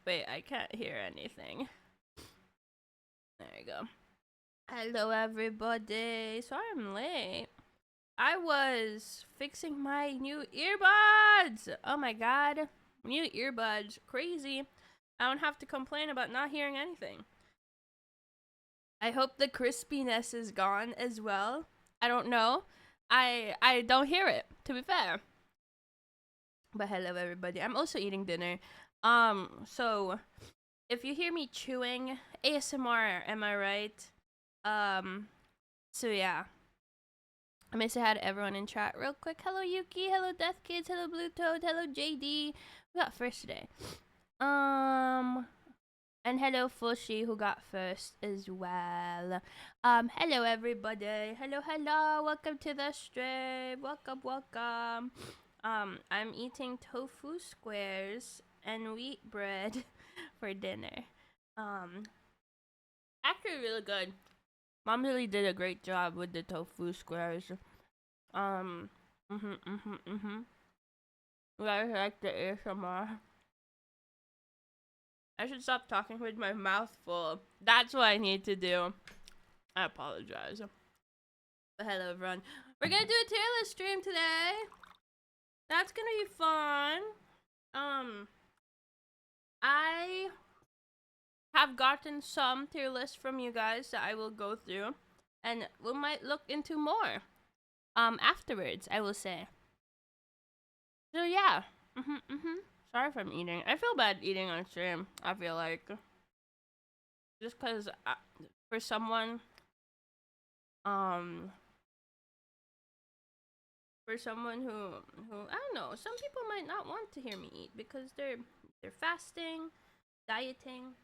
Wait, I can't hear anything. There you go. Hello, everybody. Sorry I'm late. I was fixing my new earbuds. Oh my god. New earbuds. Crazy. I don't have to complain about not hearing anything. I hope the crispiness is gone as well. I don't know. I don't hear it, to be fair. But hello everybody. I'm also eating dinner. So if you hear me chewing, ASMR, am I right? So yeah. I'm gonna say hi to everyone in chat real quick. Hello Yuki, hello Death Kids, hello Blue Toad, hello JD. Who got first today? And hello Fushi, who got first as well. Hello everybody. Hello. Welcome to the stream. Welcome. I'm eating tofu squares and wheat bread for dinner. Actually really good. Mom really did a great job with the tofu squares. You guys like the ASMR? I should stop talking with my mouth full. That's what I need to do. I apologize. But hello everyone. We're gonna do a tier list stream today. That's gonna be fun. I have gotten some tier lists from you guys that I will go through, and we might look into more. Afterwards, I will say. So yeah. Sorry if I'm eating. I feel bad eating on stream. I feel like just because for someone, for someone who I don't know, some people might not want to hear me eat because they're fasting, dieting,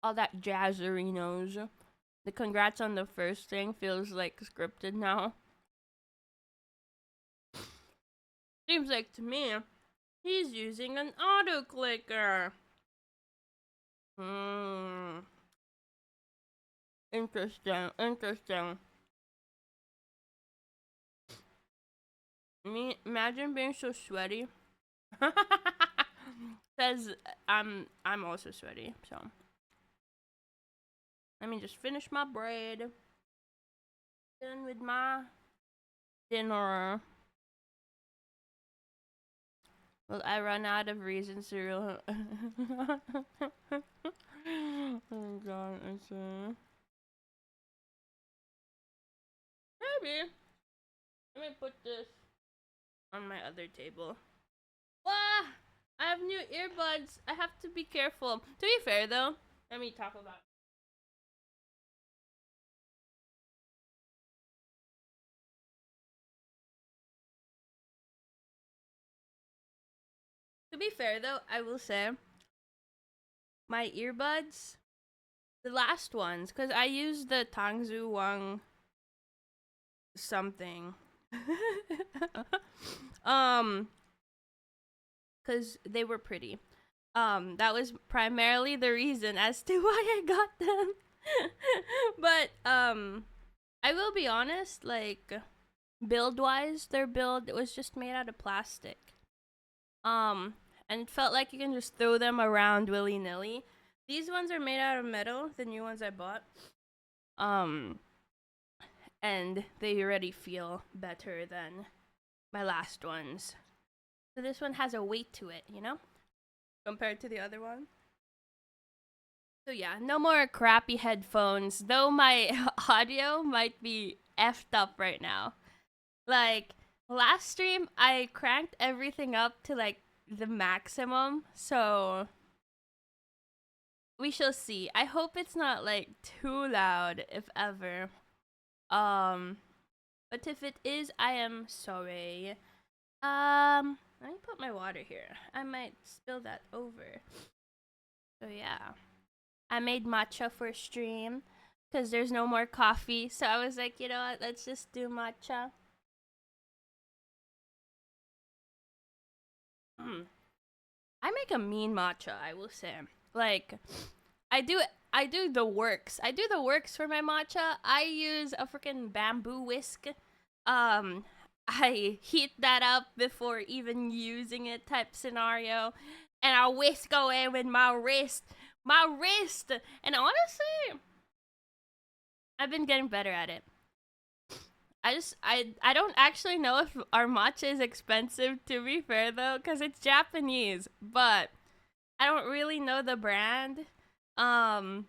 all that jazzerinos. The congrats on the first thing feels like scripted now. Seems like to me, he's using an auto clicker. Interesting. Imagine being so sweaty. Says I'm also sweaty, so let me just finish my bread. Done with my dinner. Will I run out of reasons to real? Oh god, it's maybe. Let me put this on my other table. Wah! I have new earbuds. I have to be careful. To be fair though, let me talk about it. To be fair though, I will say my earbuds, the last ones, because I used the Tangzu Wang something. Because they were pretty. That was primarily the reason as to why I got them. But I will be honest, like build wise, their build was just made out of plastic. And it felt like you can just throw them around willy nilly. These ones are made out of metal, the new ones I bought. And they already feel better than my last ones. So this one has a weight to it, you know? Compared to the other one. So yeah, no more crappy headphones, though my audio might be effed up right now. Like, last stream, I cranked everything up to, like, the maximum, so we shall see. I hope it's not, like, too loud, if ever. But if it is, I am sorry. Let me put my water here. I might spill that over. So yeah. I made matcha for stream because there's no more coffee. So I was like, you know what? Let's just do matcha. I make a mean matcha, I will say. Like, I do the works. I do the works for my matcha. I use a freaking bamboo whisk. I heat that up before even using it type scenario, and I whisk away with my wrist. And honestly, I've been getting better at it. I don't actually know if our matcha is expensive, to be fair though, because it's Japanese, but I don't really know the brand. Um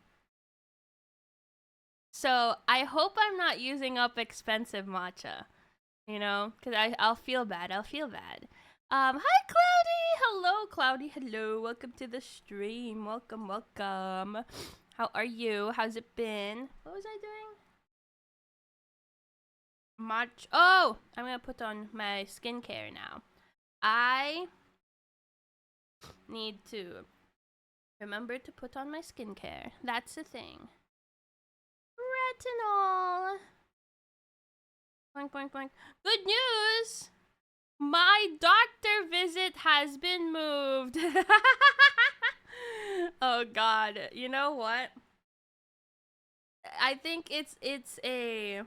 so I hope I'm not using up expensive matcha, because I'll feel bad. Hi Cloudy. Hello Cloudy. Hello. Welcome to the stream. Welcome. How are you? How's it been? What was I doing? Oh, I'm gonna put on my skincare now. I need to remember to put on my skincare. That's the thing. Retinol. Boink, boink, boink. Good news! My doctor visit has been moved. Oh god. You know what? I think it's a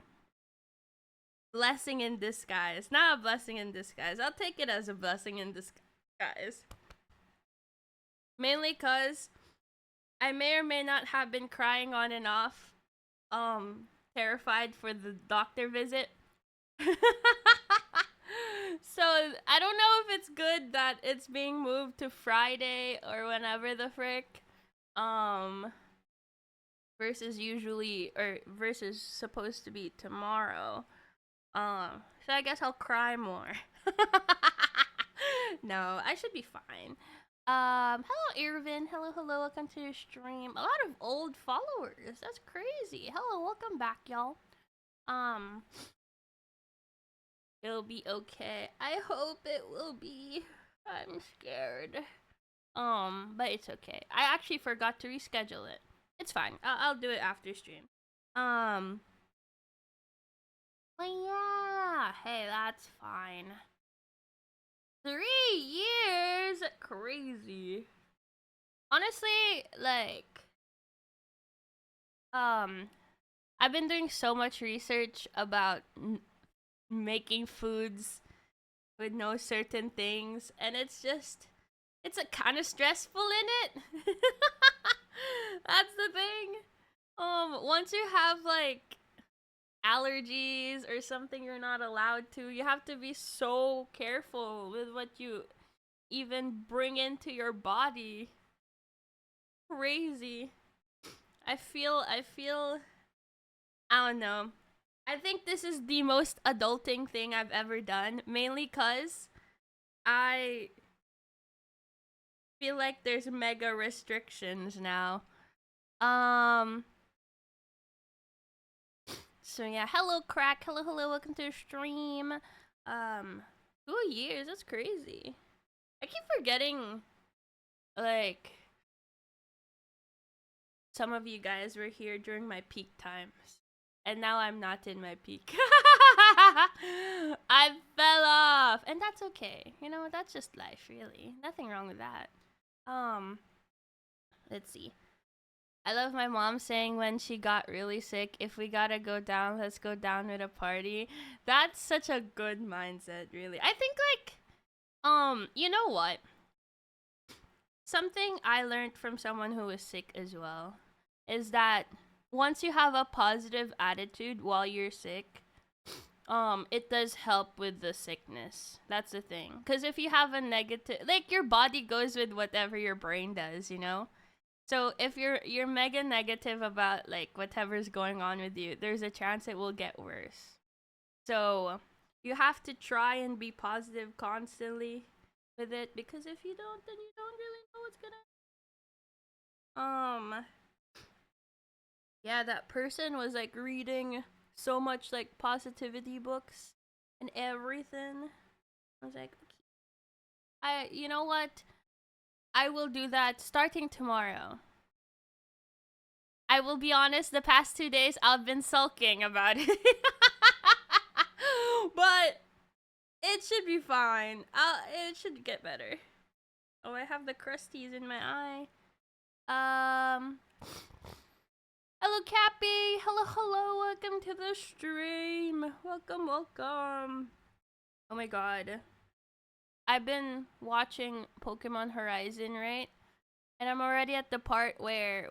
blessing in disguise. Not a blessing in disguise. I'll take it as a blessing in disguise. Mainly cuz I may or may not have been crying on and off, terrified for the doctor visit. So I don't know if it's good that it's being moved to Friday or whenever the frick, um, versus supposed to be tomorrow. So I guess I'll cry more. No, I should be fine. Hello, Irvin. Hello, welcome to your stream. A lot of old followers. That's crazy. Hello, welcome back, y'all. It'll be okay. I hope it will be. I'm scared. But it's okay. I actually forgot to reschedule it. It's fine. I'll do it after stream. But yeah. Hey, that's fine. 3 years? Crazy. Honestly, like, I've been doing so much research about making foods with no certain things, and it's a kind of stressful in it. That's the thing. Once you have like allergies or something you're not allowed to, you have to be so careful with what you even bring into your body. Crazy. I feel I don't know. I think this is the most adulting thing I've ever done, mainly cuz I feel like there's mega restrictions now. So yeah, hello Crack. Hello, welcome to the stream. 2 years, that's crazy. I keep forgetting, like, some of you guys were here during my peak times. And now I'm not in my peak. I fell off. And that's okay. That's just life, really. Nothing wrong with that. Let's see. I love my mom saying when she got really sick, if we gotta go down, let's go down with a party. That's such a good mindset, really. I think, like, you know what? Something I learned from someone who was sick as well is that once you have a positive attitude while you're sick, it does help with the sickness. That's the thing. Because if you have a negative, like, your body goes with whatever your brain does, So if you're mega negative about like whatever's going on with you, there's a chance it will get worse. So you have to try and be positive constantly with it, because if you don't, then you don't really know what's gonna. Yeah, that person was like reading so much like positivity books and everything. I was like, you know what? I will do that starting tomorrow. I will be honest, the past 2 days I've been sulking about it. But it should be fine. It should get better. Oh, I have the crusties in my eye. Hello, Cappy. Hello. Welcome to the stream. Welcome. Oh my god. I've been watching Pokemon Horizon, right? And I'm already at the part where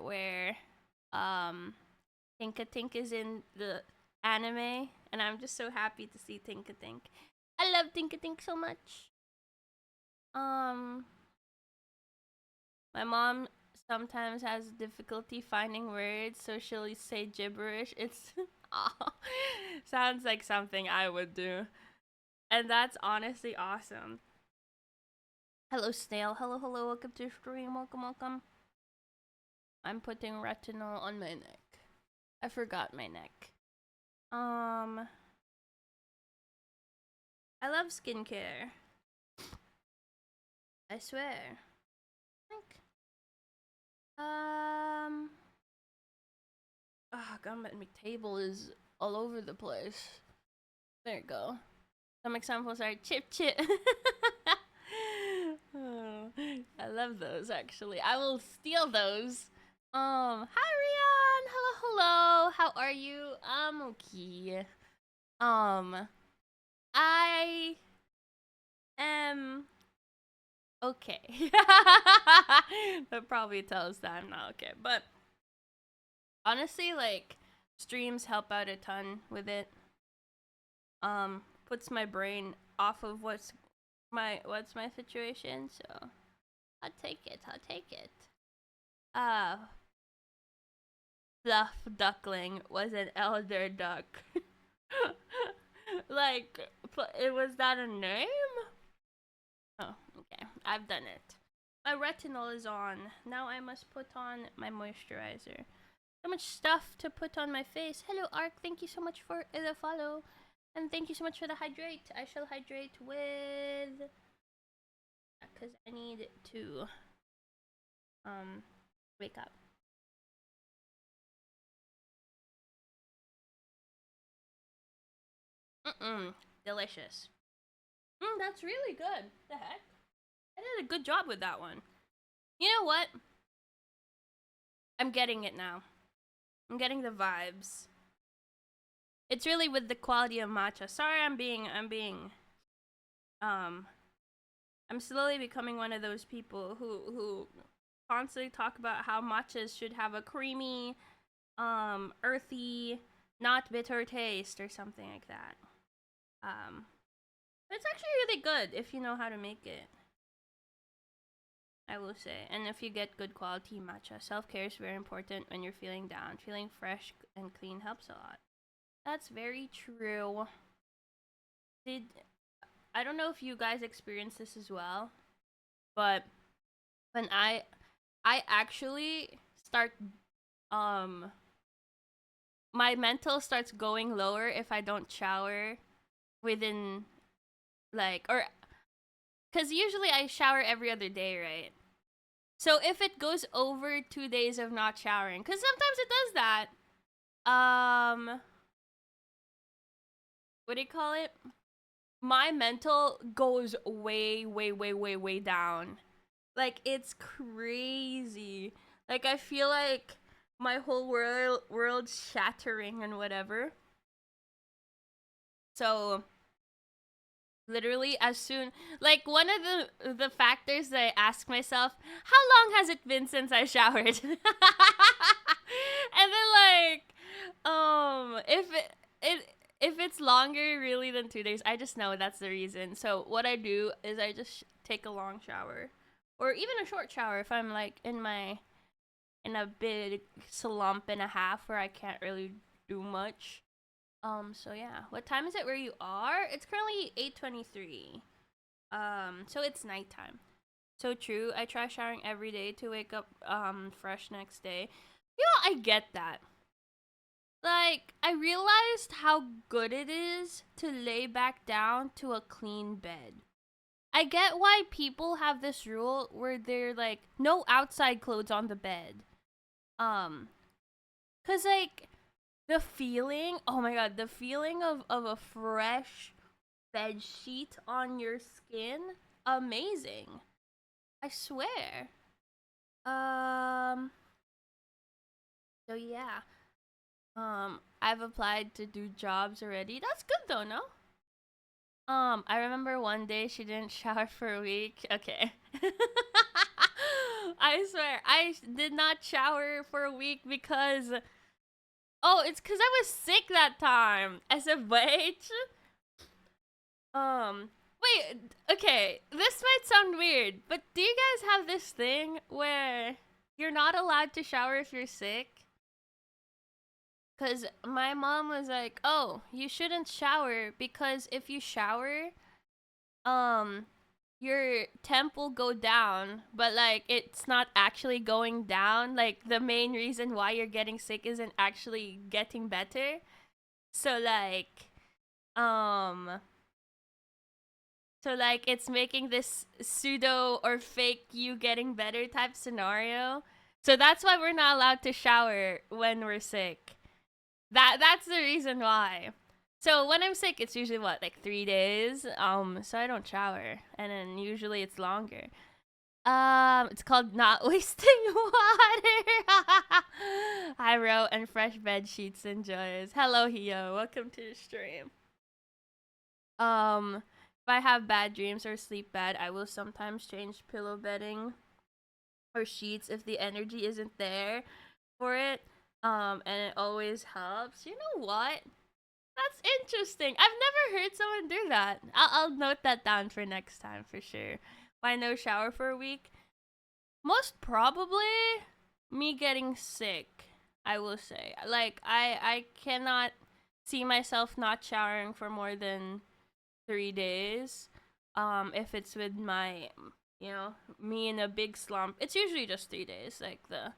Tinka Tink is in the anime, and I'm just so happy to see Tinka Tink. I love Tinka Tink so much. Um, my mom sometimes has difficulty finding words, so she'll say gibberish. It's sounds like something I would do, and that's honestly awesome. Hello, Snail. Hello, hello. Welcome to the stream. Welcome, welcome. I'm putting retinol on my neck. I forgot my neck. I love skincare. I swear. Like, oh god, my table is all over the place. There you go. Some examples are chip chip. Oh, I love those actually. I will steal those. Hi Rian. Hello, hello. How are you? I'm okay. I am okay. That probably tells that I'm not okay. But honestly, like, streams help out a ton with it. Puts my brain off of what's my situation, so I'll take it. I'll take it. Uh Fluff Duckling was an elder duck. Like, it was that a name? Oh, okay. I've done it. My retinol is on. Now I must put on my moisturizer. So much stuff to put on my face. Hello, Ark. Thank you so much for the follow. And thank you so much for the hydrate. I shall hydrate with... because I need to wake up. Delicious. That's really good. The heck? I did a good job with that one. You know what? I'm getting it now. I'm getting the vibes. It's really with the quality of matcha. Sorry, I'm slowly becoming one of those people who constantly talk about how matchas should have a creamy, earthy, not bitter taste or something like that. But it's actually really good if you know how to make it. I will say. And if you get good quality matcha, self-care is very important when you're feeling down. Feeling fresh and clean helps a lot. That's very true. I don't know if you guys experience this as well, but when I actually start my mental starts going lower if I don't shower within, like, or cuz usually I shower every other day, right? So if it goes over 2 days of not showering, cuz sometimes it does that. What do you call it? My mental goes way down. Like, it's crazy. Like, I feel like my whole world's shattering and whatever. So literally, as soon, like, one of the factors that I ask myself, how long has it been since I showered? And then, like, if it's longer really than 2 days, I just know that's the reason. So what I do is I just take a long shower, or even a short shower if I'm like in a big slump and a half where I can't really do much. So yeah. What time is it where you are? It's currently 8:23. So it's nighttime. So true. I try showering every day to wake up fresh next day. You know, I get that. Like, I realized how good it is to lay back down to a clean bed. I get why people have this rule where they're like, no outside clothes on the bed. Cause like the feeling, oh my god, the feeling of a fresh bed sheet on your skin, amazing. I swear. So yeah. I've applied to do jobs already. That's good though, no? I remember one day she didn't shower for a week. Okay. I swear, did not shower for a week because it's because I was sick that time. As a wait. Um, wait. Okay, this might sound weird, but do you guys have this thing where you're not allowed to shower if you're sick? Cause my mom was like, "Oh, you shouldn't shower because if you shower, um, your temp will go down, but like it's not actually going down. Like the main reason why you're getting sick isn't actually getting better. So like, um, it's making this pseudo or fake you getting better type scenario. So that's why we're not allowed to shower when we're sick. That's the reason why. So when I'm sick, it's usually what, like 3 days. So I don't shower, and then usually it's longer. It's called not wasting water. Hi, Ro, and fresh bed sheets enjoys. Hello, Hio. Welcome to the stream. If I have bad dreams or sleep bad, I will sometimes change pillow bedding or sheets if the energy isn't there for it. And it always helps. You know what? That's interesting. I've never heard someone do that. I'll note that down for next time for sure. Why no shower for a week? Most probably me getting sick, I will say. Like I cannot see myself not showering for more than 3 days. If it's with my, me in a big slump, it's usually just 3 days. Like the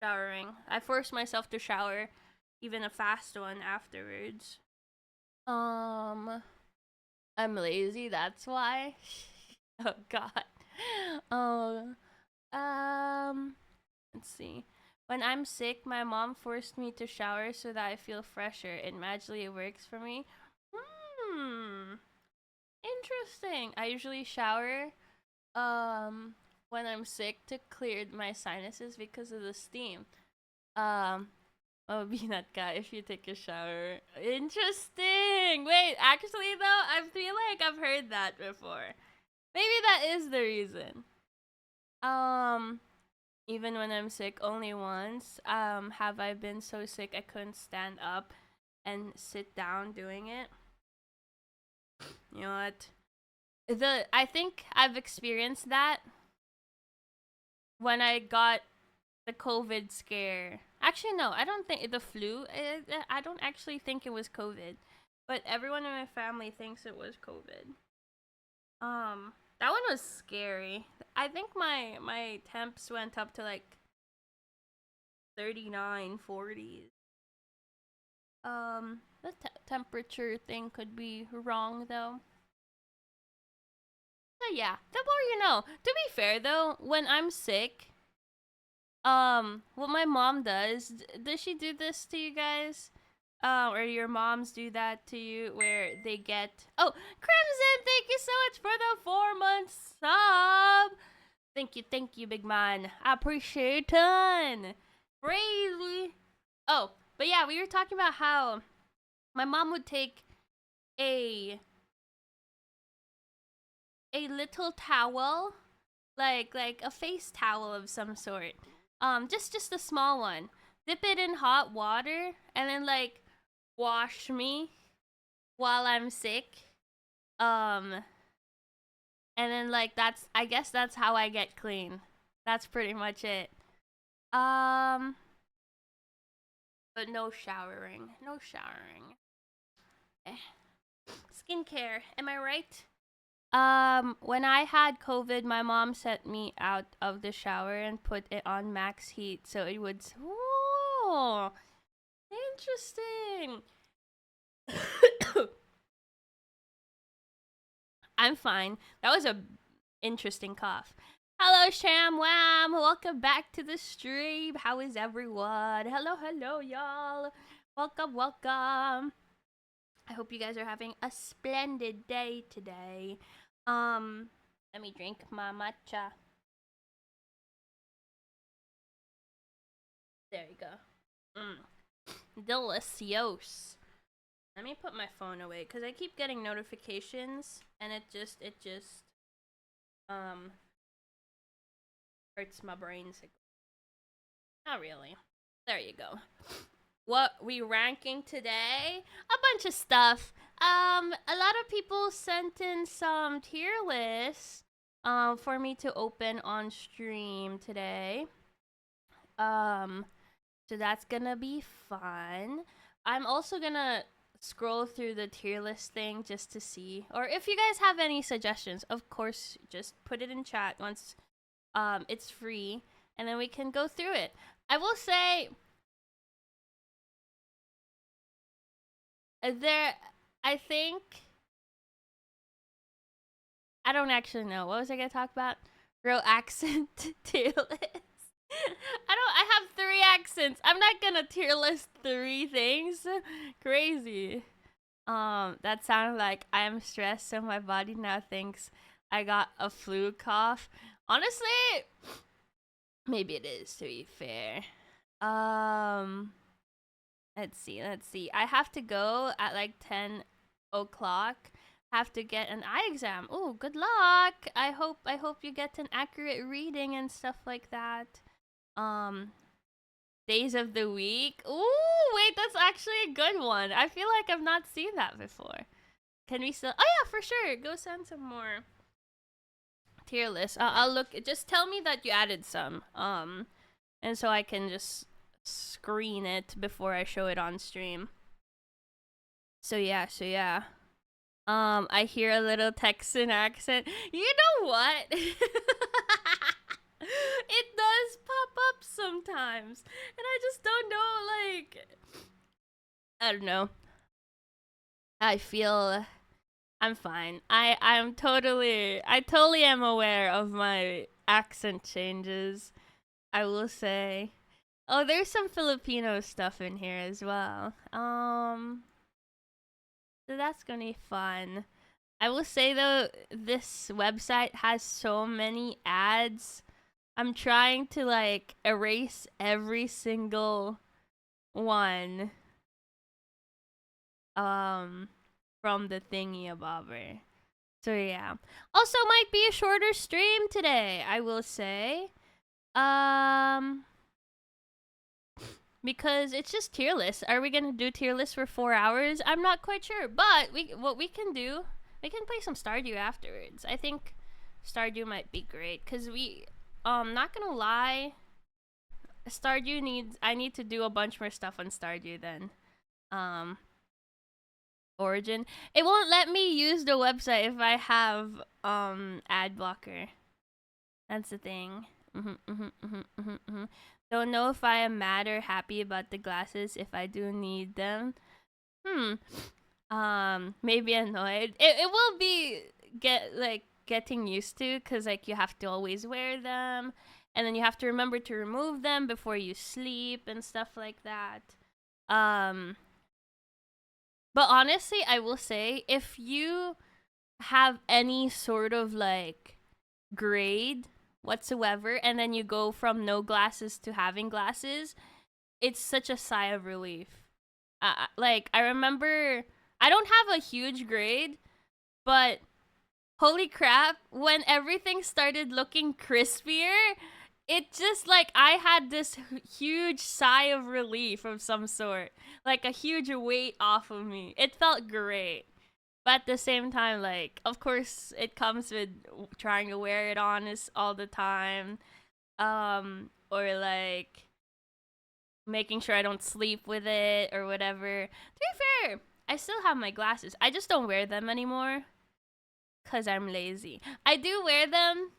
showering, I force myself to shower, even a fast one afterwards. Um, I'm lazy. That's why. Oh God. Oh. Let's see. When I'm sick, my mom forced me to shower so that I feel fresher. It magically works for me. Hmm. Interesting. I usually shower when I'm sick to clear my sinuses because of the steam. Um I'll be that guy if you take a shower. Interesting. Wait, actually though, I feel like I've heard that before. Maybe that is the reason. Um Even when I'm sick only once, have I been so sick I couldn't stand up and sit down doing it. You know what? I think I've experienced that when I got the COVID scare. Actually, no, I don't think the flu. I don't actually think it was COVID, but everyone in my family thinks it was COVID. That one was scary. I think my temps went up to like 39, 40s. The temperature thing could be wrong though. So yeah, the more you know. To be fair though, when I'm sick, what my mom does she do this to you guys? Or your moms do that to you where they get Crimson, thank you so much for the 4 month sub. Thank you, big man. I appreciate it ton. Crazy. Oh, but yeah, we were talking about how my mom would take a little towel, like a face towel of some sort. Just a small one. Dip it in hot water and then like wash me while I'm sick. Um and then like I guess that's how I get clean. That's pretty much it. Um but no showering. No showering. Eh. Skincare, am I right? When I had COVID, my mom sent me out of the shower and put it on max heat so it would. Oh, interesting. I'm fine. That was a interesting cough. Hello, Sham Wham. Welcome back to the stream. How is everyone? Hello, y'all. Welcome. I hope you guys are having a splendid day today. Let me drink my matcha. There you go. Delicious. Let me put my phone away because I keep getting notifications and it just um hurts my brain. Not really. There you go. What we ranking today? A bunch of stuff. A lot of people sent in some tier lists for me to open on stream today. So that's gonna be fun. I'm also gonna scroll through the tier list thing just to see, or if you guys have any suggestions, of course, just put it in chat once it's free, and then we can go through it. I will say there, I think, I don't actually know. What was I gonna talk about? Real accent tier list. I have 3 accents. I'm not gonna tier list 3 things. Crazy. That sounded like I am stressed, so my body now thinks I got a flu cough. Honestly, maybe it is, to be fair. Let's see. I have to go at like 10 o'clock. Have to get an eye exam. Oh, good luck. I hope you get an accurate reading and stuff like that. Days of the week. Ooh, wait, that's actually a good one. I feel like I've not seen that before. Can we still? Oh yeah, for sure. Go send some more tier lists. I'll look. Just tell me that you added some. And so I can just screen it before I show it on stream. So yeah. I hear a little Texan accent. You know what? It does pop up sometimes. And I just don't know, like, I don't know. I feel I'm fine. I totally am aware of my accent changes. I will say. Oh, there's some Filipino stuff in here as well. So that's gonna be fun. I will say though, this website has so many ads. I'm trying to like erase every single one from the thingy abobber. So yeah. Also might be a shorter stream today, I will say. Because it's just tier lists. Are we gonna do tier lists for 4 hours? I'm not quite sure. But what we can do, we can play some Stardew afterwards. I think Stardew might be great because not gonna lie, I need to do a bunch more stuff on Stardew than Origin. It won't let me use the website if I have ad blocker. That's the thing. Don't know if I am mad or happy about the glasses if I do need them. Maybe annoyed. It will be getting used to, because like you have to always wear them, and then you have to remember to remove them before you sleep and stuff like that. But honestly, I will say, if you have any sort of like grade whatsoever, and then you go from no glasses to having glasses, it's such a sigh of relief. Like, I remember, I don't have a huge grade, but holy crap, when everything started looking crispier, it just like I had this huge sigh of relief of some sort, like a huge weight off of me. It felt great. But at the same time, like, of course, it comes with trying to wear it on all the time. Or like making sure I don't sleep with it or whatever. To be fair, I still have my glasses. I just don't wear them anymore because I'm lazy. I do wear them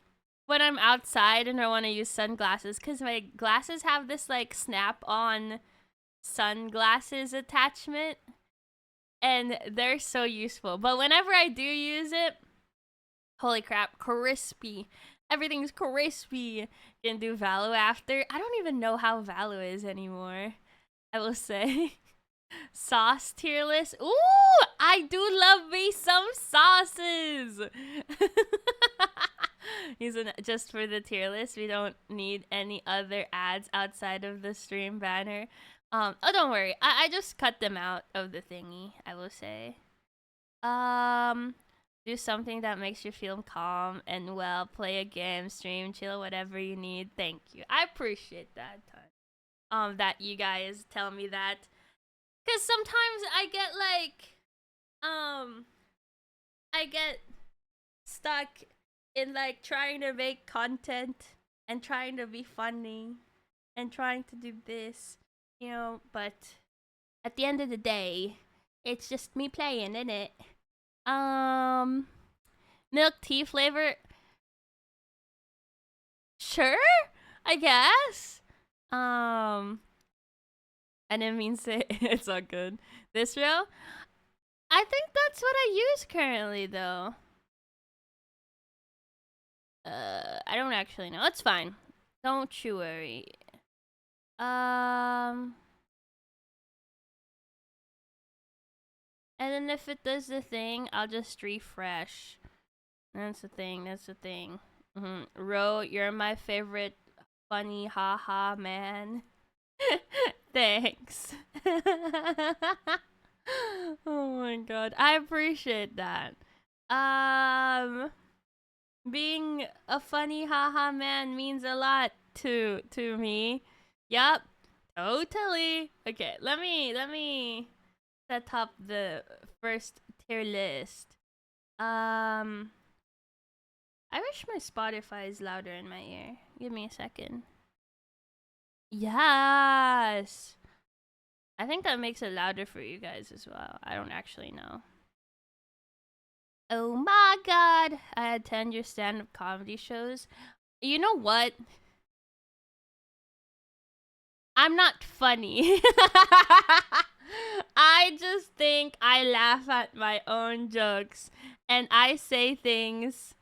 when I'm outside and I want to use sunglasses, because my glasses have this like snap-on sunglasses attachment. And they're so useful. But whenever I do use it, holy crap, crispy. Everything's crispy. You can do Valo after. I don't even know how Valo is anymore, I will say. Sauce tier list. Ooh, I do love me some sauces. Just for the tier list. We don't need any other ads outside of the stream banner. Oh, don't worry. I just cut them out of the thingy, I will say. Um, do something that makes you feel calm and well. Play a game, stream, chill, whatever you need. Thank you. I appreciate that. That you guys tell me that, because sometimes I get like, I get stuck in like trying to make content and trying to be funny and trying to do this, but at the end of the day, it's just me playing, innit? Um, Milk tea flavor? Sure, I guess. I didn't mean to say it's all good. This row? I think that's what I use currently, though. I don't actually know. It's fine. Don't you worry. And then if it does the thing, I'll just refresh. That's the thing. That's the thing. Ro, you're my favorite funny haha man. Thanks. Oh my god. I appreciate that. Being a funny haha man means a lot to me. Yup. Totally. Okay, let me set up the first tier list. I wish my Spotify is louder in my ear. Give me a second. Yes. I think that makes it louder for you guys as well. I don't actually know. Oh my god. I attend your stand-up comedy shows. You know what? I'm not funny. I just think I laugh at my own jokes and I say things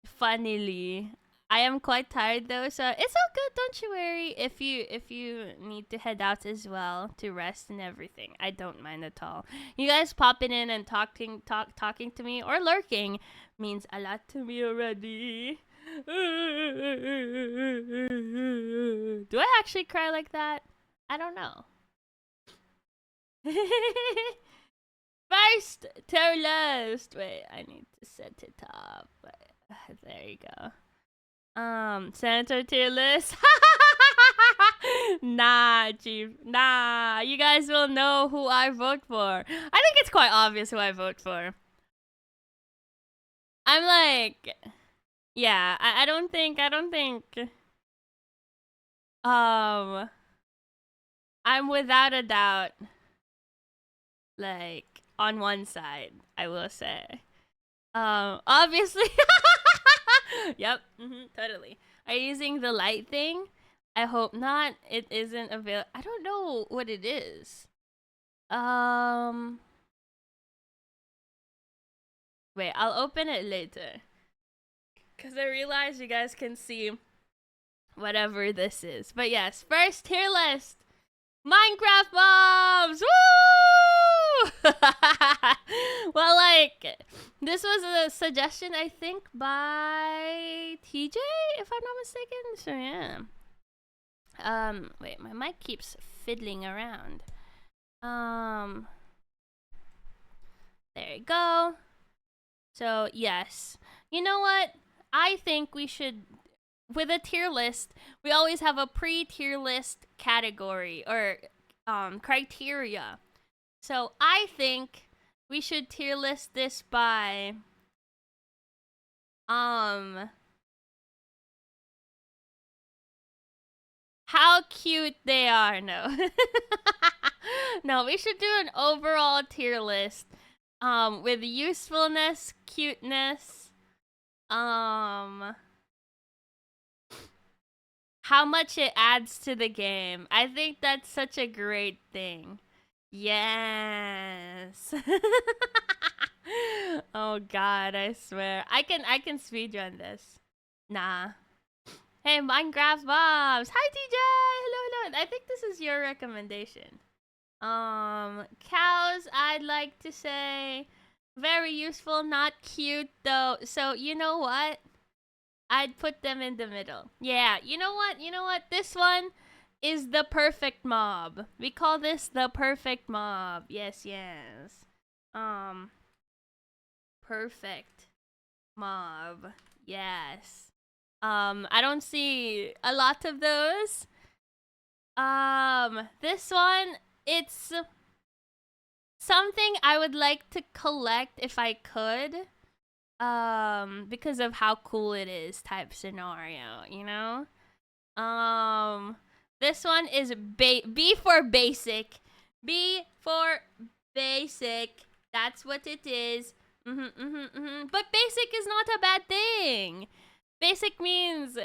funnily. I am quite tired though, so it's all good. Don't you worry. If you need to head out as well to rest and everything, I don't mind at all. You guys popping in and talking to me or lurking means a lot to me already. Do I actually cry like that? I don't know. First to last. Wait, I need to set it up. There you go. Senator tier list. Nah, Chief. Nah. You guys will know who I vote for. I think it's quite obvious who I vote for. I'm like, yeah, I don't think I'm without a doubt like on one side, I will say. Obviously. Yep, totally. Are you using the light thing? I hope not. It isn't available. I don't know what it is. Wait, I'll open it later. Because I realize you guys can see whatever this is. But yes, first tier list. Minecraft mobs! Woo! Well, like, this was a suggestion, I think, by TJ, if I'm not mistaken. So, yeah. Wait, my mic keeps fiddling around. There you go. So, yes. You know what? I think we should, with a tier list, we always have a pre-tier list category or criteria. So I think we should tier list this by how cute they are. No. No, we should do an overall tier list with usefulness, cuteness, how much it adds to the game. I think that's such a great thing. Yes. Oh god, I swear. I can speedrun this. Nah. Hey, Minecraft Bobs. Hi, TJ. Hello, hello. I think this is your recommendation. Cows, I'd like to say very useful, not cute though. So, you know what? I'd put them in the middle. Yeah, you know what? This one, is the perfect mob. We call this the perfect mob. Yes, yes. Um, perfect mob. Yes. I don't see a lot of those. This one, it's something I would like to collect if I could. Because of how cool it is type scenario, you know? This one is B for basic. B for basic. That's what it is. But basic is not a bad thing. Basic means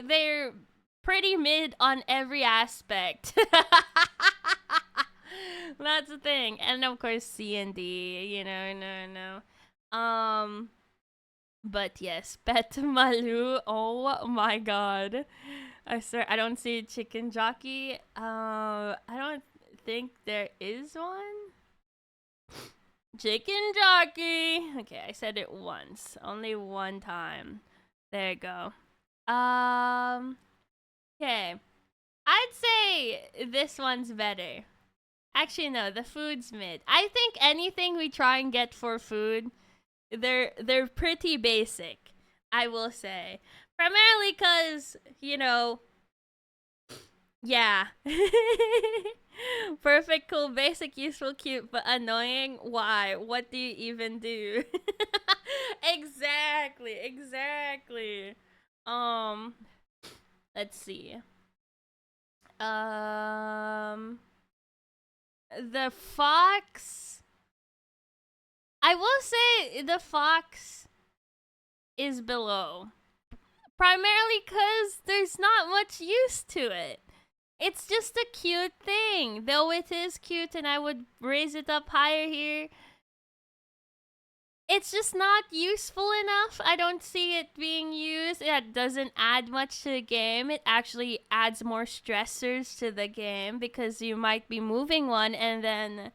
they're pretty mid on every aspect. That's the thing. And of course C and D, you know, no. But yes, Pet Malu. Oh my god. I swear I don't see chicken jockey. I don't think there is one. Chicken jockey. Okay, I said it once. Only one time. There you go. Okay. I'd say this one's better. Actually, no, the food's mid. I think anything we try and get for food, they're pretty basic, I will say. Primarily because, you know, yeah. Perfect, cool, basic, useful, cute, but annoying. Why? What do you even do? Exactly. Um, let's see. Um, the fox. I will say the fox is below. Primarily because there's not much use to it. It's just a cute thing. Though it is cute and I would raise it up higher here, it's just not useful enough. I don't see it being used. It doesn't add much to the game. It actually adds more stressors to the game because you might be moving one and then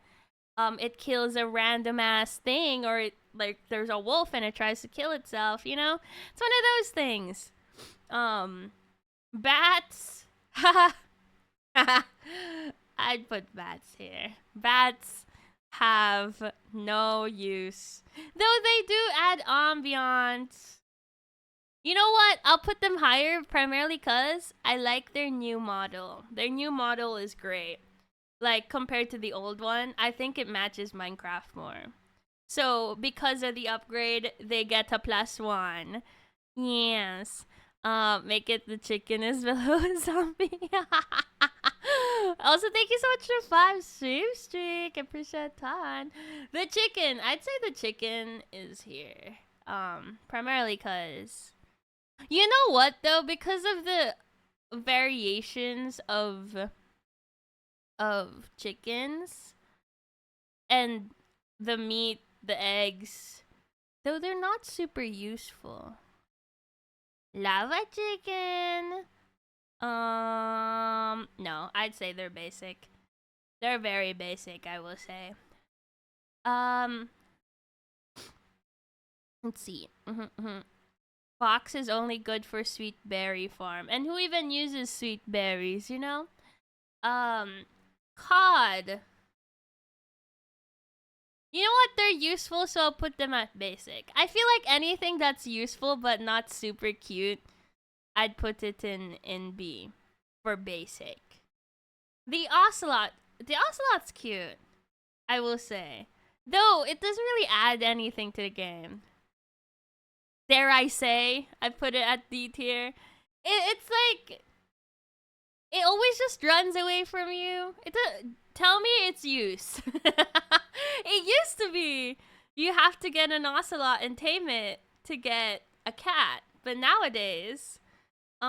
it kills a random ass thing, or it, like there's a wolf and it tries to kill itself, you know? It's one of those things. Bats. I'd put bats here. Bats have no use. Though they do add ambiance. You know what? I'll put them higher primarily because I like their new model. Their new model is great. Like, compared to the old one, I think it matches Minecraft more. So, because of the upgrade, they get a +1. Yes. Make it the chicken is below zombie. Also, thank you so much for 5 streak. I appreciate a ton. The chicken. I'd say the chicken is here. Primarily because... You know what, though? Because of the variations of chickens and the meat, the eggs, though they're not super useful. Lava chicken. No, I'd say they're basic. They're very basic, I will say. Let's see. Fox is only good for sweet berry farm. And who even uses sweet berries, you know? Cod. You know what? They're useful, so I'll put them at basic. I feel like anything that's useful but not super cute, I'd put it in B for basic. The ocelot. The ocelot's cute, I will say. Though, it doesn't really add anything to the game. Dare I say, I put it at D tier. It's like... It always just runs away from you. Tell me its use. It used to be you have to get an ocelot and tame it to get a cat. But nowadays, they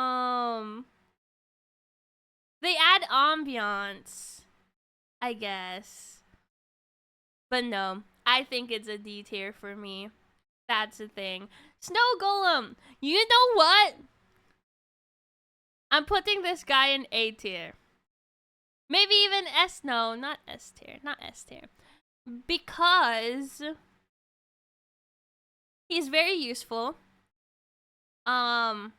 add ambiance, I guess. But no, I think it's a D tier for me. That's the thing. Snow Golem. You know what? I'm putting this guy in A tier. Maybe even S. No, not S tier. Not S tier. Because he's very useful. You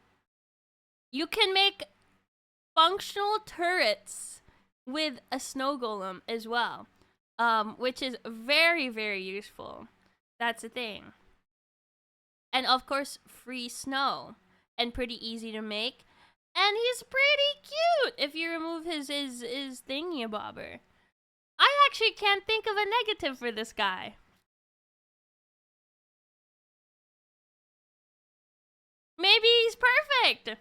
can make functional turrets with a snow golem as well, which is very, very useful. That's the thing. And of course, free snow and pretty easy to make. And he's pretty cute if you remove his thingy bobber. I actually can't think of a negative for this guy. Maybe he's perfect.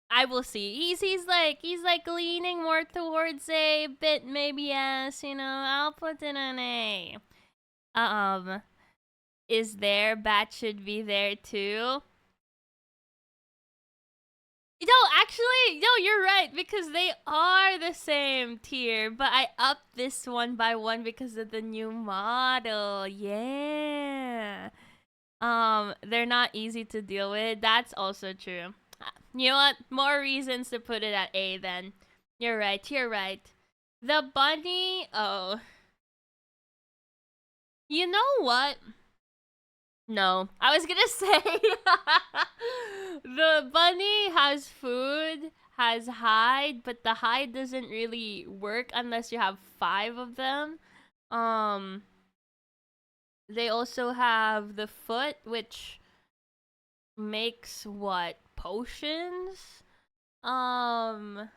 I will see. He's like leaning more towards A, bit maybe S, you know. I'll put it an A. Is there? Bat should be there too. No, actually, no, you're right, because they are the same tier, but I upped this one by one because of the new model. Yeah. They're not easy to deal with. That's also true. You know what? More reasons to put it at A then. You're right, you're right. The bunny, oh. You know what? No, I was gonna say the bunny has food, has hide, but the hide doesn't really work unless you have 5 of them. They also have the foot, which makes what? Potions? And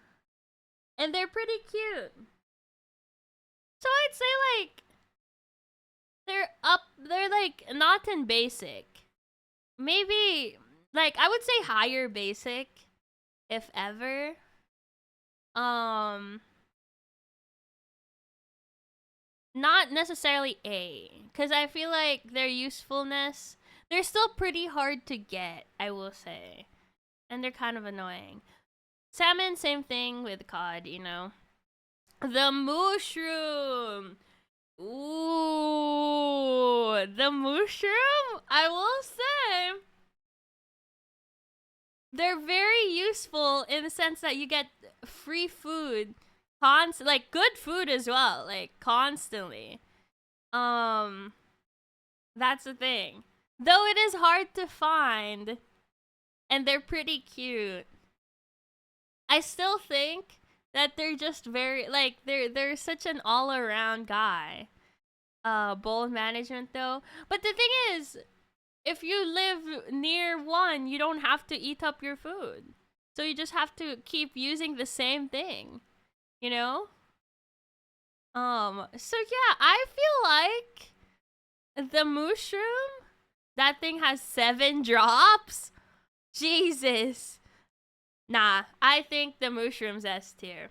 they're pretty cute. So I'd say like they're like not in basic. Maybe like I would say higher basic if ever. Not necessarily A, cuz I feel like their usefulness, they're still pretty hard to get, I will say. And they're kind of annoying. Salmon, same thing with cod, you know. The mushroom. Ooh, the mushroom, I will say, they're very useful in the sense that you get free food, like good food as well, like constantly. That's the thing. Though it is hard to find, and they're pretty cute, I still think that they're just very like they're such an all around guy. Bowl management though. But the thing is, if you live near one, you don't have to eat up your food. So you just have to keep using the same thing. You know? So yeah, I feel like the mushroom, that thing has 7 drops. Jesus. Nah, I think the mushroom's S tier.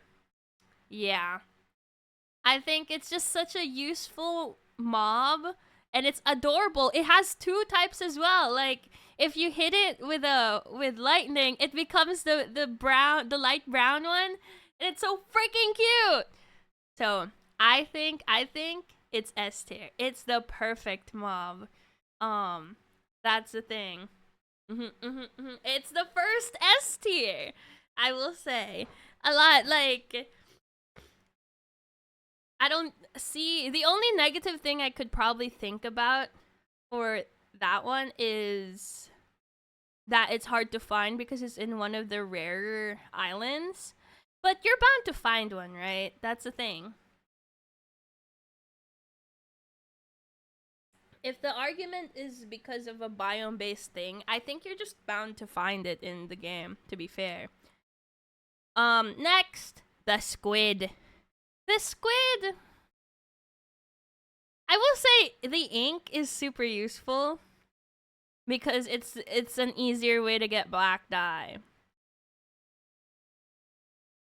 Yeah. I think it's just such a useful mob, and it's adorable. It has 2 types as well. Like if you hit it with lightning, it becomes the light brown one, and it's so freaking cute. So I think it's S tier. It's the perfect mob. That's the thing. It's the first S tier, I will say. A lot like I don't see, the only negative thing I could probably think about for that one is that it's hard to find because it's in one of the rarer islands. But you're bound to find one, right? That's the thing. If the argument is because of a biome based thing, I think you're just bound to find it in the game, to be fair. Next, the squid. The squid, I will say the ink is super useful because it's an easier way to get black dye.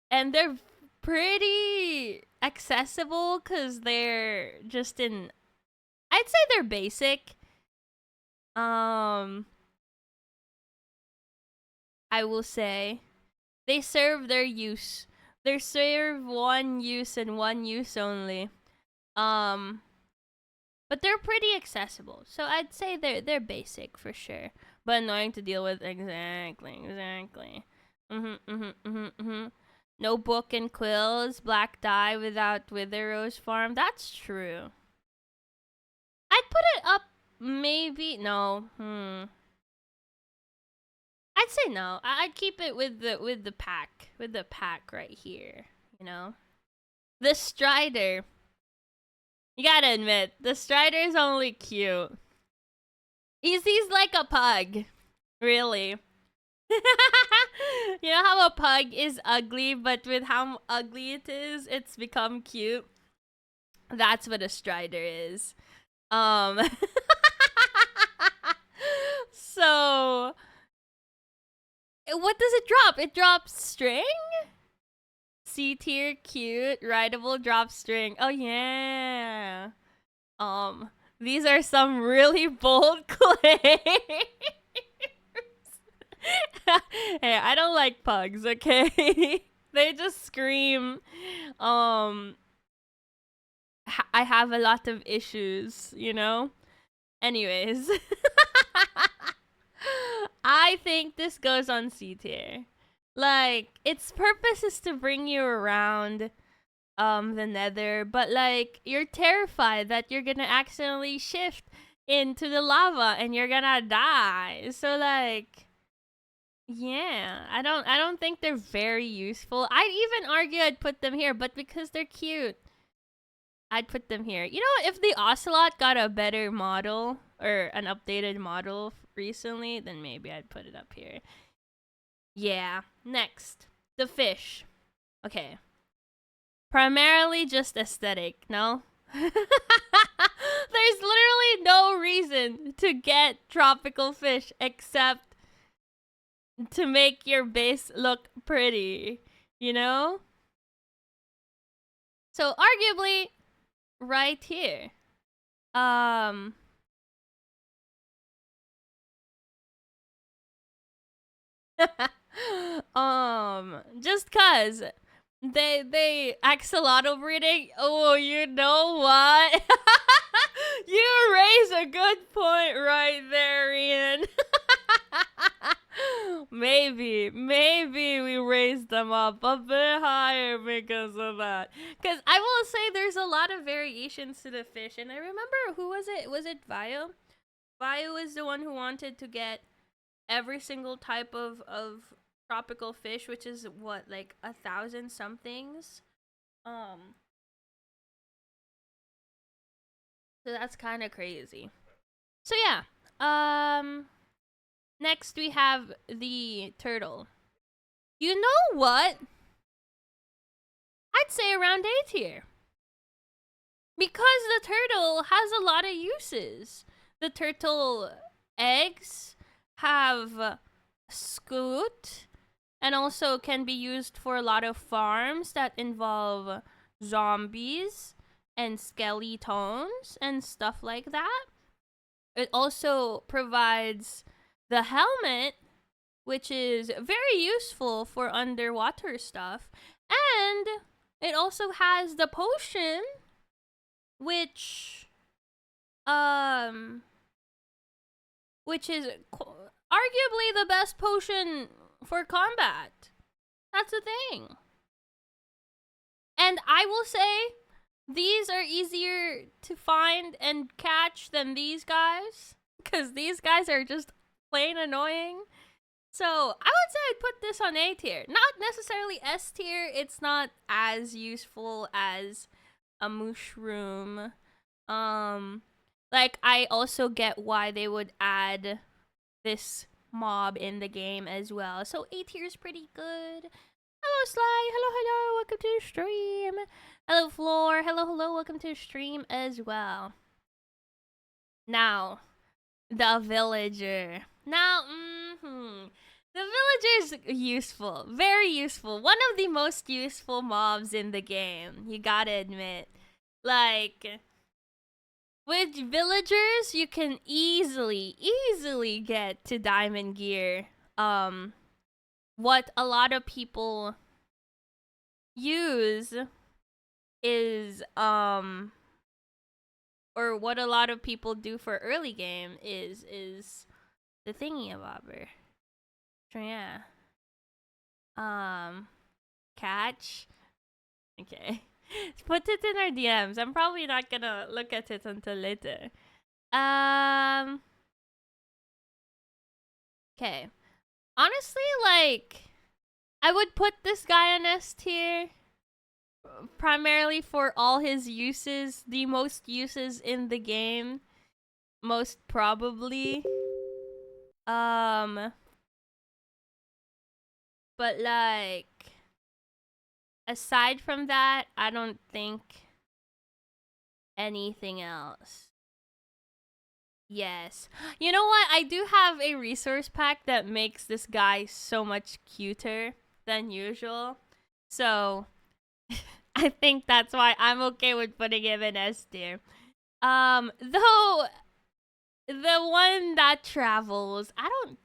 And they're pretty accessible because they're just in, I'd say they're basic. I will say they serve their use. They serve one use and one use only. But they're pretty accessible. So I'd say they're basic for sure. But annoying to deal with. Exactly. No book and quills, black dye without Wither Rose farm. That's true. I'd put it up maybe, no. I'd I'd say no. I'd keep it with the pack right here. You know, the Strider. You gotta admit, the Strider is only cute. He's like a pug, really. You know how a pug is ugly, but with how ugly it is, it's become cute. That's what a Strider is. So what does it drop? It drops string? C tier, cute, rideable, drop string. Oh yeah. These are some really bold claims. Hey, I don't like pugs, okay? They just scream. I have a lot of issues, you know? Anyways. I think this goes on C tier. Like, its purpose is to bring you around the nether, but like you're terrified that you're gonna accidentally shift into the lava and you're gonna die. So like, yeah, I don't think they're very useful. I'd even argue I'd put them here, but because they're cute, I'd put them here. You know, if the Ocelot got a better model or an updated model recently, then maybe I'd put it up here. Yeah. Next, the fish. Okay. Primarily just aesthetic, no? There's literally no reason to get tropical fish except to make your base look pretty, you know? So arguably right here. Just cause they axolotl breeding. Oh, you know what? You raise a good point right there, Ian. Maybe we raised them up a bit higher because of that. Because I will say there's a lot of variations to the fish, and I remember, who was it? Was it Vio? Vio is the one who wanted to get every single type of tropical fish, which is what, like 1,000 somethings. So that's kind of crazy. So yeah. Next we have the turtle. You know what? I'd say around A tier. Because the turtle has a lot of uses. The turtle eggs have scoot and also can be used for a lot of farms that involve zombies and skeletons and stuff like that. It also provides the helmet, which is very useful for underwater stuff, and it also has the potion, which is arguably the best potion for combat. That's the thing. And I will say, these are easier to find and catch than these guys, because these guys are just plain annoying. So I would say I'd put this on A tier. Not necessarily S tier. It's not as useful as a mushroom. Like, I also get why they would add this mob in the game as well. So A tier is pretty good. Hello, Sly. Hello, welcome to the stream. Hello, Floor. Hello, welcome to the stream as well. Now, the villager. Now, the villager is useful. Very useful. One of the most useful mobs in the game. You gotta admit. Like, with villagers, you can easily get to diamond gear. What a lot of people use is, or what a lot of people do for early game is the thingy-a-bobber. So yeah. Catch. Okay. Put it in our DMs. I'm probably not gonna look at it until later. Okay. Honestly, like, I would put this guy on S tier primarily for all his uses, the most uses in the game, most probably. Um, but like, aside from that, I don't think anything else. Yes. You know what? I do have a resource pack that makes this guy so much cuter than usual. So, I think that's why I'm okay with putting him in S tier. Though the one that travels, I've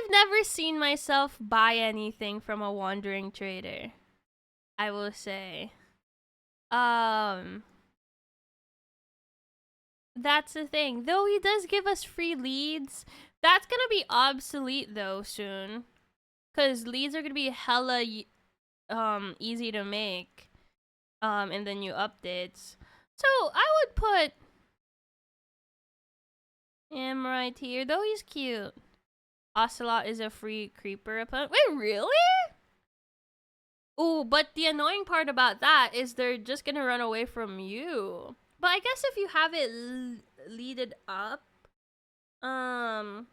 never seen myself buy anything from a wandering trader. I will say. Um that's the thing. Though he does give us free leads, that's going to be obsolete though soon, cuz leads are going to be hella easy to make in the new updates. So, I would put him right here. Though he's cute. Ocelot is a free creeper opponent. Wait, really? Ooh, but the annoying part about that is they're just gonna run away from you. But I guess if you have it leaded up, um,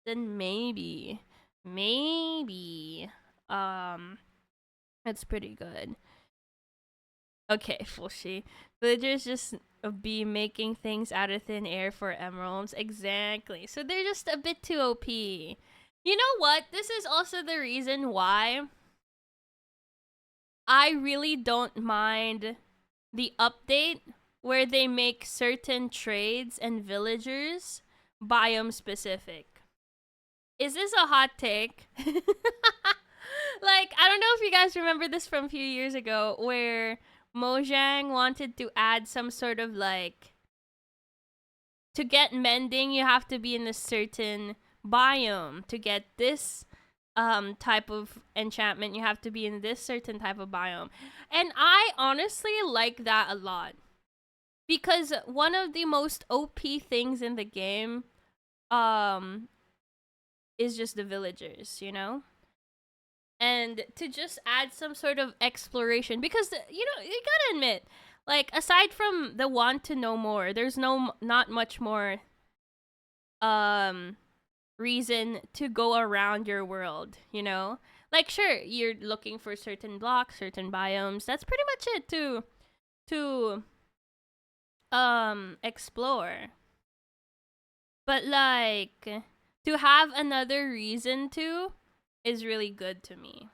then maybe, it's pretty good. Okay, Fushi. Villagers just be making things out of thin air for emeralds. Exactly. So they're just a bit too OP. You know what? This is also the reason why I really don't mind the update where they make certain trades and villagers biome specific. Is this a hot take? Like, I don't know if you guys remember this from a few years ago where Mojang wanted to add some sort of like, to get mending, you have to be in a certain biome. To get this type of enchantment, you have to be in this certain type of biome. And I honestly like that a lot. Because one of the most OP things in the game is just the villagers, you know? And to just add some sort of exploration, because you know, you gotta admit, like, aside from the want to know more, there's not much more reason to go around your world, you know? Like, sure, you're looking for certain blocks, certain biomes. That's pretty much it to explore. But like, to have another reason to is really good to me.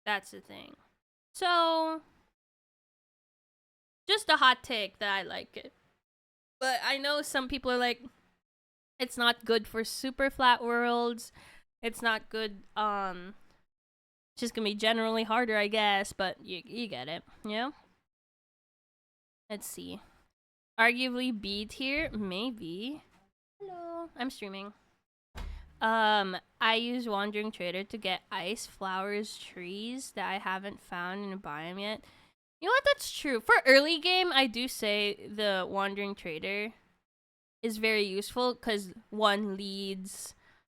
That's the thing. So, just a hot take that I like it. But I know some people are like, it's not good for super flat worlds. It's not good. It's just gonna be generally harder, I guess. But you get it, you know. Let's see. Arguably B tier, maybe. Hello, I'm streaming. I use Wandering Trader to get ice, flowers, trees that I haven't found in a biome yet. You know what? That's true. For early game, I do say the Wandering Trader is very useful because one leads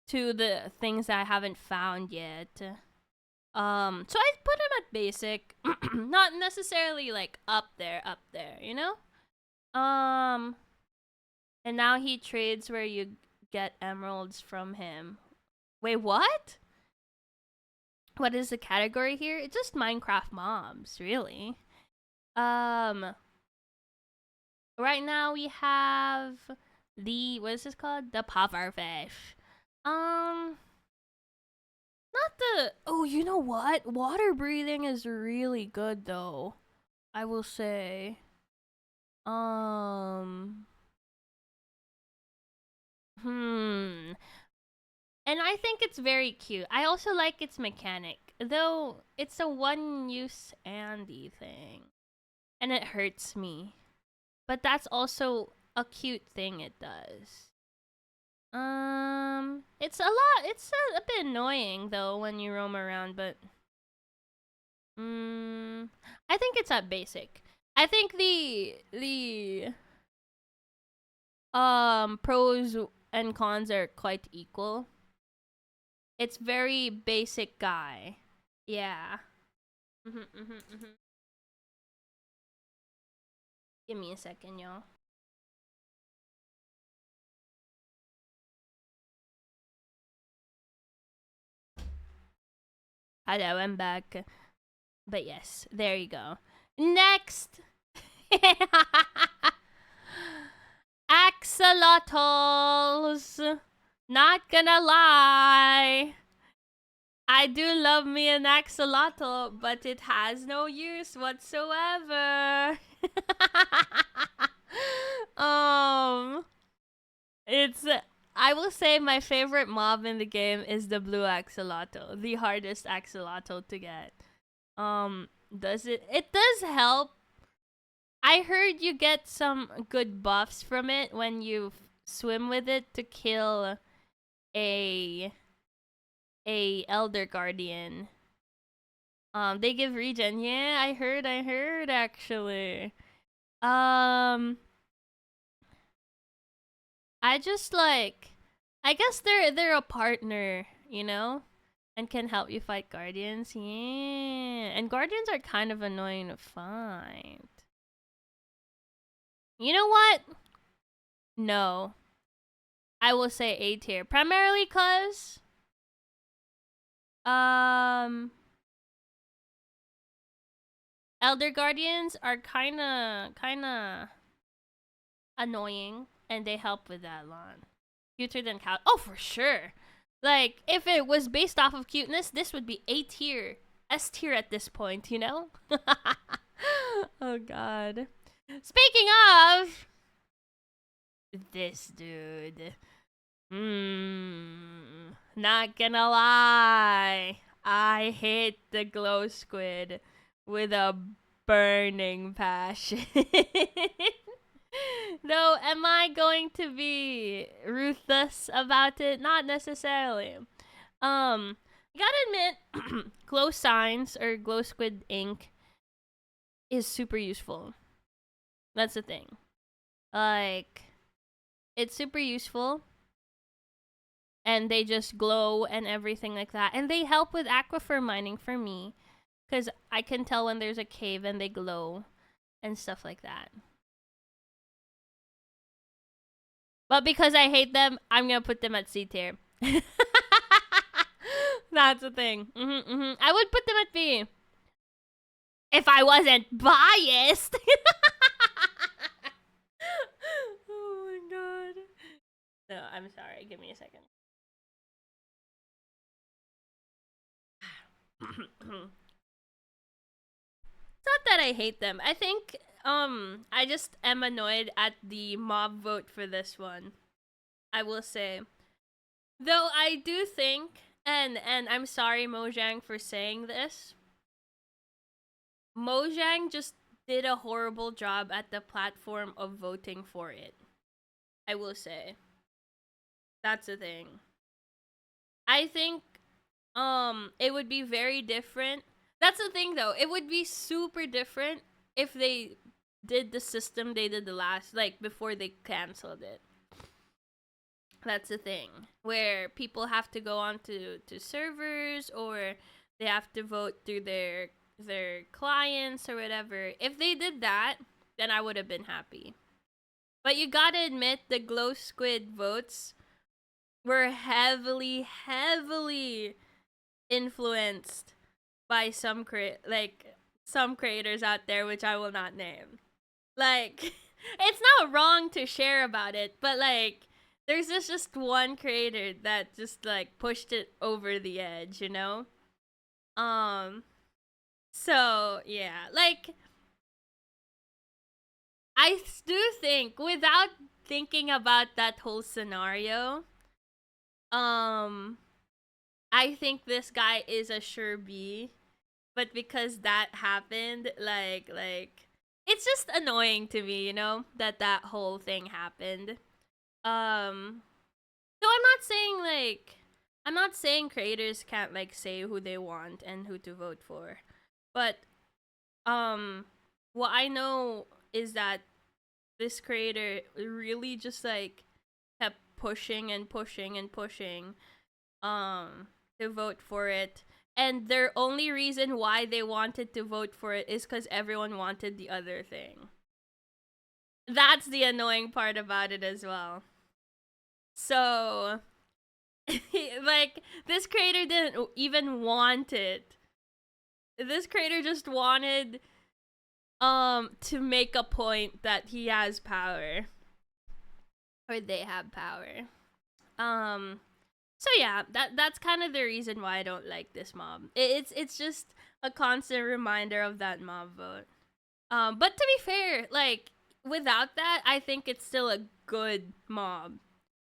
to the things that I haven't found yet. So I put him at basic, not necessarily like up there, you know. And now he trades where you get emeralds from him. Wait, what? What is the category here? It's just Minecraft mobs, really. Right now we have the, what is this called? The pufferfish. Not the, oh, you know what? Water breathing is really good though. I will say. Hmm. And I think it's very cute. I also like its mechanic, though it's a one-use Andy thing, and it hurts me. But that's also a cute thing it does. It's a lot. It's a bit annoying though when you roam around, but I think it's at basic. I think the pros and cons are quite equal. It's very basic guy. Yeah. Give me a second, y'all. Hello, I'm back. But yes, there you go. Next. Axolotls. Not gonna lie. I do love me an axolotl, but it has no use whatsoever. um, it's I will say my favorite mob in the game is the blue axolotl, the hardest axolotl to get. Does it does help. I heard you get some good buffs from it when you swim with it to kill a elder guardian. They give regen. Yeah, I heard actually. I just like I guess they're a partner, you know? And can help you fight guardians. Yeah. And guardians are kind of annoying to fight. You know what? No. I will say A tier. Primarily cause Elder Guardians are kinda annoying and they help with that a lot. Cuter than cow. Oh, for sure. Like, if it was based off of cuteness, this would be A tier. S tier at this point, you know? Oh, God. Speaking of this dude. Not gonna lie. I hate the glow squid with a burning passion. Though, am I going to be ruthless about it? Not necessarily. You gotta admit, glow signs or glow squid ink is super useful. That's the thing. Like, it's super useful. And they just glow and everything like that. And they help with aquifer mining for me. Because I can tell when there's a cave and they glow and stuff like that. But because I hate them, I'm going to put them at C tier. That's the thing. I would put them at B. If I wasn't biased. Oh my god. No, I'm sorry. Give me a second. It's not that I hate them. I think I just am annoyed at the mob vote for this one. I will say. Though I do think and I'm sorry Mojang for saying this. Mojang just did a horrible job at the platform of voting for it. I will say. That's the thing. I think it would be very different. That's the thing though. It would be super different if they did the system they did the last, like, before they canceled it. That's the thing. Where people have to go on to servers or they have to vote through their clients or whatever. If they did that, then I would have been happy. But you gotta admit the glow squid votes were heavily influenced by some creators out there, which I will not name. Like, it's not wrong to share about it, but like, there's just one creator that just like pushed it over the edge, you know? So yeah, like, I do think without thinking about that whole scenario, I think this guy is a sure B, but because that happened, like it's just annoying to me, you know, that whole thing happened. So I'm not saying creators can't like say who they want and who to vote for, but what I know is that this creator really just like kept pushing and pushing and pushing to vote for it. And their only reason why they wanted to vote for it is because everyone wanted the other thing. That's the annoying part about it as well. So, like, this creator didn't even want it. This creator just wanted to make a point that he has power. Or they have power. So yeah, that's kind of the reason why I don't like this mob. It's just a constant reminder of that mob vote. But to be fair, like, without that, I think it's still a good mob.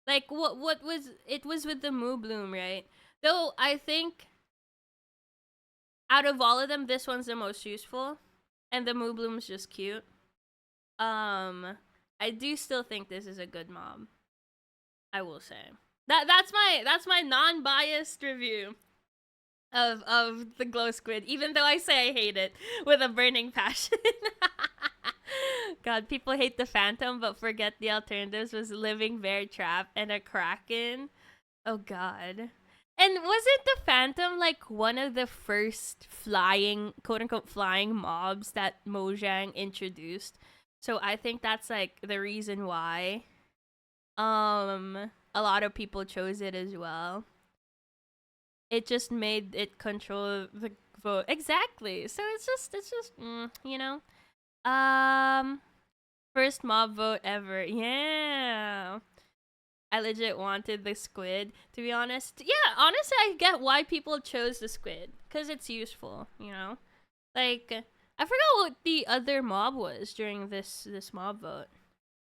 Like, what was it was with the Moo Bloom, right? Though I think out of all of them, this one's the most useful, and the Moo Bloom's just cute. I do still think this is a good mob. I will say that's my non-biased review of the Glow Squid, even though I say I hate it with a burning passion. God, people hate the Phantom, but forget the alternatives was Living Bear Trap and a Kraken. Oh God. And wasn't the Phantom like one of the first flying, quote unquote, flying mobs that Mojang introduced? So I think that's like the reason why a lot of people chose it as well. It just made it control the vote. Exactly. So it's just you know. First mob vote ever. Yeah. I legit wanted the squid, to be honest. Yeah, honestly, I get why people chose the squid. Because it's useful, you know? Like, I forgot what the other mob was during this mob vote.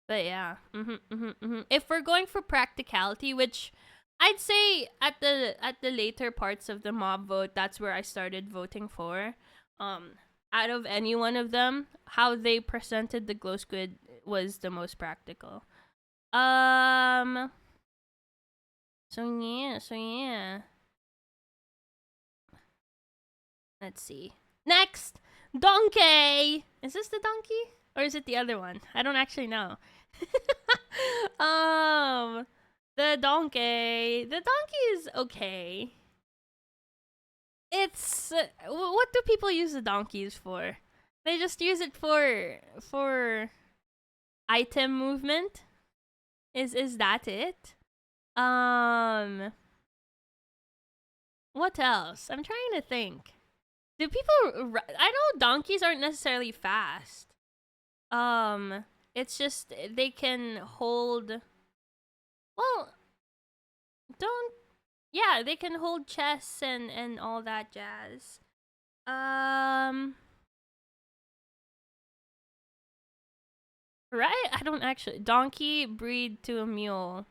But yeah. If we're going for practicality, which I'd say at the later parts of the mob vote, that's where I started voting for. Out of any one of them, how they presented the Glow Squid was the most practical. So yeah. Let's see. Next, donkey. Is this the donkey or is it the other one? I don't actually know. The donkey. The donkey is okay. It's what do people use the donkeys for? They just use it for item movement. Is that it? What else? I'm trying to think. Do people I know donkeys aren't necessarily fast. It's just they can hold well, don't yeah, they can hold chests and all that jazz. Right? I don't actually. Donkey breed to a mule,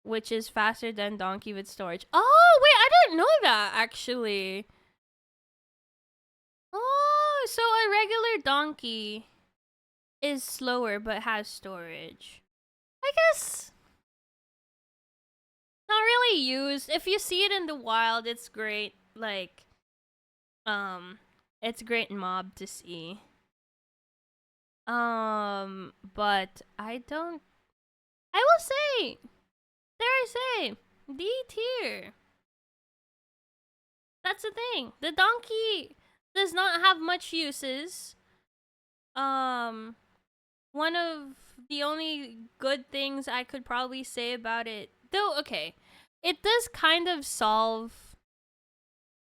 which is faster than donkey with storage. Oh, wait, I didn't know that, actually. Oh, so a regular donkey is slower but has storage. I guess not really used. If you see it in the wild, it's great. Like, it's great mob to see. But I don't. I will say, dare I say, D tier. That's the thing. The donkey does not have much uses. One of the only good things I could probably say about it, though, okay, it does kind of solve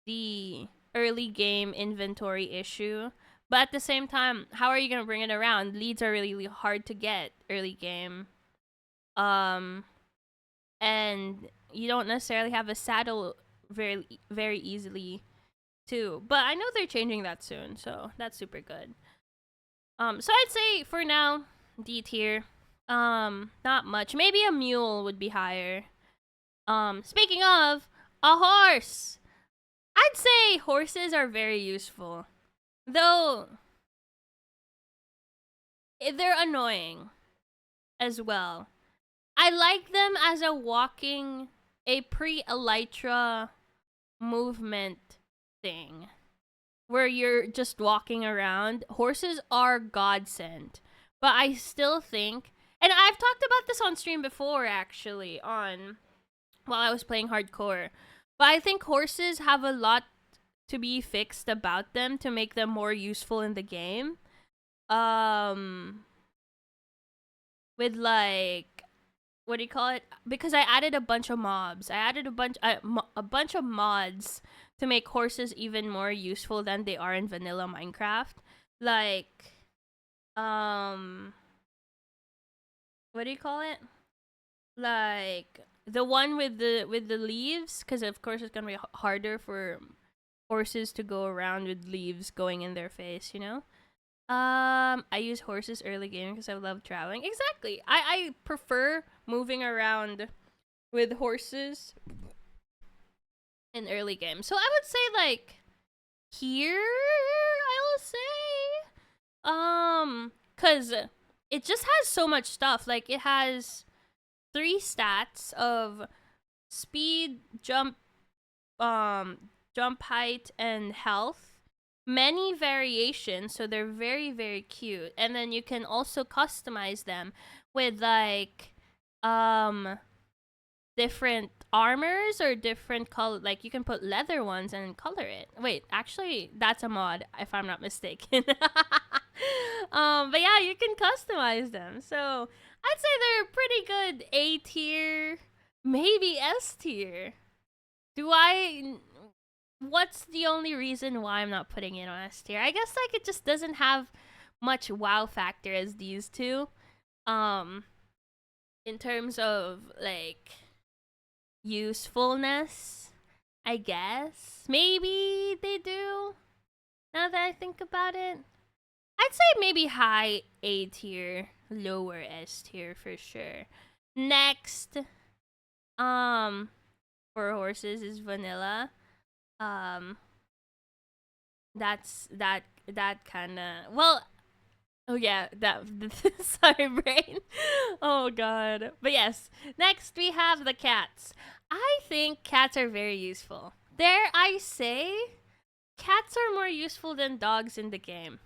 the early game inventory issue. But at the same time, how are you gonna bring it around? Leads are really hard to get early game. And you don't necessarily have a saddle very easily too. But I know they're changing that soon, so that's super good. So I'd say for now, D tier. Not much. Maybe a mule would be higher. Speaking of, a horse. I'd say horses are very useful. Though they're annoying as well. I like them as a pre-elytra movement thing where you're just walking around. Horses are godsend, but I still think And I've talked about this on stream before, actually, on while I was playing hardcore. But I think horses have a lot to be fixed about them to make them more useful in the game. With like, what do you call it? Because I added a bunch of mobs. I added a bunch of mods to make horses even more useful than they are in vanilla Minecraft. Like, what do you call it? Like the one with the leaves, because of course it's gonna be harder for horses to go around with leaves going in their face. You know. I use horses early game because I love traveling. Exactly. I prefer moving around with horses in early game. So I would say like here I'll say cuz it just has so much stuff. Like it has 3 stats of speed, jump height and health. Many variations, so they're very very cute. And then you can also customize them with like different armors or different color. Like you can put leather ones and color it. Wait, actually that's a mod if I'm not mistaken. But yeah, you can customize them. So I'd say they're pretty good A tier, maybe S tier. Do I What's the only reason why I'm not putting it on S tier? I guess like it just doesn't have much wow factor as these two. In terms of like usefulness, I guess. Maybe they do. Now that I think about it. I'd say maybe high A tier, lower S tier for sure. Next, for horses is vanilla. That kind of, well, oh yeah, that sorry brain. Oh god. But yes, next we have the cats. I think cats are very useful. Dare I say, cats are more useful than dogs in the game.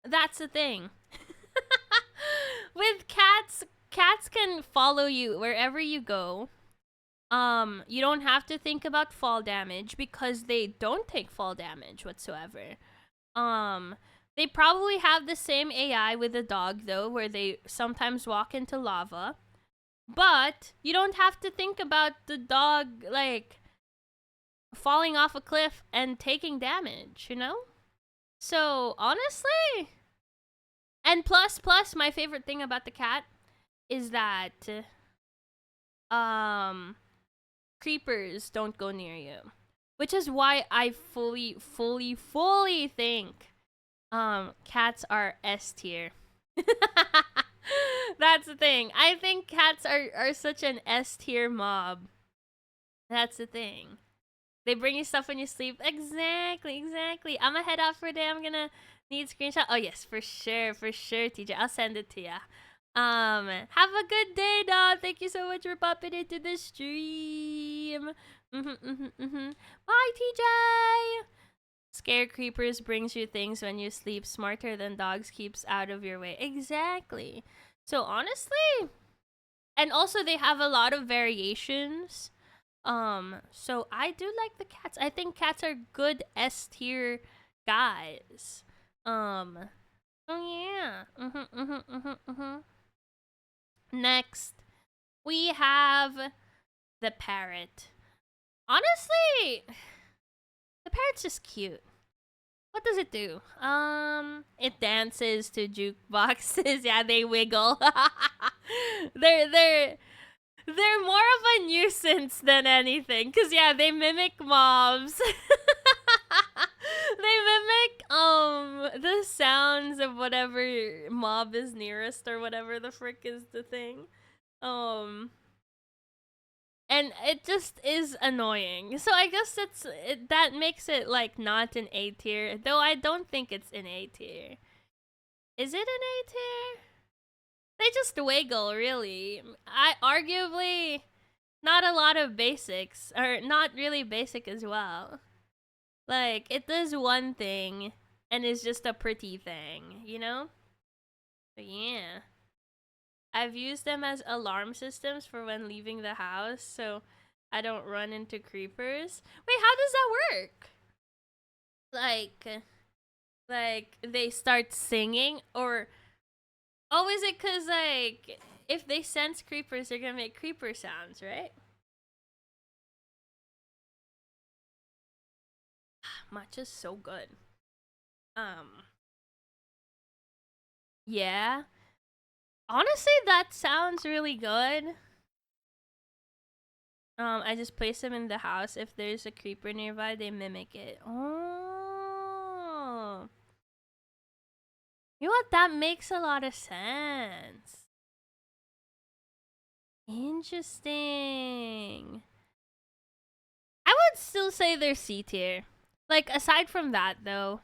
That's the thing. With cats, cats can follow you wherever you go. You don't have to think about fall damage because they don't take fall damage whatsoever. They probably have the same AI with the dog though, where they sometimes walk into lava. But you don't have to think about the dog like falling off a cliff and taking damage, you know? So, honestly, and plus my favorite thing about the cat is that creepers don't go near you. Which is why I fully think cats are S tier. That's the thing. I think cats are such an S tier mob. That's the thing. They bring you stuff when you sleep. Exactly. I'm gonna head out for a day. I'm gonna need screenshot. Oh yes, for sure, TJ. I'll send it to ya. Have a good day, dog. Thank you so much for popping into the stream. Bye, TJ. Scare creepers brings you things when you sleep. Smarter than dogs keeps out of your way. Exactly. So honestly, and also they have a lot of variations. So I do like the cats. I think cats are good S tier guys. Oh yeah. Next, we have the parrot. Honestly, the parrot's just cute. What does it do? It dances to jukeboxes. Yeah, they wiggle. they're more of a nuisance than anything. Cause yeah, they mimic mobs. They mimic the sounds of whatever mob is nearest or whatever the frick is the thing. And it just is annoying. So I guess that makes it like not an A tier, though I don't think it's an A tier. Is it an A tier? They just wiggle, really. I arguably not a lot of basics, or not really basic as well. Like it does one thing and is just a pretty thing, you know? But yeah. I've used them as alarm systems for when leaving the house, so I don't run into creepers. Wait, how does that work? Like they start singing, or oh, is it cause like if they sense creepers, they're gonna make creeper sounds, right? Matcha's so good. Um, yeah. Honestly, that sounds really good. I just place them in the house. If there's a creeper nearby, they mimic it. Oh. You know what? That makes a lot of sense. Interesting. I would still say they're C tier. Like, aside from that, though.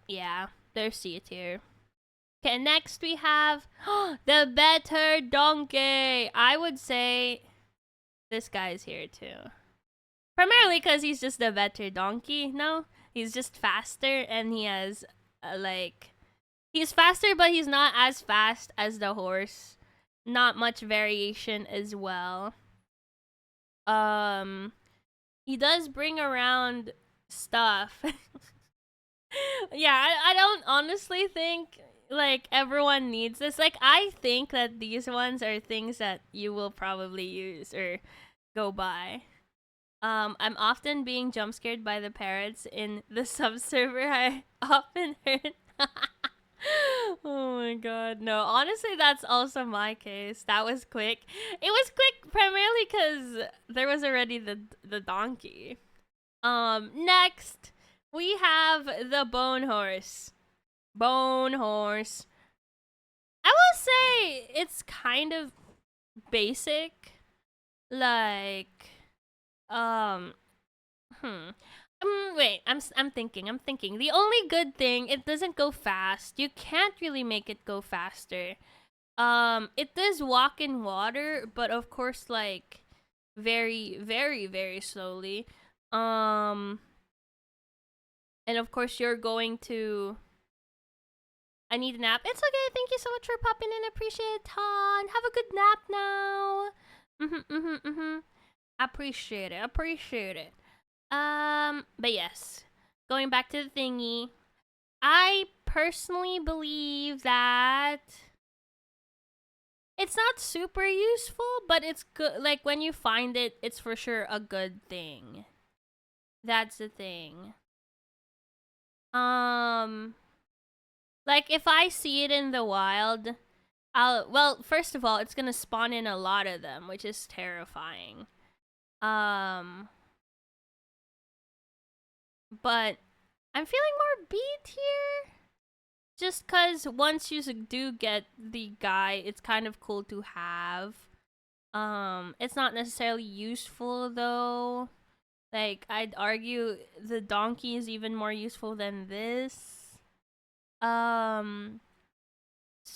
Yeah, they're C tier. Okay, next we have the better donkey. I would say this guy's here too. Primarily because he's just a better donkey. No, he's just faster and he has like he's faster, but he's not as fast as the horse. Not much variation as well. He does bring around stuff. Yeah, I don't honestly think like everyone needs this. Like I think that these ones are things that you will probably use or go by. I'm often being jump scared by the parrots in the sub server. I often heard. Oh my god, no. Honestly, that's also my case. That was quick. It was quick primarily because there was already the donkey. Next we have the bone horse. Bone horse. I will say it's kind of basic. Like, um, wait, I'm thinking. I'm thinking. The only good thing, it doesn't go fast. You can't really make it go faster. It does walk in water, but of course, like, very, very, very slowly. Um, and of course, you're going to. I need a nap. It's okay. Thank you so much for popping in. Appreciate it, Ton. Have a good nap now. Appreciate it. Appreciate it. But yes, going back to the thingy, I personally believe that it's not super useful, but it's good. Like when you find it, it's for sure a good thing. That's the thing. Like if I see it in the wild, well, first of all, it's gonna spawn in a lot of them, which is terrifying. But I'm feeling more B tier. Just cause once you do get the guy, it's kind of cool to have. It's not necessarily useful though. Like I'd argue the donkey is even more useful than this. So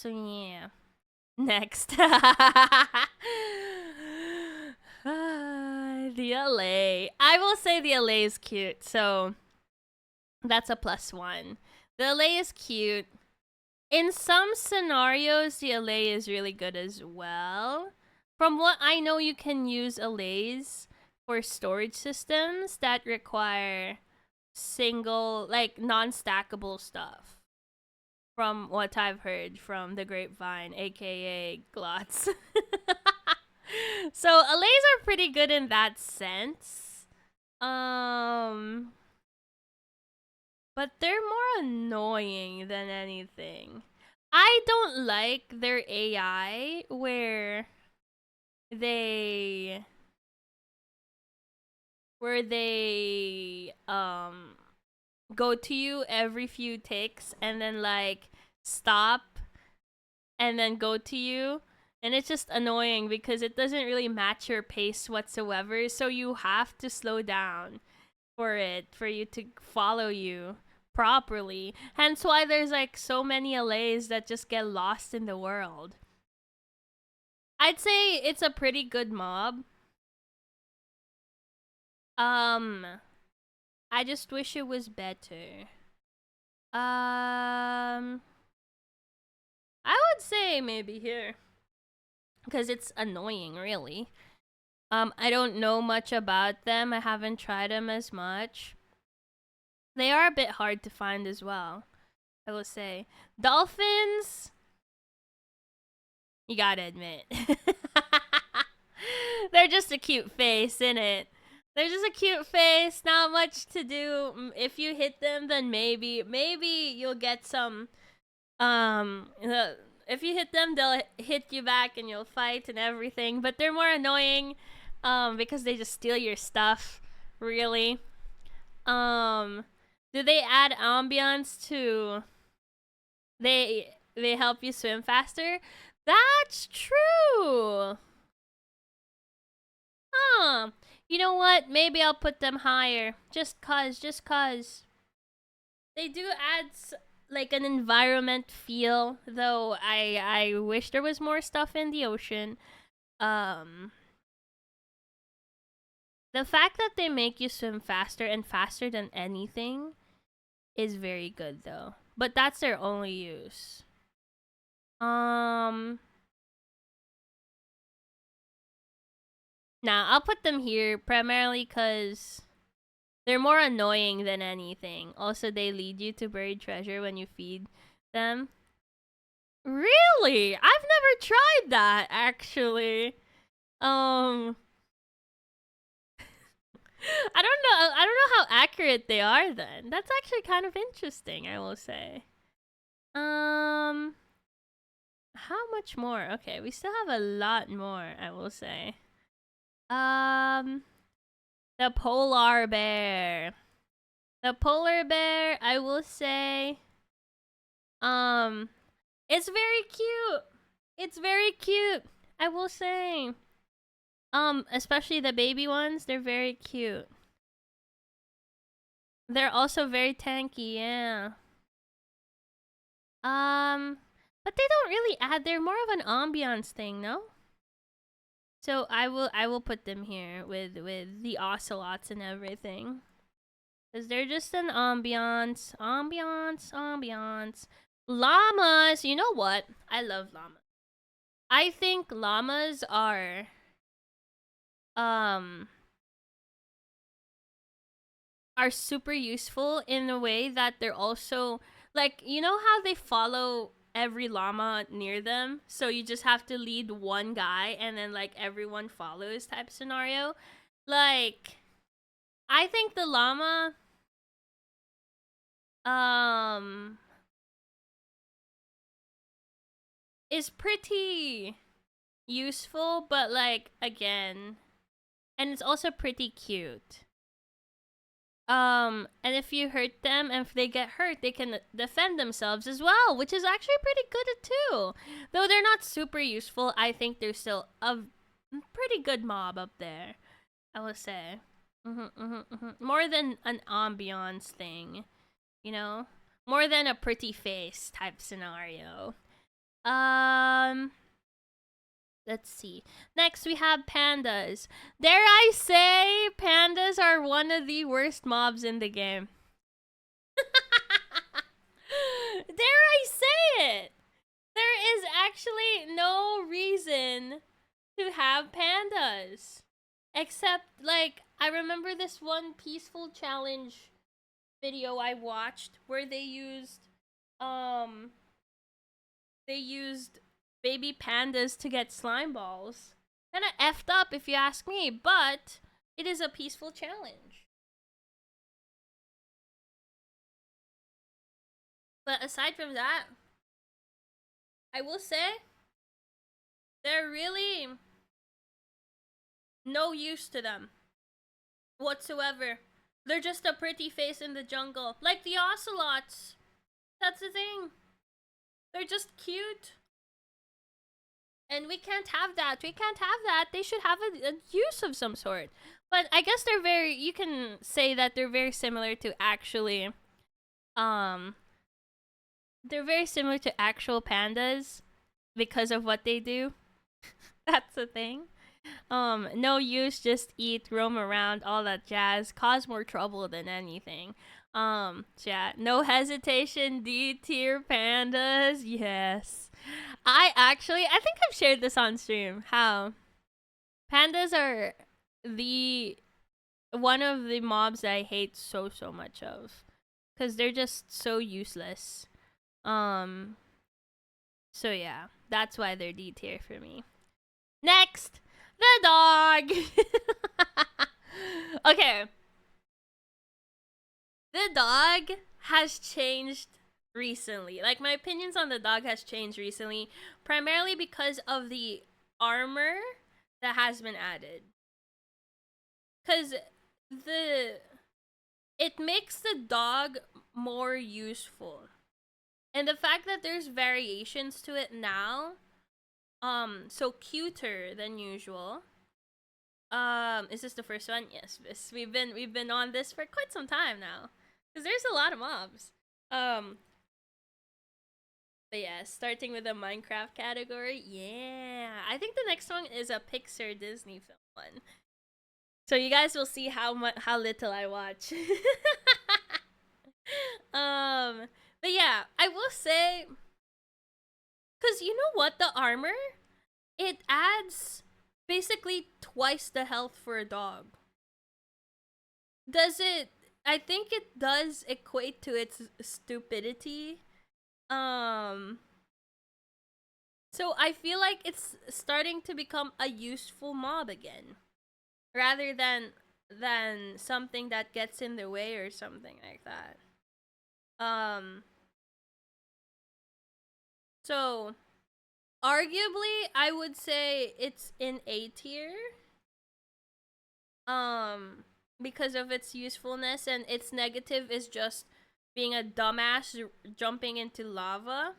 yeah. Next. The LA. I will say the LA is cute, so that's a +1. The LA is cute. In some scenarios, the LA is really good as well. From what I know, you can use LAs for storage systems that require single, like, non-stackable stuff. From what I've heard from the grapevine, aka Glots. So, LAs are pretty good in that sense. But they're more annoying than anything. I don't like their AI where they go to you every few ticks and then like stop and then go to you, and it's just annoying because it doesn't really match your pace whatsoever, so you have to slow down for you to follow you properly. Hence why there's like so many LAs that just get lost in the world. I'd say it's a pretty good mob. I just wish it was better. I would say stay maybe here. Because it's annoying, really. I don't know much about them. I haven't tried them as much. They are a bit hard to find as well, I will say. Dolphins, you gotta admit. They're just a cute face, innit? They're just a cute face, not much to do. If you hit them, then maybe you'll get some. If you hit them, they'll hit you back and you'll fight and everything. But they're more annoying, because they just steal your stuff, really. Do they add ambiance to? They help you swim faster. That's true. Huh. You know what? Maybe I'll put them higher. Just cause. They do add like an environment feel, though I wish there was more stuff in the ocean. The fact that they make you swim faster and faster than anything is very good, though. But that's their only use. Nah, I'll put them here primarily because they're more annoying than anything. Also, they lead you to buried treasure when you feed them. Really? I've never tried that, actually. I don't know how accurate they are then. That's actually kind of interesting, I will say. How much more? Okay, we still have a lot more, I will say. The polar bear. The polar bear, I will say, it's very cute. It's very cute, I will say. Especially the baby ones, they're very cute. They're also very tanky, yeah. But they don't really add, they're more of an ambiance thing, no? So I will put them here with the ocelots and everything. Cause they're just an ambiance. Llamas, you know what? I love llamas. I think llamas are super useful in a way that they're also like, you know how they follow every llama near them, so you just have to lead one guy and then like everyone follows type scenario. Like, I think the llama is pretty useful, but like, again, and it's also pretty cute. And if you hurt them and if they get hurt, they can defend themselves as well, which is actually pretty good too. Though they're not super useful, I think they're still a pretty good mob up there, I would say. More than an ambiance thing, you know? More than a pretty face type scenario. Let's see. Next, we have pandas. Dare I say, pandas are one of the worst mobs in the game. Dare I say it? There is actually no reason to have pandas. Except, like, I remember this one peaceful challenge video I watched where they used baby pandas to get slime balls. Kinda effed up if you ask me, but it is a peaceful challenge. But aside from that, I will say they're really no use to them whatsoever. They're just a pretty face in the jungle. Like the ocelots. That's the thing. They're just cute. And we can't have that. They should have a use of some sort. But I guess you can say that they're very similar to actually, they're very similar to actual pandas because of what they do. That's the thing. No use, just eat, roam around, all that jazz, cause more trouble than anything. Yeah, no hesitation, D tier pandas, yes. I think I've shared this on stream. How pandas are the one of the mobs that I hate so much of, because they're just so useless. Um. So yeah, that's why they're D tier for me. Next, the dog. Okay, the dog has changed recently. Like, my opinions on the dog has changed recently, primarily because of the armor that has been added. Cause the it makes the dog more useful. And the fact that there's variations to it now, so cuter than usual. Is this the first one? Yes, we've been on this for quite some time now, because there's a lot of mobs. Um, but yeah, starting with the Minecraft category, yeah, I think the next one is a Pixar Disney film one. So you guys will see how little I watch. But yeah, I will say, cause you know what, the armor, it adds basically twice the health for a dog. Does it? I think it does equate to its stupidity. Um, so I feel like it's starting to become a useful mob again, rather than something that gets in the way or something like that. Um, so arguably, I would say it's in A tier. Um, because of its usefulness, and its negative is just being a dumbass jumping into lava.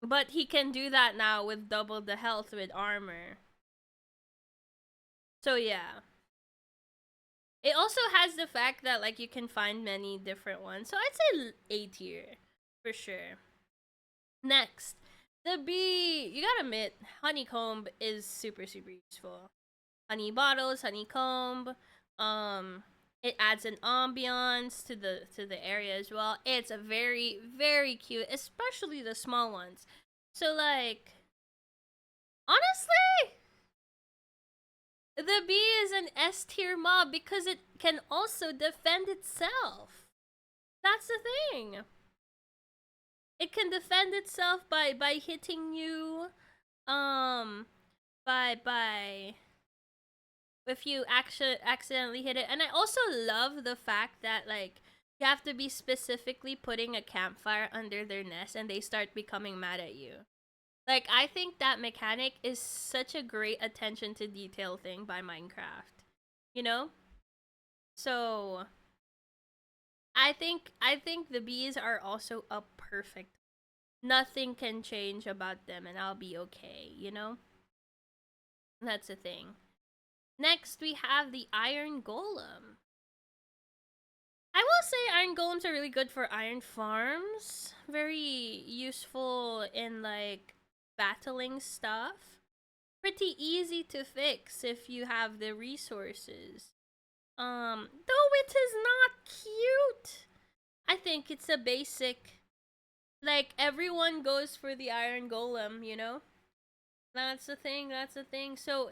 But he can do that now with double the health with armor. So yeah. It also has the fact that, like, you can find many different ones. So I'd say A tier for sure. Next, the bee. You gotta admit, honeycomb is super useful. Honey bottles, honeycomb. Um, it adds an ambiance to the area as well. It's a very cute, especially the small ones. So, like, honestly, the bee is an S tier mob because it can also defend itself. That's the thing. It can defend itself by hitting you, um, by if you accidentally hit it. And I also love the fact that, like, you have to be specifically putting a campfire under their nest and they start becoming mad at you. Like, I think that mechanic is such a great attention to detail thing by Minecraft. You know? So I think the bees are also a perfect. Nothing can change about them and I'll be okay, you know? That's the thing. Next we have the iron golem. I will say iron golems are really good for iron farms. Very useful in, like, battling stuff. Pretty easy to fix if you have the resources. Though it is not cute. I think it's a basic. Like, everyone goes for the iron golem, you know? That's the thing. So,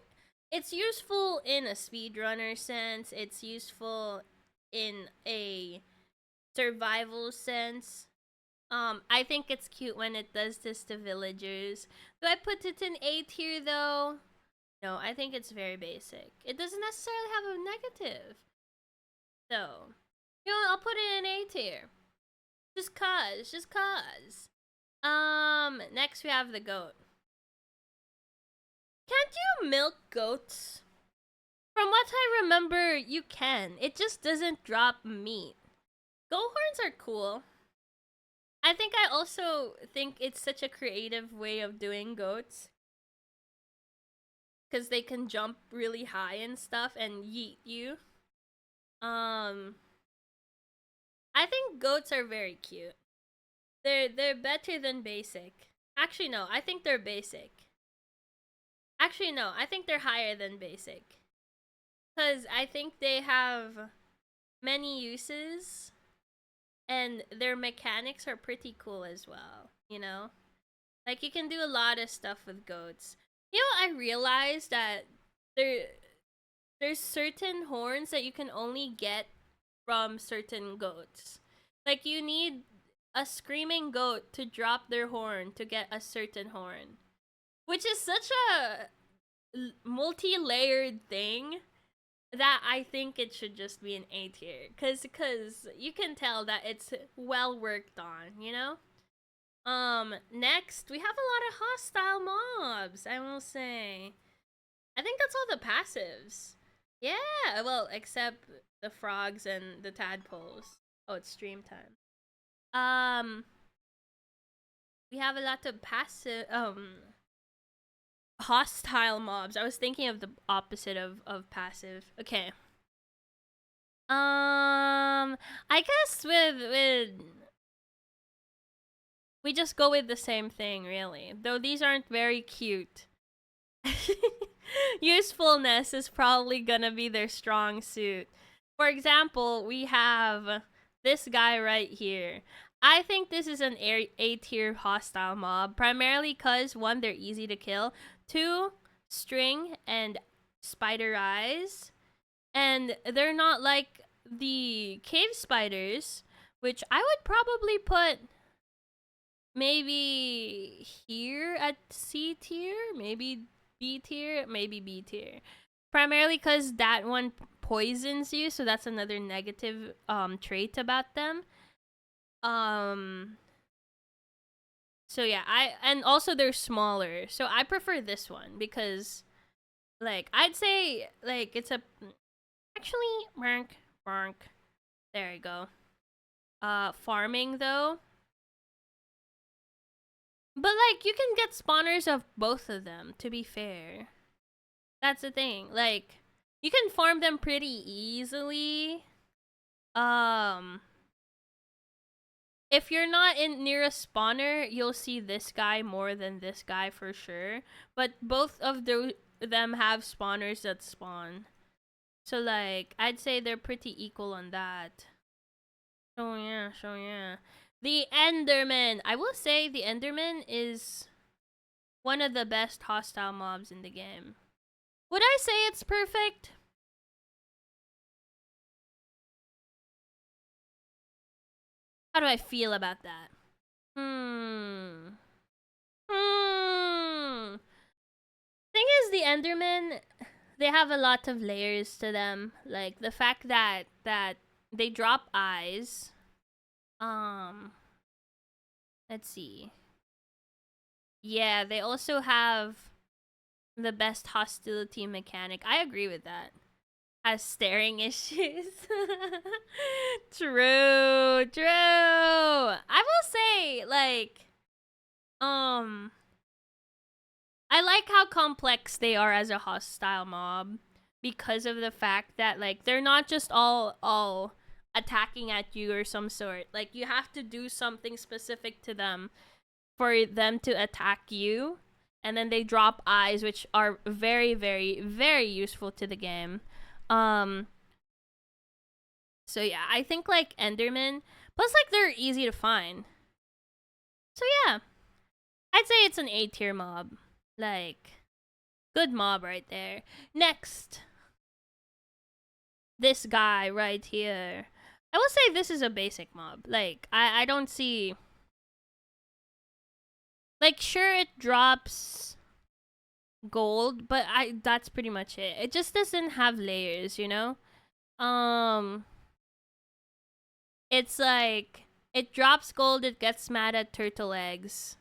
it's useful in a speedrunner sense. It's useful in a survival sense. I think it's cute when it does this to villagers. Do I put it in A tier though? No, I think it's very basic. It doesn't necessarily have a negative. So, you know, I'll put it in A tier. Just cause. Next we have the goat. Can't you milk goats? From what I remember, you can. It just doesn't drop meat. Goat horns are cool. I think I also think it's such a creative way of doing goats. Because they can jump really high and stuff and yeet you. I think goats are very cute. They're better than basic. Actually no, I think they're basic. Actually no, I think they're higher than basic. Cause I think they have many uses. and their mechanics are pretty cool as well, you know? Like you can do a lot of stuff with goats. You know, I realized that there there's certain horns that you can only get from certain goats. Like you need a screaming goat to drop their horn to get a certain horn, which is such a multi-layered thing that I think it should just be an A tier, cause you can tell that it's well worked on, you know. Next we have a lot of hostile mobs. I will say, I think that's all the passives. Yeah, well, except the frogs and the tadpoles. Oh, it's stream time. We have a lot of passive hostile mobs. I was thinking of the opposite of passive. Okay. I guess with we just go with the same thing, really. Though these aren't very cute. Usefulness is probably gonna be their strong suit. For example, we have this guy right here. I think this is an A tier hostile mob, primarily because one, they're easy to kill, two, string and spider eyes, and they're not like the cave spiders, which I would probably put maybe here at C tier, maybe B tier, maybe B tier. Primarily because that one poisons you, so that's another negative trait about them. So yeah, and also they're smaller. So I prefer this one because like I'd say like it's a actually rank. There you go. Farming though. But like you can get spawners of both of them, to be fair. That's the thing. Like you can farm them pretty easily. If you're not in near a spawner, you'll see this guy more than this guy for sure. But both of them have spawners that spawn. So like I'd say they're pretty equal on that. So yeah. The Enderman. I will say the Enderman is one of the best hostile mobs in the game. Would I say it's perfect? How do I feel about that? Thing is, the Endermen, they have a lot of layers to them. Like the fact that they drop eyes. Let's see. Yeah, they also have the best hostility mechanic. I agree with that. Has staring issues. True. I will say, like, I like how complex they are as a hostile mob because of the fact that like they're not just all attacking at you or some sort. Like you have to do something specific to them for them to attack you. And then they drop eyes, which are very, very, very useful to the game. Um so yeah, I think like Enderman, plus like they're easy to find. So yeah, I'd say it's an A tier mob. Like good mob right there. Next, this guy right here. I will say this is a basic mob. Like I don't see, like sure it drops gold, but that's pretty much it. It just doesn't have layers, you know? It's like it drops gold, it gets mad at turtle eggs.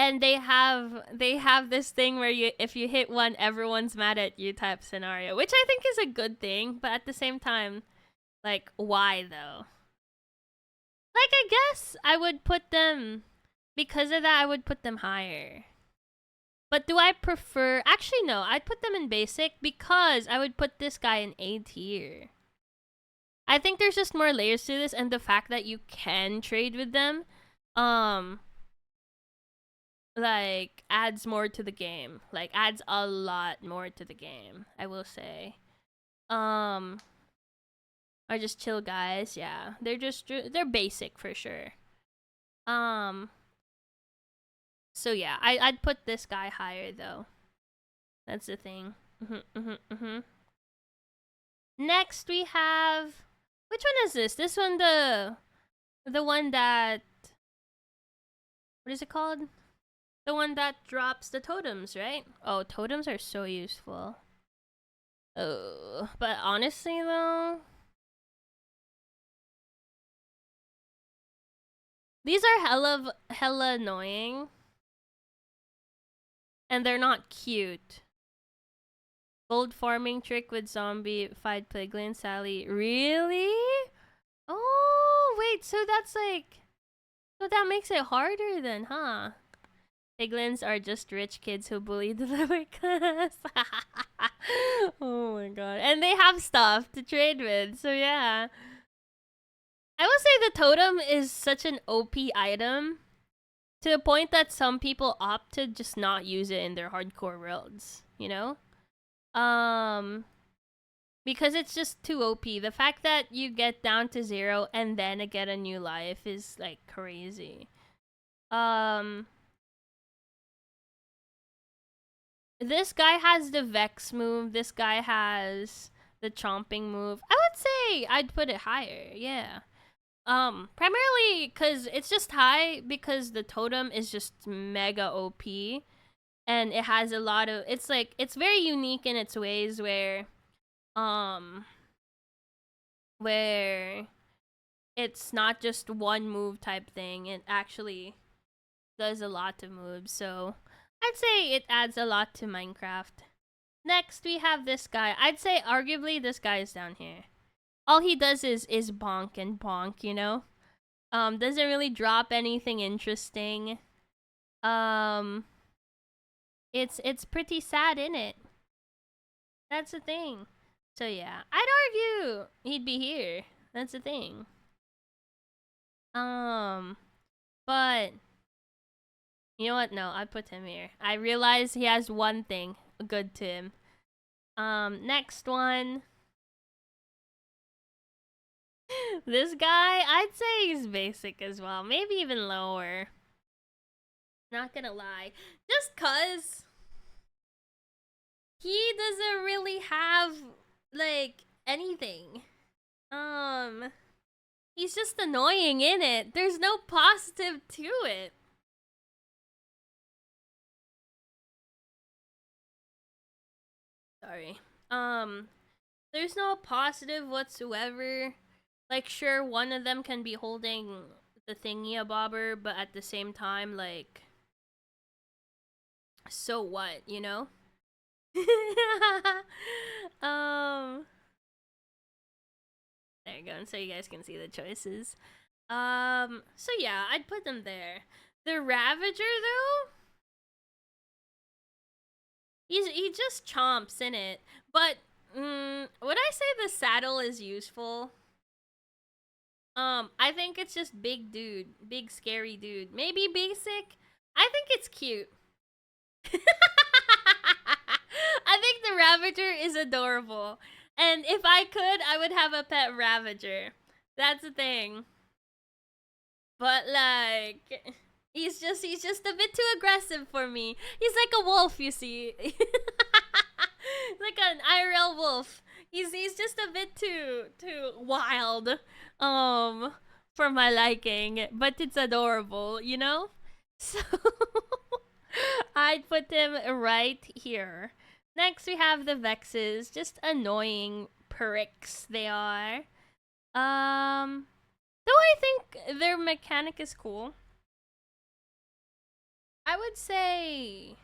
And they have this thing where you if you hit one, everyone's mad at you type scenario, which I think is a good thing, but at the same time, like why though? Like I guess I would put them because of that I would put them higher. But do I prefer actually no, I'd put them in basic because I would put this guy in A tier. I think there's just more layers to this and the fact that you can trade with them like adds more to the game. Like adds a lot more to the game, I will say. are just chill guys. Yeah, they're basic for sure. Um. So yeah, I'd put this guy higher though. That's the thing. Next we have, which one is this? This one, the one that, what is it called? The one that drops the totems, right? Oh, totems are so useful. Oh, but honestly though, these are hella annoying, and they're not cute. Gold farming trick with zombie fight piglin Sally. Really? Oh wait, so that's like, so that makes it harder then, huh? Piglins are just rich kids who bully the lower class. Oh my god. And they have stuff to trade with, so yeah. I will say the totem is such an OP item to the point that some people opt to just not use it in their hardcore worlds, you know? Because it's just too OP. The fact that you get down to 0 and then get a new life is like crazy. This guy has the Vex move. This guy has the chomping move. I would say I'd put it higher. Yeah. Primarily because it's just high because the totem is just mega OP, and it has a lot of. It's like it's very unique in its ways where it's not just one move type thing. It actually does a lot of moves. So I'd say it adds a lot to Minecraft. Next, we have this guy. I'd say arguably this guy is down here. All he does is bonk and bonk, you know? Doesn't really drop anything interesting. It's pretty sad, innit? That's the thing. So yeah, I'd argue he'd be here. That's the thing. But you know what? No, I'd put him here. I realize he has one thing good to him. Next one. This guy, I'd say he's basic as well. Maybe even lower. Not gonna lie. Just cause he doesn't really have, like, anything. He's just annoying in it. There's no positive to it. Sorry. There's no positive whatsoever. Like, sure, one of them can be holding the thingy-a-bobber, but at the same time, like, so what, you know? There you go, and so you guys can see the choices. So yeah, I'd put them there. The Ravager, though, he just chomps in it. But would I say the saddle is useful? I think it's just big dude, big scary dude. Maybe basic. I think it's cute. I think the Ravager is adorable. And if I could, I would have a pet Ravager. That's the thing. But like, he's just a bit too aggressive for me. He's like a wolf, you see. Like an IRL wolf. He's just a bit too wild for my liking, but it's adorable, you know? So I'd put him right here. Next, we have the Vexes. Just annoying pricks they are. Though I think their mechanic is cool. I would say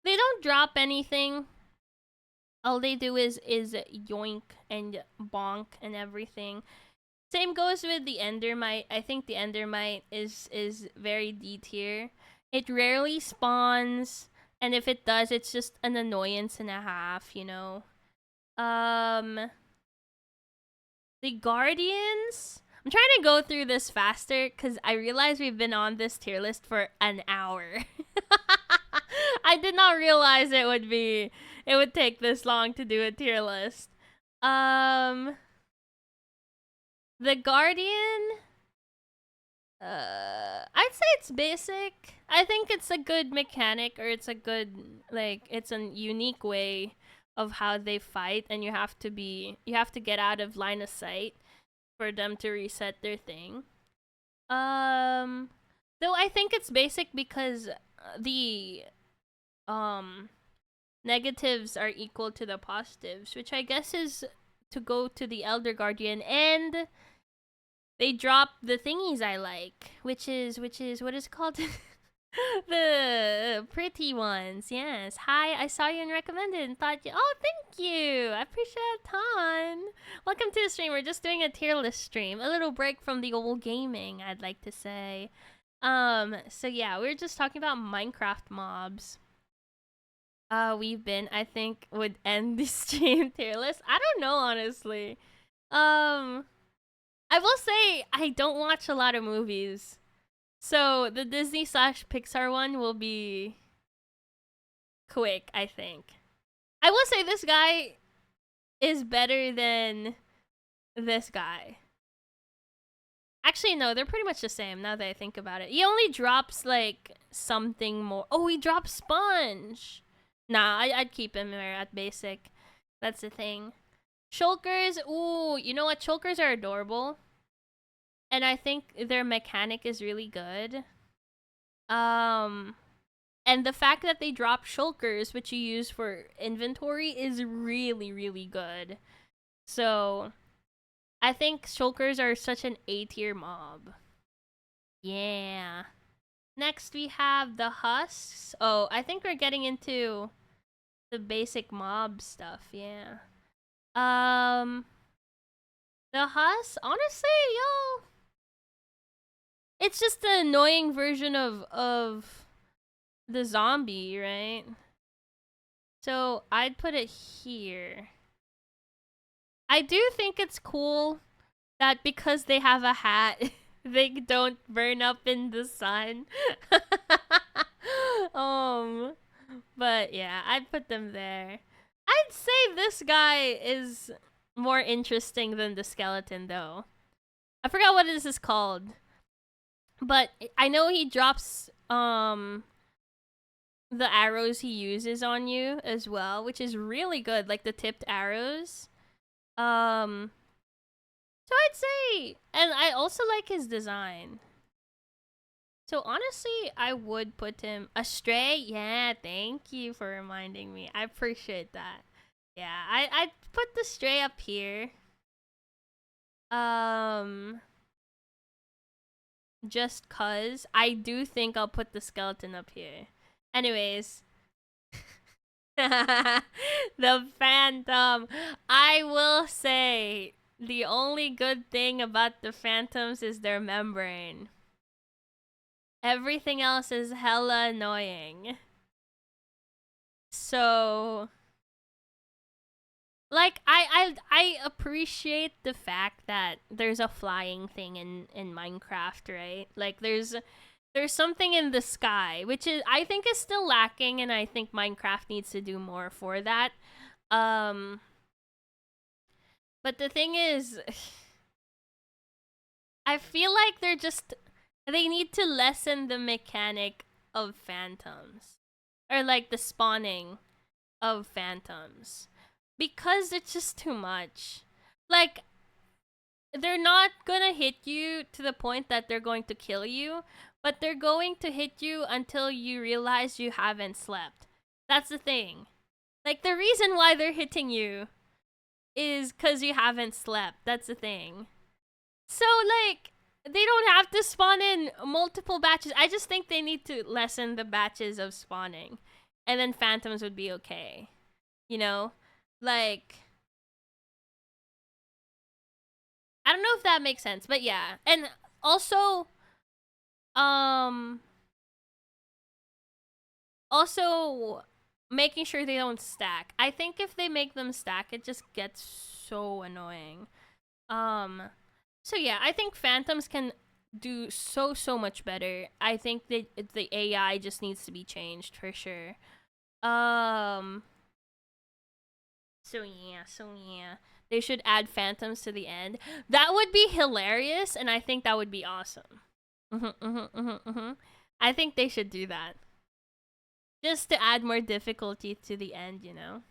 they don't drop anything. All they do is yoink and bonk and everything. Same goes with the Endermite. I think the Endermite is very D tier. It rarely spawns, and if it does, it's just an annoyance and a half, you know. The Guardians. I'm trying to go through this faster because I realize we've been on this tier list for an hour. I did not realize it would take this long to do a tier list. Um, the Guardian. I'd say it's basic. I think it's a good mechanic, or it's a good, like, it's a unique way of how they fight, and you have to get out of line of sight for them to reset their thing. Though I think it's basic because the um negatives are equal to the positives, which I guess is to go to the Elder Guardian, and they drop the thingies I like, which is what is it called? The pretty ones. Yes. Hi, I saw you and recommended and thought you. Oh, thank you. I appreciate a ton. Welcome to the stream. We're just doing a tier list stream, a little break from the old gaming, I'd like to say. So yeah, we were just talking about Minecraft mobs. I think, would end the stream tier list. I don't know, honestly. I will say I don't watch a lot of movies, so the Disney slash Pixar one will be quick, I think. I will say this guy is better than this guy. Actually, no, they're pretty much the same now that I think about it. He only drops, like, something more. Oh, he drops Sponge! Nah, I'd keep him there at basic. That's the thing. Shulkers, ooh, you know what? Shulkers are adorable. And I think their mechanic is really good. And the fact that they drop shulkers, which you use for inventory, is really, really good. So, I think shulkers are such an A-tier mob. Yeah. Next, we have the husks. Oh, I think we're getting into the basic mob stuff, yeah. The husks, honestly, yo, it's just an annoying version of the zombie, right? So I'd put it here. I do think it's cool that because they have a hat, they don't burn up in the sun. But yeah, I'd put them there. I'd say this guy is more interesting than the skeleton, though. I forgot what this is called, but I know he drops the arrows he uses on you as well, which is really good, like the tipped arrows. So I'd say, and I also like his design. So honestly, I would put him Astray. Yeah, thank you for reminding me. I appreciate that. Yeah, I'd put the Stray up here. Just cause I do think I'll put the skeleton up here. Anyways, the Phantom. I will say the only good thing about the Phantoms is their membrane. Everything else is hella annoying. So, like, I appreciate the fact that there's a flying thing in Minecraft, right? Like, there's something in the sky, which is, I think, is still lacking, and I think Minecraft needs to do more for that. But the thing is, I feel like they need to lessen the mechanic of phantoms, or like the spawning of phantoms, because it's just too much. Like, they're not gonna hit you to the point that they're going to kill you, but they're going to hit you until you realize you haven't slept. That's the thing. Like, the reason why they're hitting you is because you haven't slept. That's the thing. So, like, they don't have to spawn in multiple batches. I just think they need to lessen the batches of spawning. And then phantoms would be okay. You know? Like, I don't know if that makes sense, but yeah. And also, making sure they don't stack. I think if they make them stack, it just gets so annoying. So yeah, I think phantoms can do so much better. I think that the AI just needs to be changed for sure. So yeah. They should add phantoms to the end. That would be hilarious, and I think that would be awesome. I think they should do that. Just to add more difficulty to the end, you know?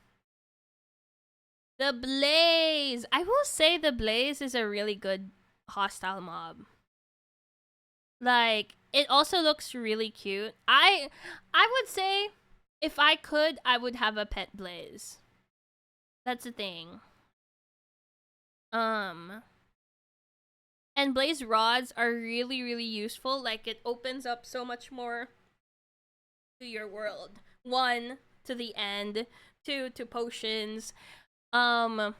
The Blaze! I will say the Blaze is a really good hostile mob. Like, it also looks really cute. I would say, if I could, I would have a pet Blaze. That's the thing. And Blaze rods are really, really useful. Like, it opens up so much more to your world. 1, to the end. 2, to potions. I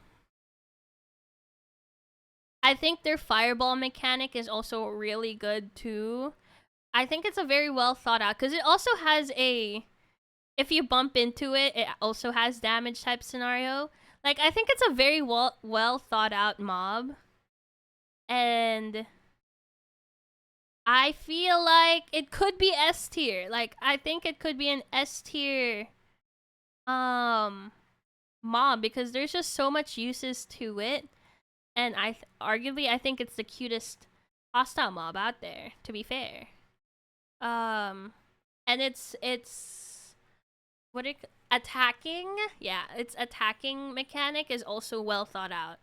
think their fireball mechanic is also really good too. I think it's a very well thought out because it also has a, if you bump into it, it also has damage type scenario. Like, I think it's a very well thought out mob. And I feel like it could be S tier. Like, I think it could be an S tier mob because there's just so much uses to it. And arguably I think it's the cutest hostile mob out there, to be fair. And it's what it attacking? Yeah, its attacking mechanic is also well thought out.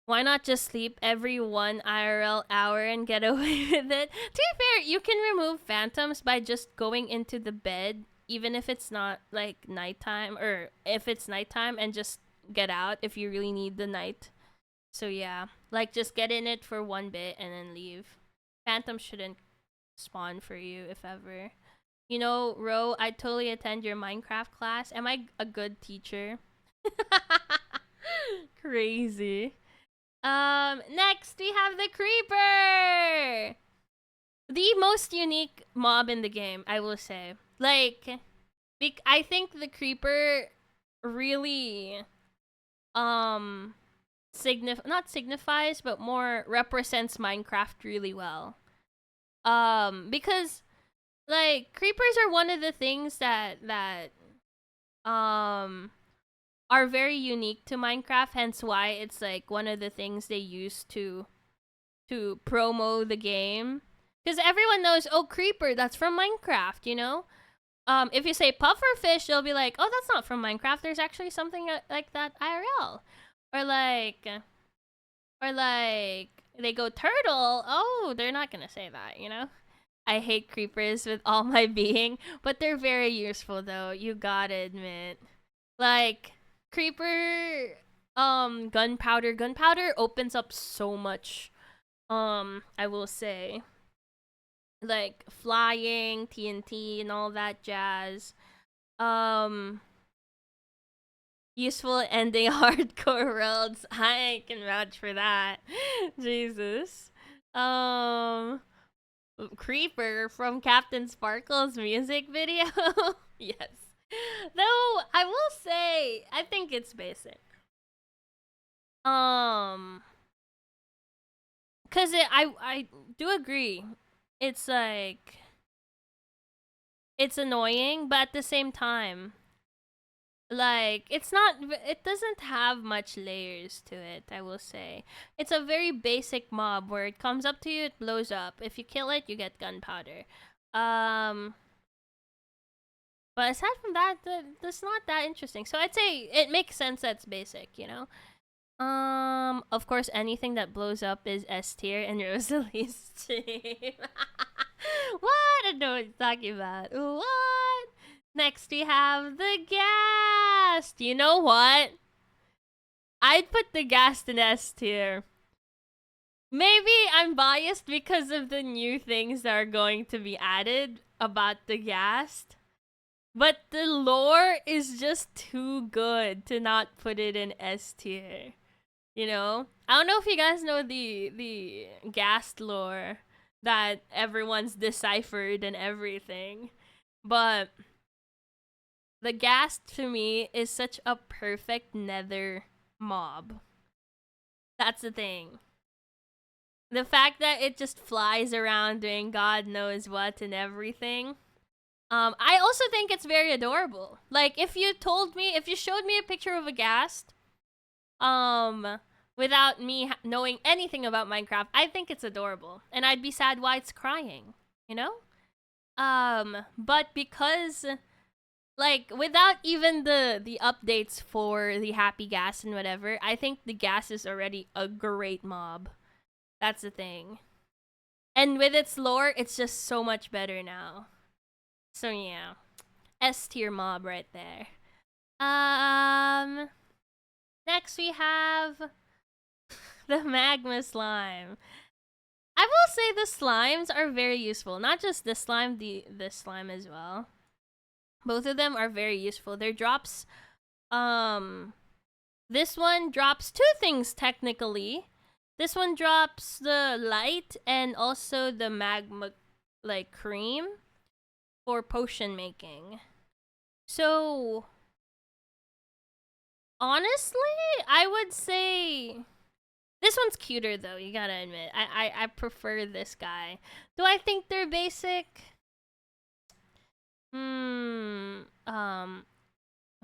Why not just sleep every 1 IRL hour and get away with it? To be fair, you can remove phantoms by just going into the bed, even if it's not like nighttime, or if it's nighttime, and just get out if you really need the night. So yeah, like, just get in it for 1 bit and then leave. Phantom shouldn't spawn for you, if ever. You know, Ro, I totally attend your Minecraft class. Am I a good teacher? Crazy. Next we have the Creeper! The most unique mob in the game, I will say. Like, I think the Creeper really, not signifies, but more represents Minecraft really well. Because, like, creepers are one of the things that are very unique to Minecraft, hence why it's like one of the things they use to promo the game. Because everyone knows, oh, creeper, that's from Minecraft, you know? If you say pufferfish, they'll be like, oh, that's not from Minecraft. There's actually something like that IRL. Or like, they go turtle. Oh, they're not gonna say that, you know? I hate creepers with all my being, but they're very useful though. You gotta admit. Like, creeper, gunpowder. Gunpowder opens up so much, I will say. Like, flying, TNT, and all that jazz. Useful ending hardcore worlds. I can vouch for that. Jesus. Creeper from Captain Sparkle's music video. Yes. Though, I will say, I think it's basic. Cause I do agree. It's like, it's annoying, but at the same time, like, it doesn't have much layers to it, I will say. It's a very basic mob where it comes up to you, it blows up. If you kill it, you get gunpowder. But aside from that, that's not that interesting. So I'd say it makes sense that's basic, you know? Of course, anything that blows up is S tier in Rosalie's stream. What? I don't know what you're talking about. What? Next, we have the Ghast. You know what? I'd put the Ghast in S tier. Maybe I'm biased because of the new things that are going to be added about the Ghast. But the lore is just too good to not put it in S tier. You know? I don't know if you guys know the Ghast lore that everyone's deciphered and everything. But the Ghast to me is such a perfect nether mob. That's the thing. The fact that it just flies around doing God knows what and everything. I also think it's very adorable. Like, if you showed me a picture of a Ghast, Um, without me knowing anything about Minecraft, I think it's adorable, and I'd be sad why it's crying. You know? But because like without even the updates for the happy gas and whatever, I think the gas is already a great mob. That's the thing. And with its lore, it's just so much better now. So yeah. S tier mob right there. Um Next we have the magma slime. I will say the slimes are very useful. Not just this slime, this slime as well. Both of them are very useful. Their drops this one drops two things technically. This one drops the light and also the magma like cream for potion making. So honestly, I would say this one's cuter though, you gotta admit. I prefer this guy. Do I think they're basic?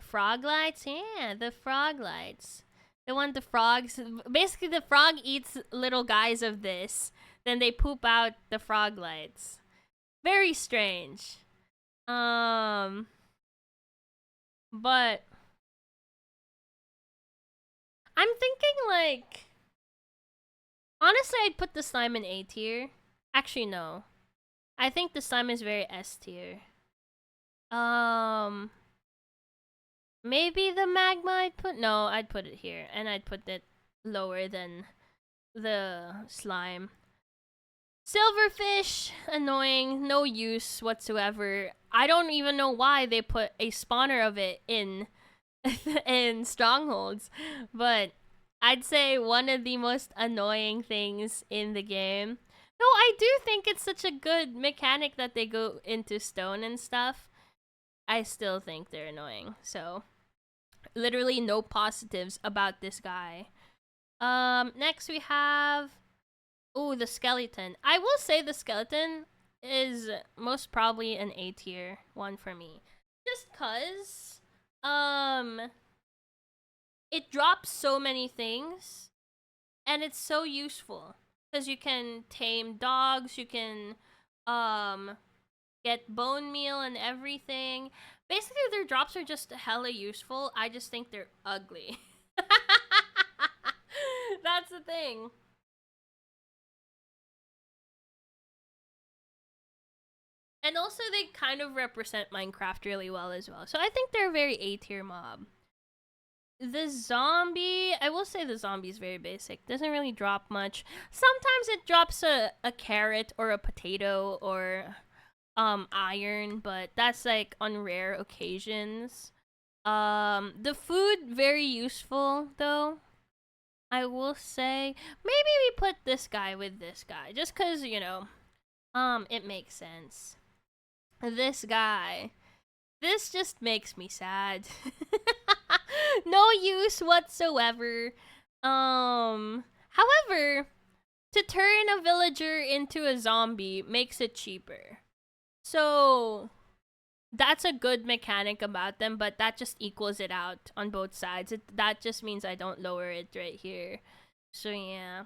Frog lights? Yeah, the frog lights. They want the frogs. Basically, the frog eats little guys of this. Then they poop out the frog lights. Very strange. But I'm thinking like honestly, I'd put the slime in A tier. Actually, no. I think the slime is very S tier. Maybe the magma I'd put it here, and I'd put it lower than the slime. Silverfish, annoying, no use whatsoever. I don't even know why they put a spawner of it in in strongholds, but I'd say one of the most annoying things in the game. No, I do think it's such a good mechanic that they go into stone and stuff. I still think they're annoying. So, literally no positives about this guy. Next we have the skeleton. I will say the skeleton is most probably an A tier one for me. Just cause it drops so many things and it's so useful. Because you can tame dogs, you can get bone meal and everything. Basically, their drops are just hella useful. I just think they're ugly. That's the thing. And also, they kind of represent Minecraft really well as well. So I think they're a very A tier mob. The zombie, I will say the zombie is very basic. Doesn't really drop much. Sometimes it drops a carrot or a potato or iron, but that's like on rare occasions. The food very useful though. I will say maybe we put this guy with this guy just cuz, it makes sense. This guy. This just makes me sad. No use whatsoever. However, to turn a villager into a zombie makes it cheaper. So, that's a good mechanic about them, but that just equals it out on both sides. That just means I don't lower it right here. So, yeah.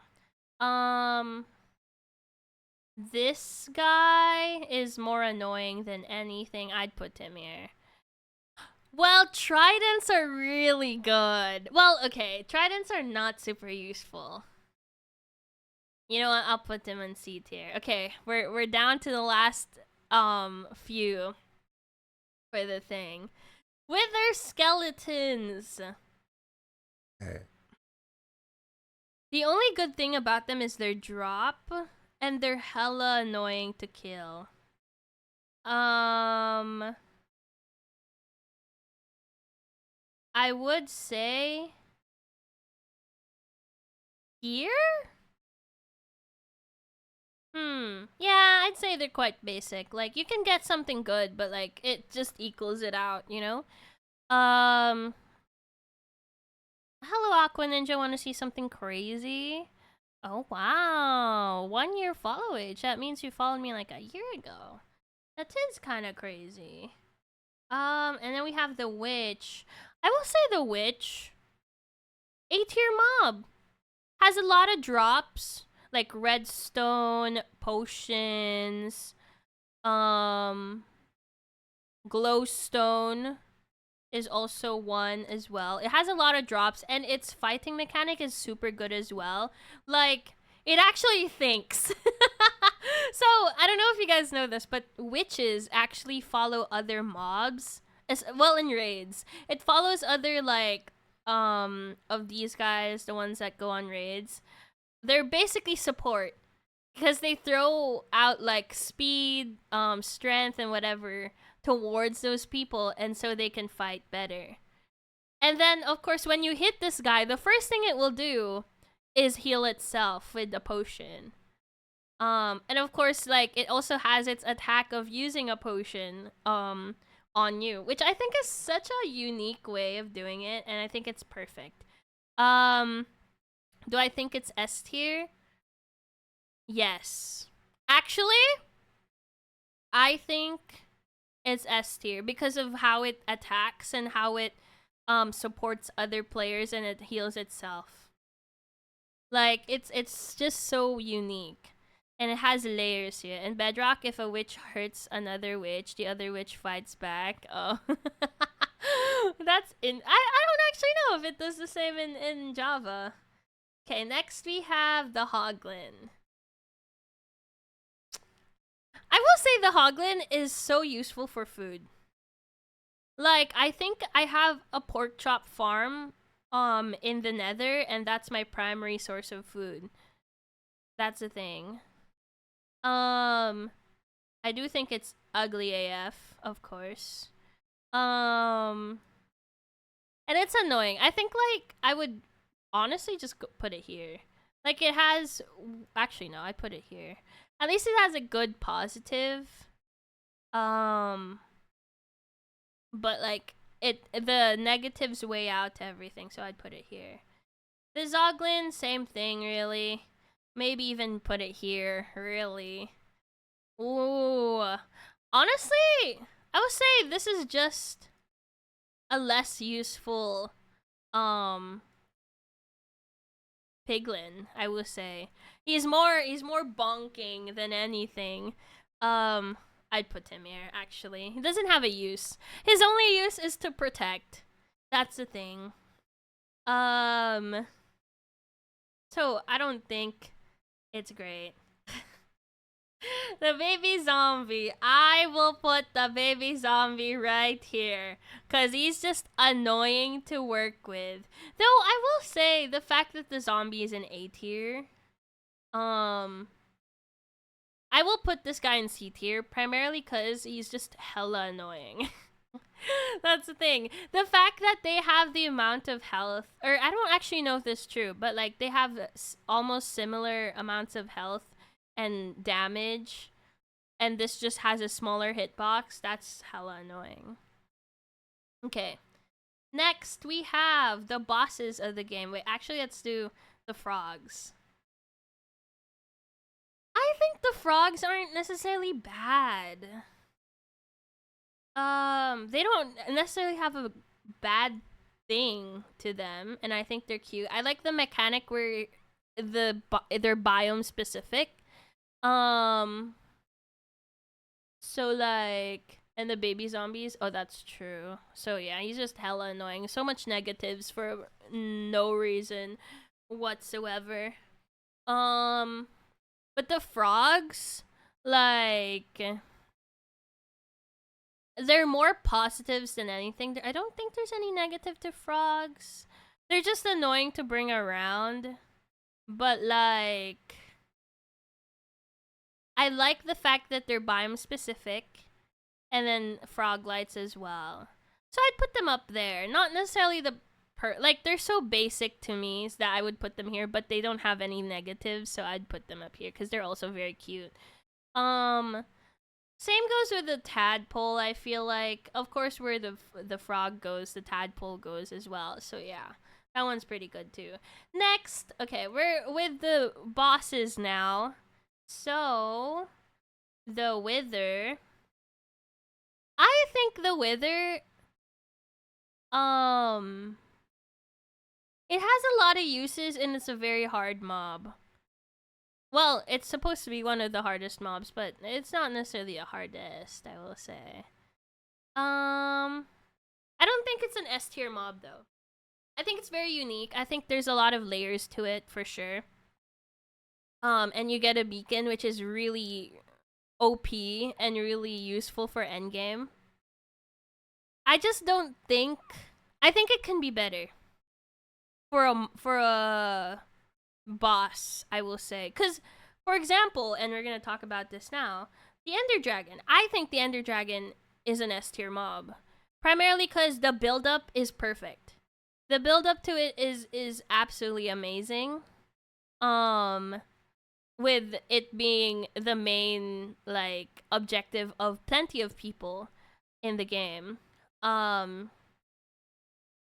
This guy is more annoying than anything. I'd put him here. Well, tridents are really good. Well, okay, tridents are not super useful. You know what? I'll put them in C tier. Okay, we're down to the last few for the thing. Wither skeletons. The only good thing about them is their drop, and they're hella annoying to kill. I would say here? Yeah, I'd say they're quite basic. Like, you can get something good, but, like, it just equals it out, you know? Hello, Aqua Ninja. Want to see something crazy? Oh, wow. 1 year follow age. That means you followed me, like, a year ago. That is kind of crazy. And then we have the witch. I will say the witch. A-tier mob. Has a lot of drops, like redstone, potions, glowstone is also one as well. It has a lot of drops, and its fighting mechanic is super good as well. Like, it actually thinks. So, I don't know if you guys know this, but witches actually follow other mobs as well in raids. It follows other, like, of these guys, the ones that go on raids. They're basically support because they throw out like speed, strength, and whatever towards those people, and so they can fight better. And then, of course, when you hit this guy, the first thing it will do is heal itself with the potion. And of course, like it also has its attack of using a potion on you, which I think is such a unique way of doing it, and I think it's perfect. Um, do I think it's S tier? Yes. Actually, I think it's S tier because of how it attacks and how it supports other players and it heals itself. Like it's just so unique. And it has layers here. In Bedrock, if a witch hurts another witch, the other witch fights back. Oh. That's in I don't actually know if it does the same in Java. Okay, next we have the Hoglin. I will say the Hoglin is so useful for food. Like, I think I have a pork chop farm in the Nether, and that's my primary source of food. That's the thing. I do think it's ugly AF, of course. And it's annoying. I think like I would honestly just put it here. Like it has actually no, I put it here. At least it has a good positive. But like the negatives weigh out to everything, so I'd put it here. The Zoglin, same thing really. Maybe even put it here, really. Ooh. Honestly, I would say this is just a less useful piglin, I would say. He's more bonking than anything. I'd put him here actually. He doesn't have a use. His only use is to protect. That's the thing. So I don't think it's great. The baby zombie. I will put the baby zombie right here. Because he's just annoying to work with. Though, I will say, the fact that the zombie is in A tier. I will put this guy in C tier. Primarily because he's just hella annoying. That's the thing. The fact that they have the amount of health. Or, I don't actually know if this is true. But, like, they have almost similar amounts of health and damage, and this just has a smaller hitbox. That's hella annoying. Okay, next we have the bosses of the game. Wait, actually, let's do the frogs. I think the frogs aren't necessarily bad. They don't necessarily have a bad thing to them, and I think they're cute. I like the mechanic where they're biome specific. So like, and the baby zombies. Oh, that's true. So yeah, he's just hella annoying. So much negatives for no reason whatsoever. But the frogs, like, they're more positives than anything. I don't think there's any negative to frogs. They're just annoying to bring around. But like, I like the fact that they're biome specific, and then frog lights as well. So I'd put them up there. Not necessarily like they're so basic to me that I would put them here, but they don't have any negatives, so I'd put them up here because they're also very cute. Same goes with the tadpole. I feel like, of course, where the frog goes, the tadpole goes as well. So yeah, that one's pretty good too. Next, okay, we're with the bosses now. So, the Wither. I think the Wither, it has a lot of uses and it's a very hard mob. Well, it's supposed to be one of the hardest mobs, but it's not necessarily the hardest, I will say. I don't think it's an S tier mob though. I think it's very unique. I think there's a lot of layers to it for sure. And you get a beacon which is really OP and really useful for endgame. I just don't think. I think it can be better for a boss. I will say, because for example, and we're gonna talk about this now. The Ender Dragon. I think the Ender Dragon is an S tier mob, primarily because the build up is perfect. The build up to it is absolutely amazing. With it being the main like objective of plenty of people in the game.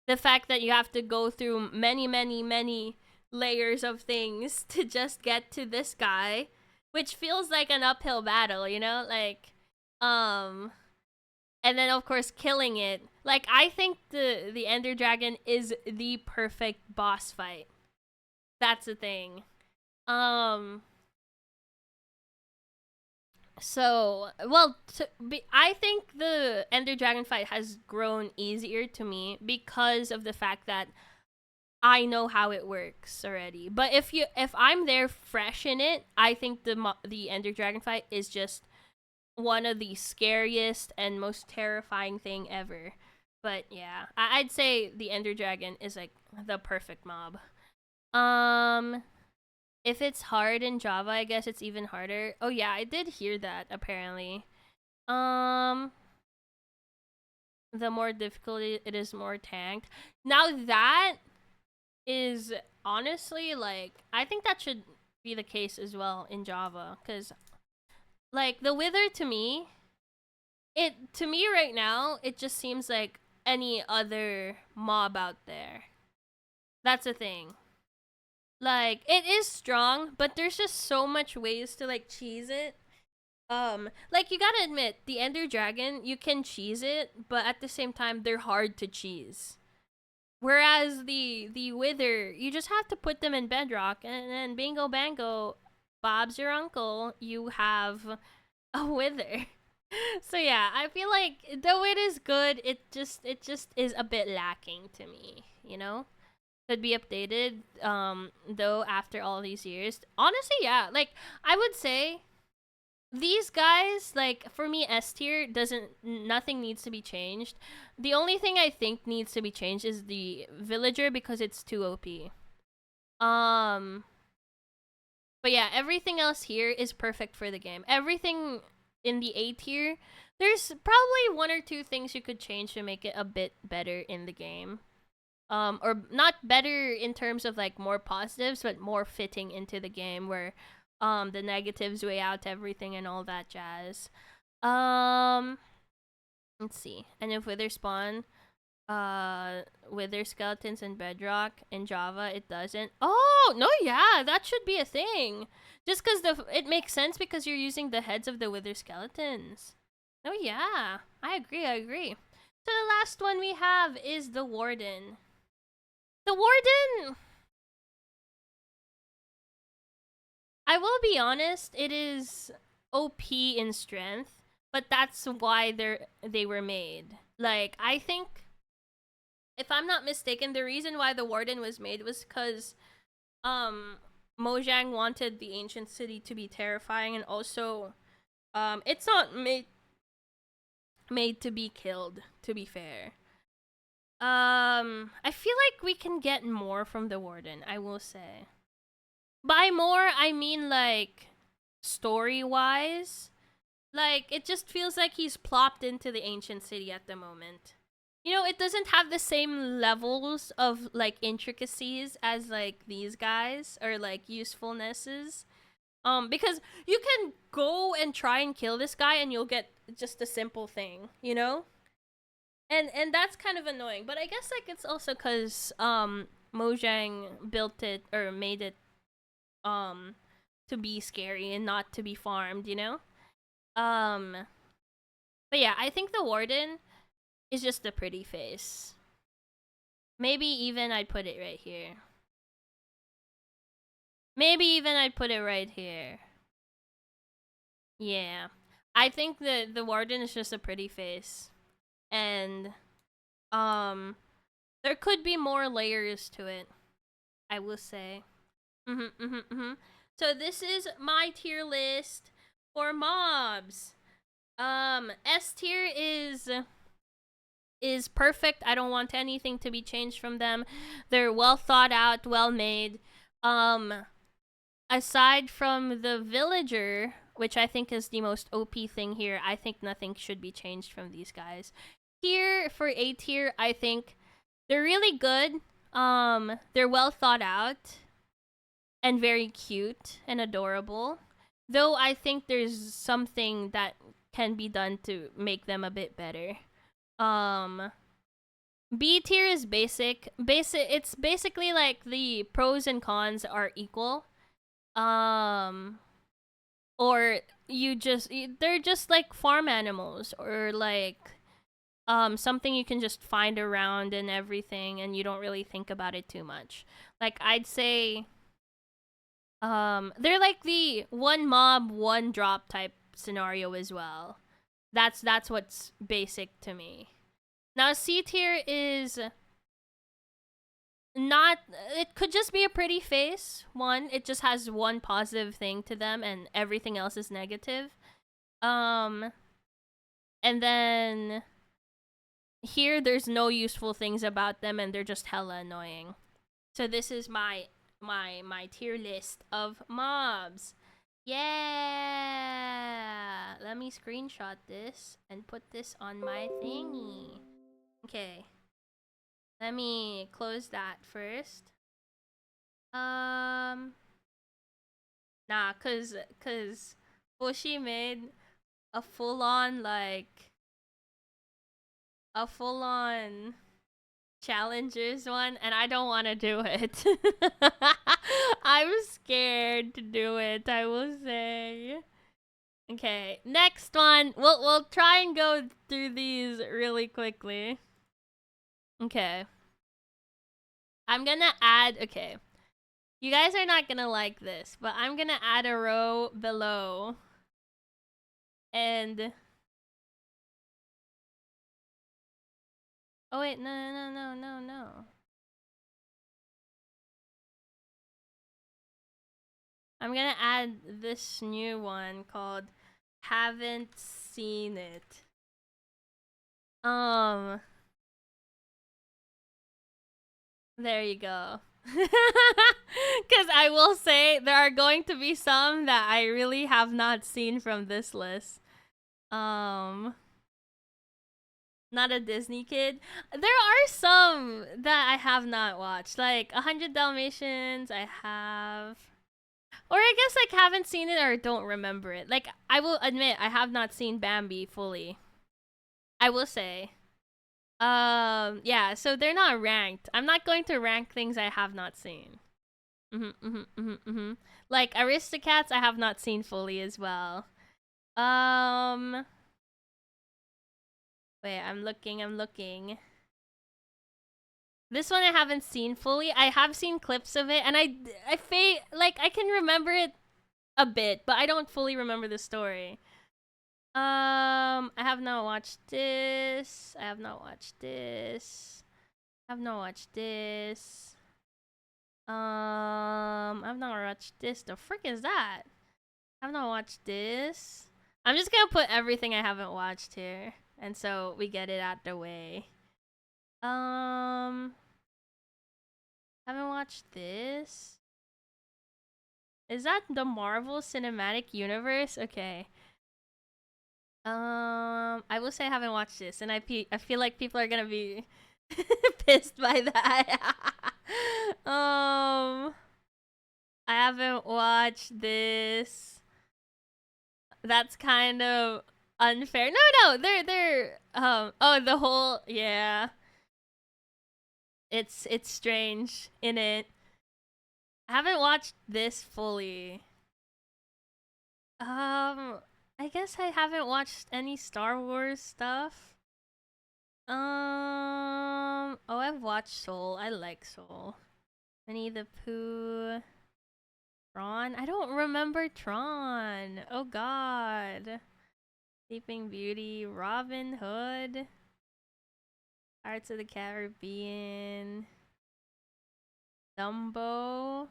The fact that you have to go through many layers of things to just get to this guy, which feels like an uphill battle, you know? Like and then of course killing it. Like I think the Ender Dragon is the perfect boss fight. That's the thing. So, well, I think the Ender Dragon fight has grown easier to me because of the fact that I know how it works already. But if I'm there fresh in it, I think the Ender Dragon fight is just one of the scariest and most terrifying thing ever. But yeah, I'd say the Ender Dragon is like the perfect mob. If it's hard in Java, I guess it's even harder. Oh yeah, I did hear that apparently. Um the more difficult it is, more tanked. Now that is honestly like I think that should be the case as well in Java cuz like the Wither to me right now it just seems like any other mob out there. That's the thing. Like it is strong, but there's just so much ways to like cheese it. Like you gotta admit, the Ender Dragon, you can cheese it, but at the same time they're hard to cheese. Whereas the Wither, you just have to put them in bedrock and then bingo bango, Bob's your uncle, you have a Wither. So yeah, I feel like though it is good, it just is a bit lacking to me, you know? Could be updated though after all these years. Honestly, yeah, like I would say these guys, like for me, S tier doesn't, nothing needs to be changed. The only thing I think needs to be changed is the villager because it's too OP. um but yeah, everything else here is perfect for the game. Everything in the A tier, there's probably one or two things you could change to make it a bit better in the game. Or not better in terms of like more positives, but more fitting into the game where the negatives weigh out everything and all that jazz. Um let's see. And if Wither spawn Wither skeletons in Bedrock in Java, it doesn't. Oh no, yeah, that should be a thing. Just because it makes sense because you're using the heads of the Wither skeletons. Oh yeah, I agree. So the last one we have is the Warden. The Warden, I will be honest, it is OP in strength, but that's why they were made. Like I think, if I'm not mistaken, the reason why the Warden was made was because um Mojang wanted the ancient city to be terrifying, and also it's not made to be killed, to be fair. I feel like we can get more from the Warden, I will say. By more, I mean like story wise. Like it just feels like he's plopped into the ancient city at the moment. You know, it doesn't have the same levels of like intricacies as like these guys or like usefulnesses. Because you can go and try and kill this guy and you'll get just a simple thing, you know? And that's kind of annoying. But I guess like it's also cuz Mojang built it or made it um to be scary and not to be farmed, you know? Um but yeah, I think the Warden is just a pretty face. Maybe even I'd put it right here. Maybe even I'd put it right here. Yeah. I think the warden is just a pretty face. And there could be more layers to it, I will say. So this is my tier list for mobs. S tier is perfect. I don't want anything to be changed from them. They're well thought out, well made. Aside from the villager, which I think is the most OP thing here, I think nothing should be changed from these guys. Here for A tier, I think they're really good. They're well thought out and very cute and adorable. Though I think there's something that can be done to make them a bit better. B tier is basic. It's basically like the pros and cons are equal. Or they're just like farm animals, or like something you can just find around and everything, and you don't really think about it too much. Like I'd say they're like the one mob one drop type scenario as well. That's what's basic to me. Now C tier is not, it could just be a pretty face. One, it just has one positive thing to them and everything else is negative. And then here there's no useful things about them and they're just hella annoying. So this is my tier list of mobs. Yeah. Let me screenshot this and put this on my thingy. Okay. Let me close that first. Nah, cause Fushi made a full-on challengers one, and I don't want to do it. I'm scared to do it, I will say. Okay, next one. We'll try and go through these really quickly. Okay. I'm gonna add, okay. You guys are not gonna like this, but I'm gonna add a row below. And oh wait, no. I'm gonna add this new one called Haven't Seen It. There you go. Because I will say there are going to be some that I really have not seen from this list. Not a Disney kid. There are some that I have not watched. Like 100 Dalmatians, I have. Or I guess like haven't seen it or don't remember it. Like I will admit I have not seen Bambi fully. I will say. Yeah, so they're not ranked. I'm not going to rank things I have not seen. Like Aristocats I have not seen fully as well. Wait, I'm looking. This one I haven't seen fully. I have seen clips of it and I can remember it a bit, but I don't fully remember the story. I have not watched this. I have not watched this. I've not watched this. I've not watched this. The frick is that? I've not watched this. I'm just gonna put everything I haven't watched here, and so we get it out the way. Haven't watched this. Is that the Marvel Cinematic Universe? Okay. I will say I haven't watched this, and I feel like people are gonna be pissed by that. I haven't watched this. That's kind of unfair. No, they're oh, the whole, yeah. It's strange in it. I haven't watched this fully. I guess I haven't watched any Star Wars stuff. Oh, I've watched Soul. I like Soul. Winnie the Pooh. Tron? I don't remember Tron. Oh god. Sleeping Beauty. Robin Hood. Pirates of the Caribbean. Dumbo.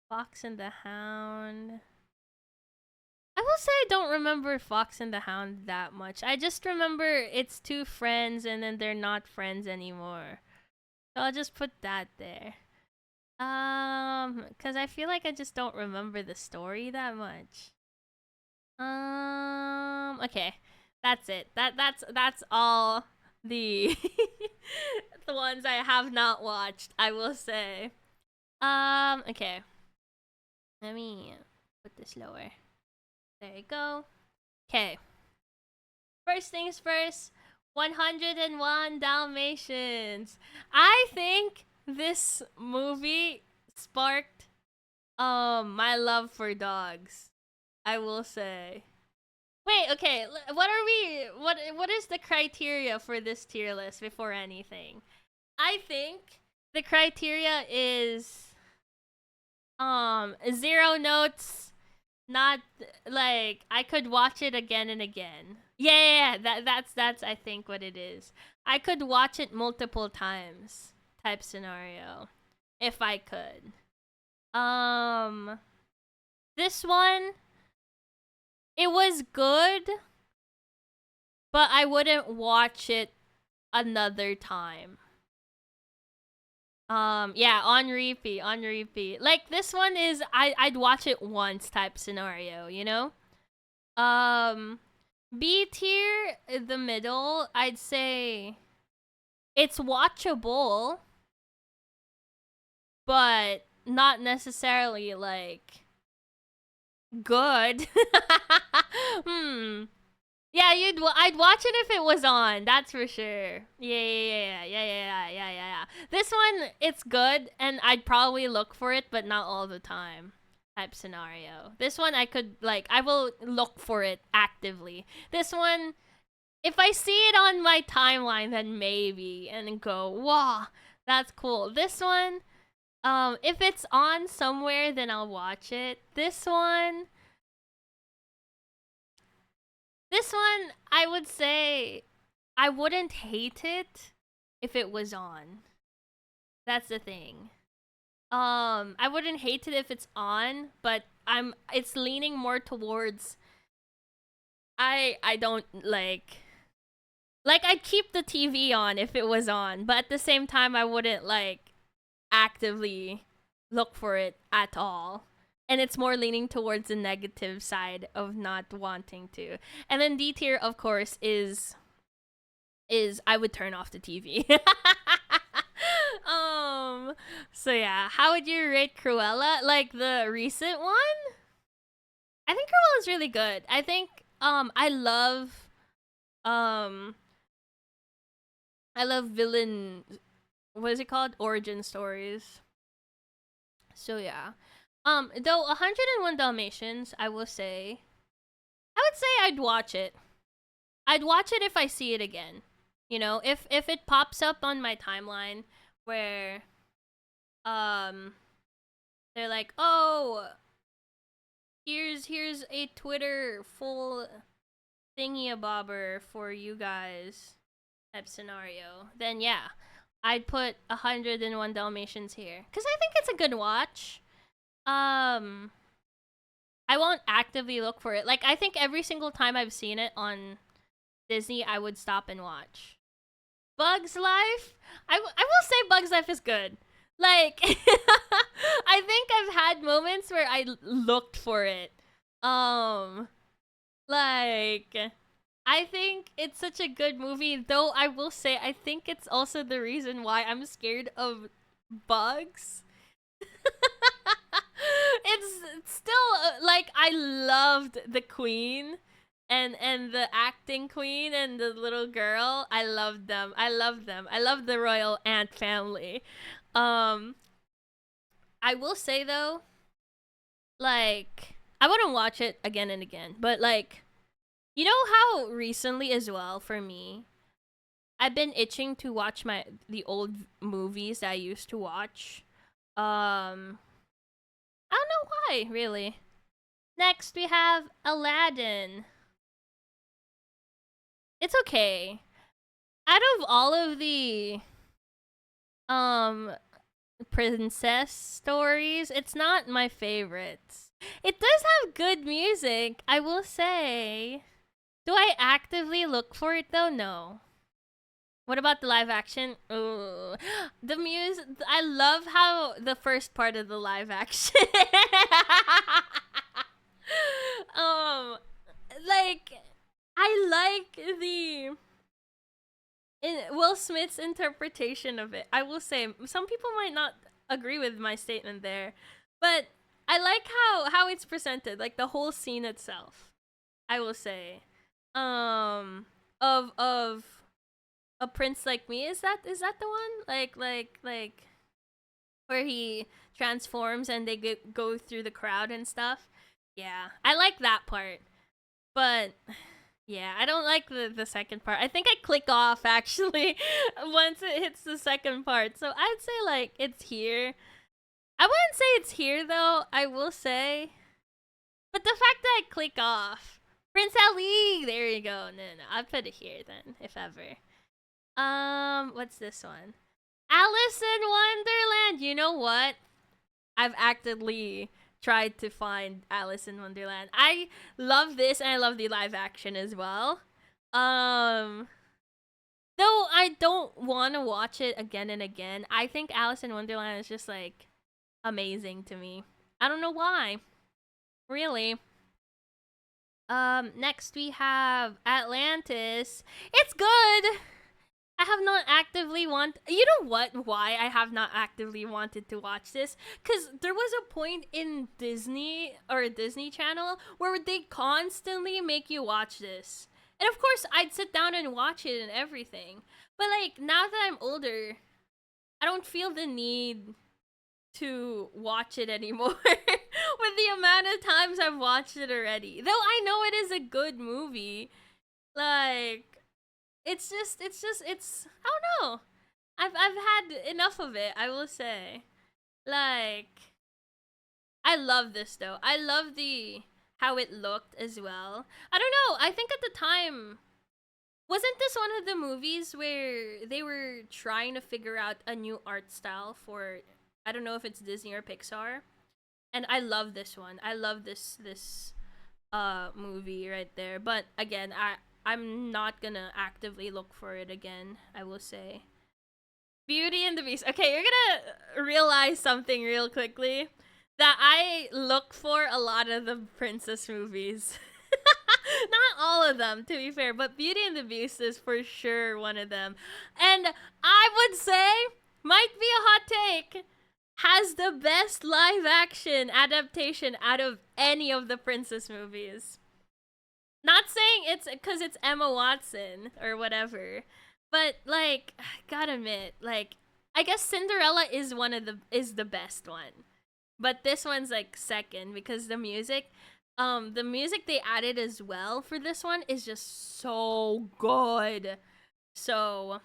Fox and the Hound. I will say I don't remember Fox and the Hound that much. I just remember it's two friends and then they're not friends anymore. So I'll just put that there. Cause I feel like I just don't remember the story that much. Okay, that's it. That's all the the ones I have not watched. I will say. Okay. Let me put this lower. There you go. Okay. First things first. 101 Dalmatians. I think this movie sparked my love for dogs. I will say. Wait, okay. What are we what is the criteria for this tier list before anything? I think the criteria is zero notes, not like I could watch it again and again. Yeah, that's I think what it is. I could watch it multiple times type scenario if I could. This one, it was good, but I wouldn't watch it another time. Yeah, on repeat, on repeat. Like this one is I'd watch it once type scenario, you know? B tier, the middle, I'd say it's watchable, but not necessarily like good. Yeah, I'd watch it if it was on. That's for sure. Yeah. This one, it's good, and I'd probably look for it, but not all the time. Type scenario. This one, I will look for it actively. This one, if I see it on my timeline, then maybe, and go, wow, that's cool. This one, if it's on somewhere, then I'll watch it. This one, I would say I wouldn't hate it if it was on. That's the thing. I wouldn't hate it if it's on, but it's leaning more towards I don't like I'd keep the TV on if it was on, but at the same time I wouldn't like actively look for it at all. And it's more leaning towards the negative side of not wanting to. And then D tier, of course, is I would turn off the TV. So yeah, how would you rate Cruella? Like the recent one? I think Cruella's really good. I think I love um villain, what is it called? Origin stories. So yeah. Though 101 Dalmatians, I would say I'd watch it. I'd watch it if I see it again. You know, if it pops up on my timeline where they're like, "Oh, here's a Twitter full thingy a bobber for you guys" type scenario, then yeah, I'd put 101 Dalmatians here because I think it's a good watch. I won't actively look for it. Like I think every single time I've seen it on Disney, I would stop and watch. Bugs Life, I will say Bugs Life is good. Like I think I've had moments where I looked for it. Like I think it's such a good movie, though I will say I think it's also the reason why I'm scared of bugs. It's still like I loved the queen and the acting queen and the little girl. I loved them. I love the royal ant family. Um I will say though, like I wouldn't watch it again and again, but like you know how recently as well for me I've been itching to watch the old movies that I used to watch. I don't know why, really. Next, we have Aladdin. It's okay. Out of all of the um princess stories, it's not my favorites. It does have good music, I will say. Do I actively look for it though? No. What about the live action? Ooh. The music, I love how the first part of the live action um like I like the Will Smith's interpretation of it. I will say some people might not agree with my statement there, but I like how it's presented, like the whole scene itself. I will say, of a prince like me. Is that the one? Like where he transforms and they go through the crowd and stuff. Yeah, I like that part, but yeah, I don't like the second part. I think I click off actually once it hits the second part. So I'd say like it's here. I wouldn't say it's here though, I will say. But the fact that I click off. Prince Ali! There you go. No. I'll put it here then, if ever. What's this one? Alice in Wonderland! You know what? I've actively tried to find Alice in Wonderland. I love this and I love the live action as well. Though I don't want to watch it again and again. I think Alice in Wonderland is just like amazing to me. I don't know why. Really. Next we have Atlantis. It's good. I have not actively you know what? Why I have not actively wanted to watch this? Cause there was a point in Disney or Disney Channel where they constantly make you watch this, and of course I'd sit down and watch it and everything. But like now that I'm older, I don't feel the need to watch it anymore with the amount of times I've watched it already. Though I know it is a good movie, like it's I don't know. I've had enough of it, I will say. Like I love this though. I love the how it looked as well. I don't know. I think at the time wasn't this one of the movies where they were trying to figure out a new art style for I don't know if it's Disney or Pixar. And I love this one. I love this movie right there. But again, I'm not gonna actively look for it again, I will say. Beauty and the Beast. Okay, you're gonna realize something real quickly. That I look for a lot of the princess movies. Not all of them, to be fair, but Beauty and the Beast is for sure one of them. And I would say, might be a hot take, has the best live action adaptation out of any of the princess movies. Not saying it's because it's Emma Watson or whatever, but like, gotta admit, like, I guess Cinderella is the best one, but this one's like second because the music they added as well for this one is just so good. So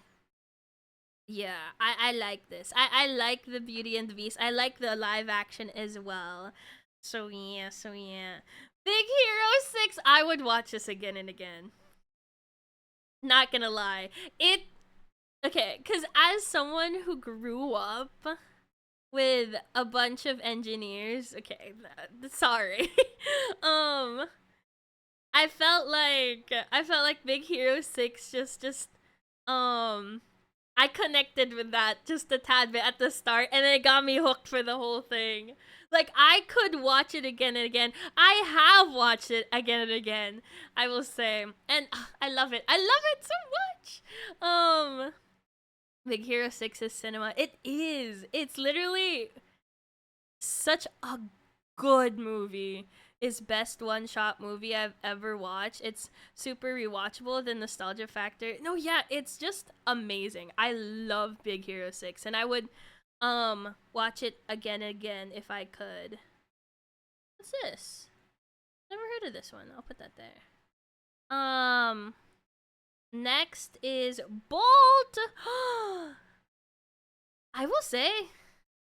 yeah, I like this. I like the Beauty and the Beast. I like the live action as well. So yeah. Big Hero 6, I would watch this again and again. Not gonna lie. Okay, because as someone who grew up with a bunch of engineers, okay, sorry. um, I felt like Big Hero 6 um, I connected with that just a tad bit at the start, and it got me hooked for the whole thing. Like, I could watch it again and again. I have watched it again and again, I will say. And I love it. I love it so much. Big Hero 6 is cinema. It is. It's literally such a good movie. It's best one-shot movie I've ever watched. It's super rewatchable, the nostalgia factor. No, yeah, it's just amazing. I love Big Hero 6 and I would watch it again and again if I could. What's this? Never heard of this one. I'll put that there. Next is Bolt. I will say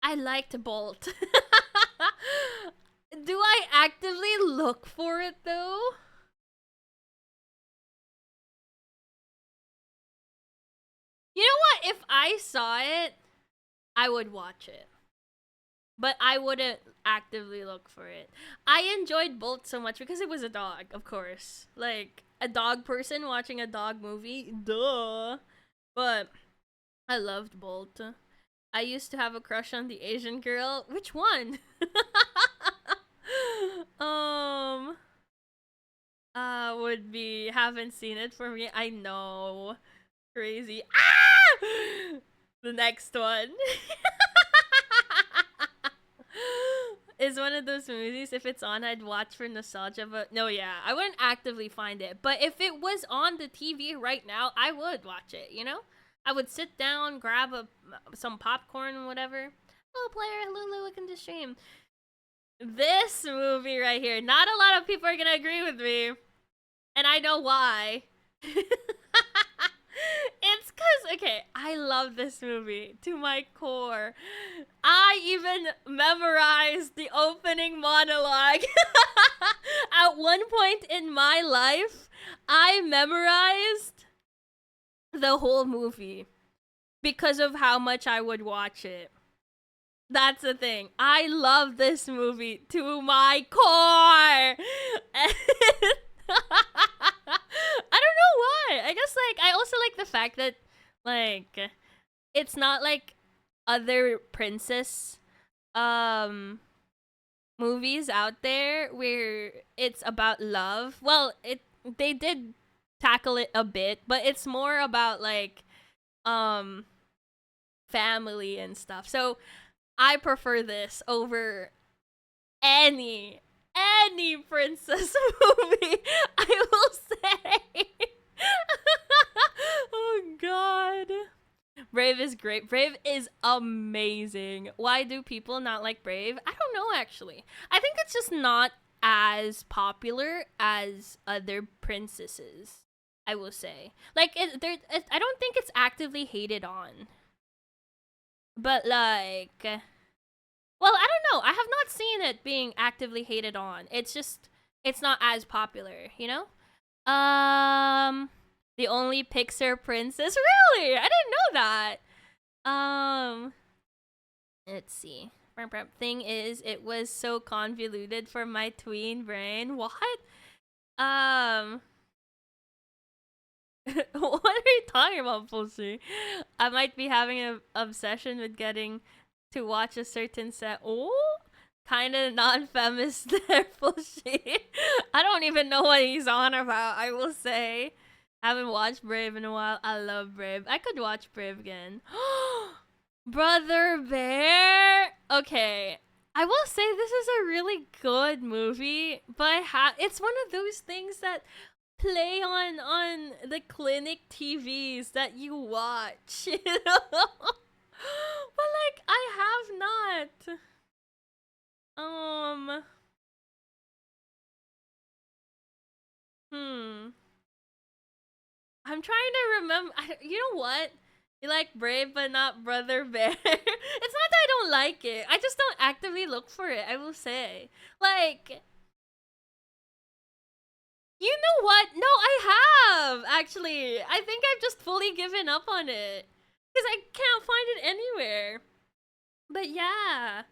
I liked Bolt. Do I actively look for it though? You know what? If I saw it, I would watch it. But I wouldn't actively look for it. I enjoyed Bolt so much because it was a dog, of course. Like a dog person watching a dog movie, duh. But I loved Bolt. I used to have a crush on the Asian girl. Which one? um would be haven't seen it for me. I know. Crazy. Ah! The next one. Is one of those movies, if it's on, I'd watch for nostalgia, but no, yeah, I wouldn't actively find it. But if it was on the TV right now, I would watch it, you know? I would sit down, grab some popcorn and whatever. Hello, player. Hello, welcome to stream. This movie right here, not a lot of people are gonna agree with me, and I know why. It's because, okay, I love this movie to my core. I even memorized the opening monologue. At one point in my life, I memorized the whole movie because of how much I would watch it. That's the thing. I love this movie to my core. I don't know why. I guess like I also like the fact that like it's not like other princess um movies out there where it's about love. Well, it they did tackle it a bit, but it's more about like um family and stuff. So I prefer this over any princess movie. I will say. Oh god. Brave is great. Brave is amazing. Why do people not like Brave? I don't know actually. I think it's just not as popular as other princesses. I will say. Like I don't think it's actively hated on. But like well, I don't know. I have not seen it being actively hated on. It's just it's not as popular, you know? The only Pixar princess? Really? I didn't know that. Um, let's see. Thing is, it was so convoluted for my tween brain. What? Um, what are you talking about, Pulsi? I might be having an obsession with getting to watch a certain set. Oh, kind of non-famous there, Pulsi. I don't even know what he's on about. I will say. Haven't watched Brave in a while. I love Brave. I could watch Brave again. Brother Bear. Okay, I will say this is a really good movie, but it's one of those things that play on the clinic TVs that you watch, you know. But like I have not. Um. Hmm. I'm trying to remember. You know what? You like Brave, but not Brother Bear. It's not that I don't like it. I just don't actively look for it. I will say, like, you know what? No, I have actually. I think I've just fully given up on it because I can't find it anywhere. But yeah,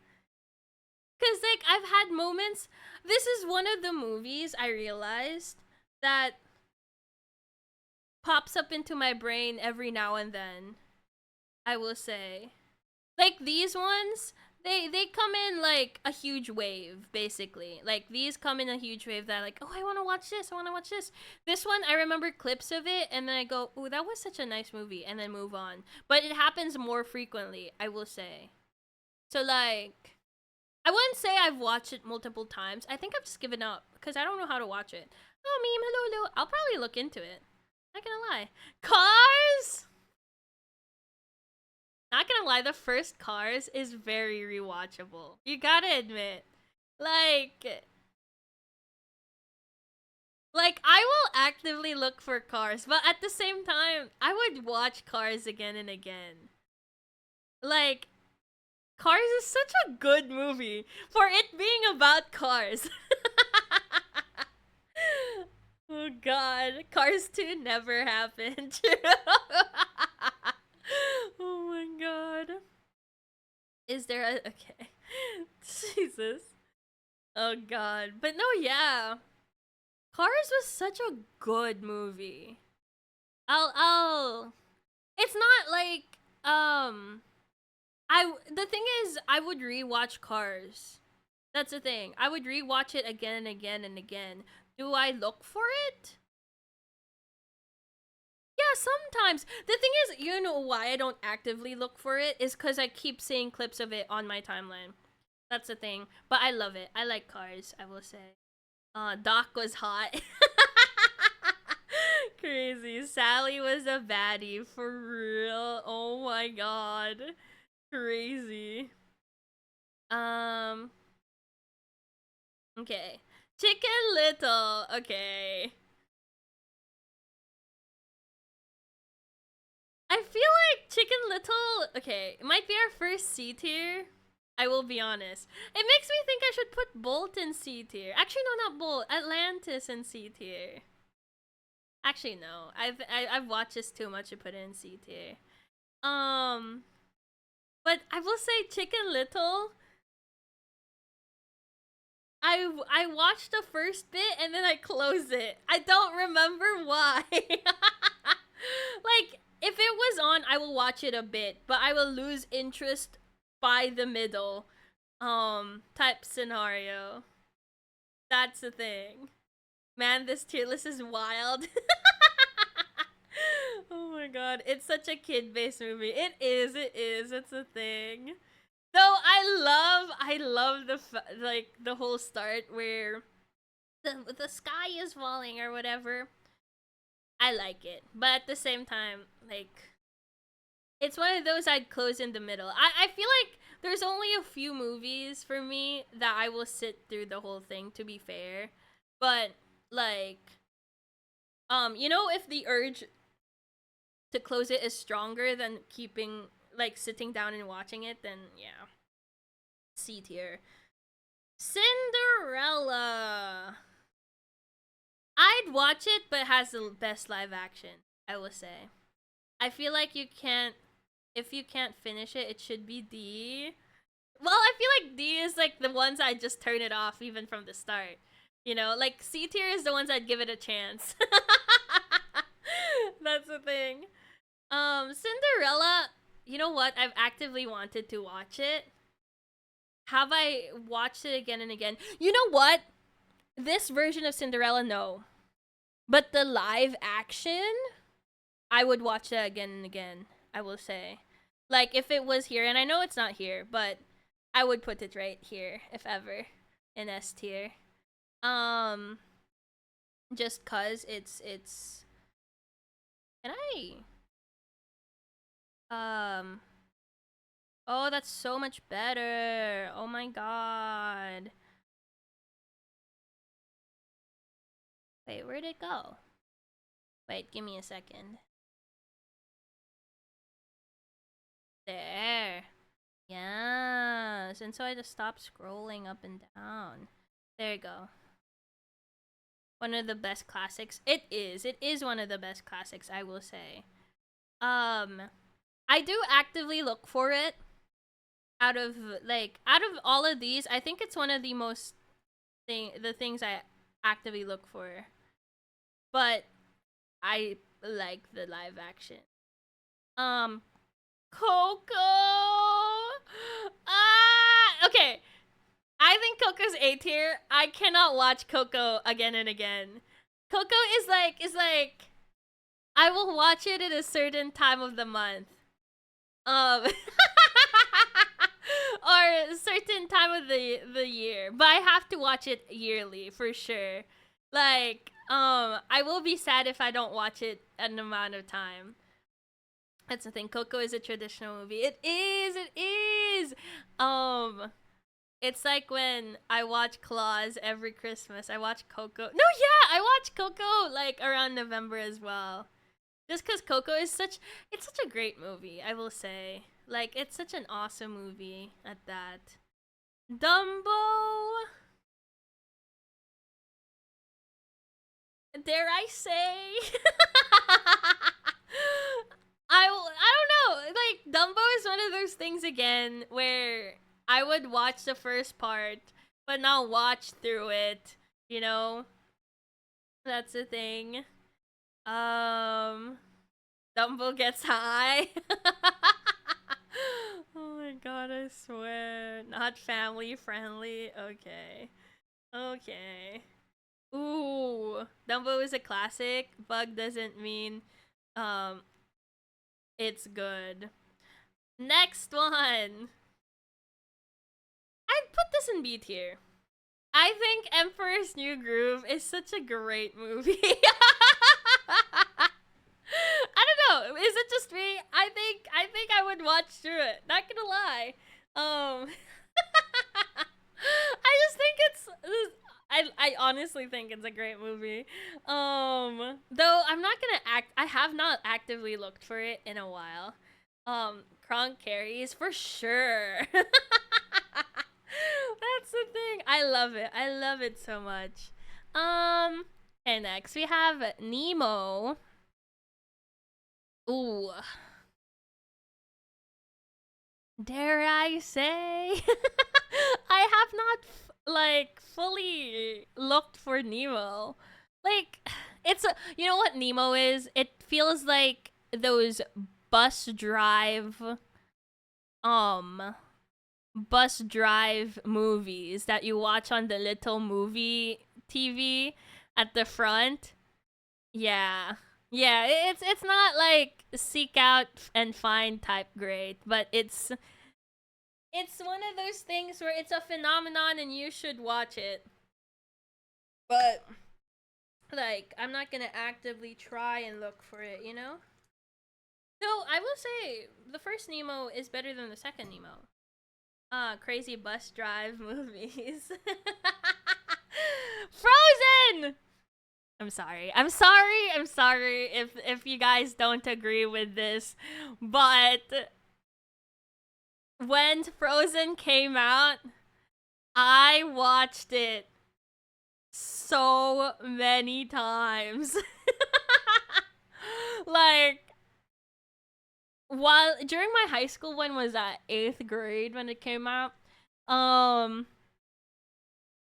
because like I've had moments. This is one of the movies I realized that pops up into my brain every now and then. I will say. Like these ones, they come in like a huge wave, basically. Like these come in a huge wave that like, oh, I want to watch this. I want to watch this. This one, I remember clips of it, and then I go, oh, that was such a nice movie, and then move on. But it happens more frequently, I will say. So like, I wouldn't say I've watched it multiple times. I think I've just given up because I don't know how to watch it. Oh, meme, hello, hello. I'll probably look into it. Not gonna lie. Cars. Not gonna lie, the first Cars is very rewatchable. You gotta admit. Like, Like, I will actively look for Cars, but at the same time, I would watch Cars again and again. Like, Cars is such a good movie for it being about cars. Oh god, Cars 2 never happened. Oh my god. Is there a okay. Jesus. Oh god. But no, yeah. Cars was such a good movie. I'll it's not like the thing is I would rewatch Cars. That's the thing. I would rewatch it again and again and again. Do I look for it? Yeah, sometimes. The thing is, you know why I don't actively look for it is because I keep seeing clips of it on my timeline. That's the thing. But I love it. I like Cars, I will say. Doc was hot. Crazy. Sally was a baddie for real. Oh my god. Crazy. Um okay. Chicken Little. Okay. I feel like Chicken Little, okay, it might be our first C tier. I will be honest. It makes me think I should put Bolt in C tier. Actually, no, not Bolt. Atlantis in C tier. Actually, no. I've watched this too much to put it in C tier. Um, but I will say Chicken Little. I watched the first bit and then I closed it. I don't remember why. Like, if it was on, I will watch it a bit, but I will lose interest by the middle. Type scenario. That's the thing. Man, this tier list is wild. Oh my god, it's such a kid-based movie. It is. It's a thing. Though I love like the whole start where the sky is falling or whatever. I like it, but at the same time, like it's one of those I'd close in the middle. I feel like there's only a few movies for me that I will sit through the whole thing. To be fair, but like you know, if the urge to close it is stronger than keeping like sitting down and watching it, then yeah, C tier. Cinderella. I'd watch it, but it has the best live action, I will say. I feel like you can't, if you can't finish it, it should be D. Well, I feel like D is like the ones I just turn it off even from the start. You know, like C tier is the ones I'd give it a chance. That's the thing. Cinderella, you know what? I've actively wanted to watch it. Have I watched it again and again? You know what? This version of Cinderella, no. But the live action, I would watch that again and again, I will say. Like, if it was here, and I know it's not here, but I would put it right here, if ever, in S tier. Just cause it's... Can I... Oh, that's so much better. Oh my god. Wait, where'd it go? Wait, give me a second. There. Yes. And so I just stopped scrolling up and down. There you go. One of the best classics. It is. It is one of the best classics, I will say. I do actively look for it. Out of all of these, I think it's one of the most the things I actively look for. But I like the live action. Coco. Okay. I think Coco's A tier. I cannot watch Coco again and again. Coco is like I will watch it at a certain time of the month. Or a certain time of the year. But I have to watch it yearly for sure. Like, I will be sad if I don't watch it an amount of time. That's the thing. Coco is a traditional movie. It is. It's like when I watch Claus every Christmas. I watch Coco. No, yeah, I watch Coco like around November as well. Just because Coco is it's such a great movie, I will say. Like, it's such an awesome movie at that. Dumbo, dare I say? I don't know. Like, Dumbo is one of those things again where I would watch the first part, but not watch through it. You know, that's the thing. Um, Dumbo gets high. Oh my god, I swear. Not family friendly. Okay. Okay. Ooh. Dumbo is a classic. Bug doesn't mean um it's good. Next one. I'd put this in B tier. I think Emperor's New Groove is such a great movie. I don't know. Is it just me? I think I would watch through it. Not gonna lie. I just think I honestly think it's a great movie. Though I have not actively looked for it in a while. Kronk carries for sure. That's the thing. I love it. I love it so much. And next we have Nemo. Ooh. Dare I say? I have not like fully looked for Nemo. Like, you know what Nemo is? It feels like those bus drive um bus drive movies that you watch on the little movie TV at the front. Yeah. Yeah, it's not like seek out and find type great, but it's one of those things where it's a phenomenon and you should watch it. But like, I'm not gonna actively try and look for it, you know? So I will say the first Nemo is better than the second Nemo. Crazy bus drive movies. Frozen! I'm sorry if you guys don't agree with this, but when Frozen came out, I watched it so many times. Like, while during my high school one was at 8th grade when it came out, um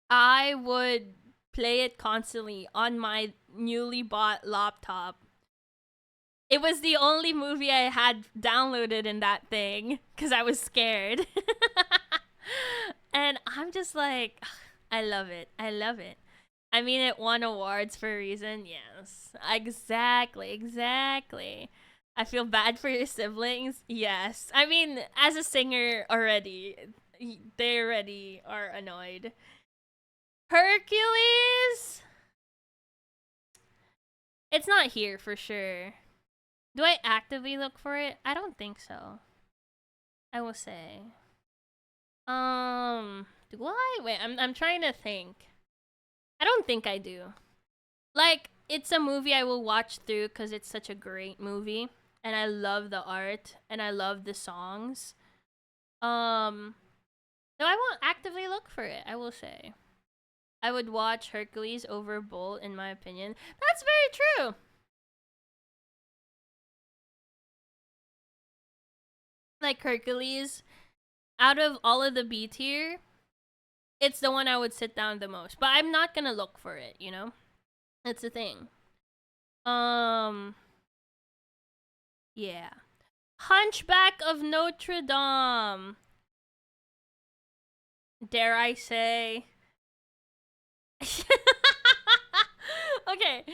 I would play it constantly on my newly bought laptop. It was the only movie I had downloaded in that thing because I was scared. And I'm just like, I love it. I love it. I mean, it won awards for a reason. Yes. Exactly. Exactly. I feel bad for your siblings. Yes. I mean, as a singer already, they already are annoyed. Hercules? It's not here for sure. Do I actively look for it? I don't think so. I will say. Do I? Wait, I'm trying to think. I don't think I do. Like, it's a movie I will watch through because it's such a great movie. And I love the art. And I love the songs. No, I won't actively look for it, I will say. I would watch Hercules over Bolt, in my opinion. That's very true. Like, Hercules, out of all of the B tier, it's the one I would sit down the most. But I'm not gonna look for it, you know? That's the thing. Yeah. Hunchback of Notre Dame. Dare I say? Okay.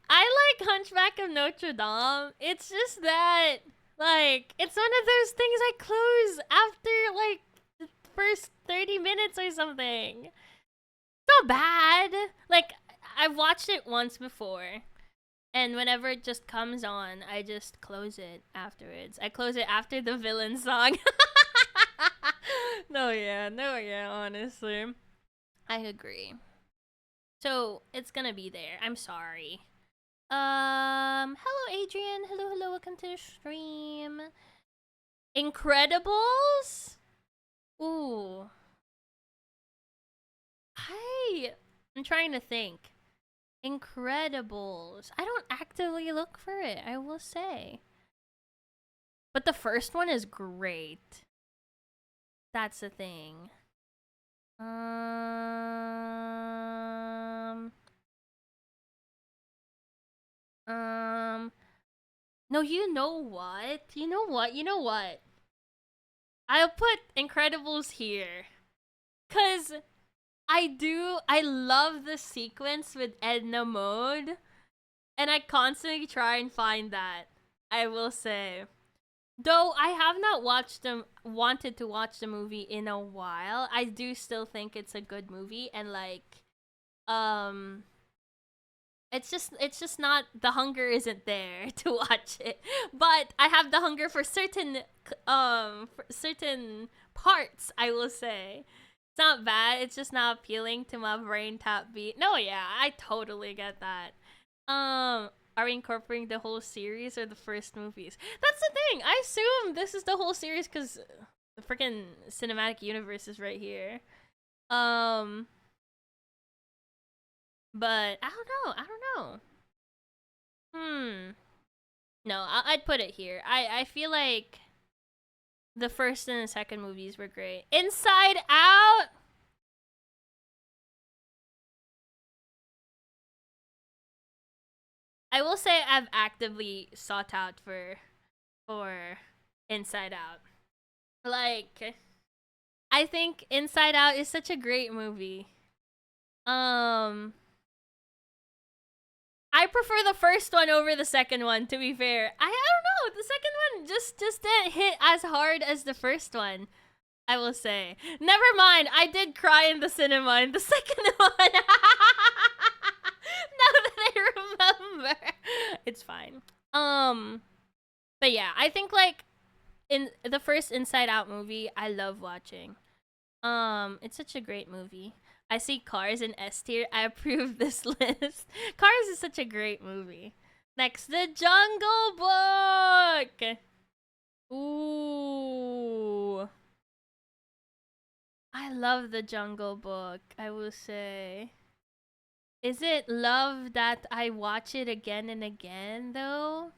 I like Hunchback of Notre Dame. It's just that, like, it's one of those things I close after, like, the first 30 minutes or something. It's not bad. Like, I've watched it once before. And whenever it just comes on, I just close it afterwards. I close it after the villain song. No, yeah, honestly. I agree. So it's gonna be there. I'm sorry. Hello Adrian. Hello, hello, welcome to the stream. Incredibles? Ooh. Hi. I'm trying to think. Incredibles. I don't actively look for it, I will say. But the first one is great. That's the thing. Um um No, you know what? You know what? You know what? I'll put Incredibles here. Cause I love the sequence with Edna Mode. And I constantly try and find that. I will say. Though I have not wanted to watch the movie in a while, I do still think it's a good movie and like um it's just not, the hunger isn't there to watch it. But I have the hunger for certain parts, I will say. It's not bad, it's just not appealing to my brain top beat. No, yeah, I totally get that. Are we incorporating the whole series or the first movies? That's the thing. I assume this is the whole series because the freaking cinematic universe is right here. Um, but I don't know. I don't know. Hmm. No, I'd put it here. I feel like the first and the second movies were great. Inside Out. I will say I've actively sought out for Inside Out. Like, I think Inside Out is such a great movie. Um, I prefer the first one over the second one. To be fair, I don't know. The second one just didn't hit as hard as the first one. I will say. Never mind. I did cry in the cinema in the second one. Now that I remember, it's fine. But yeah, I think like in the first Inside Out movie, I love watching. It's such a great movie. I see Cars in S tier. I approve this list. Cars is such a great movie. Next, The Jungle Book. Ooh. I love The Jungle Book, I will say. Is it love that I watch it again and again, though?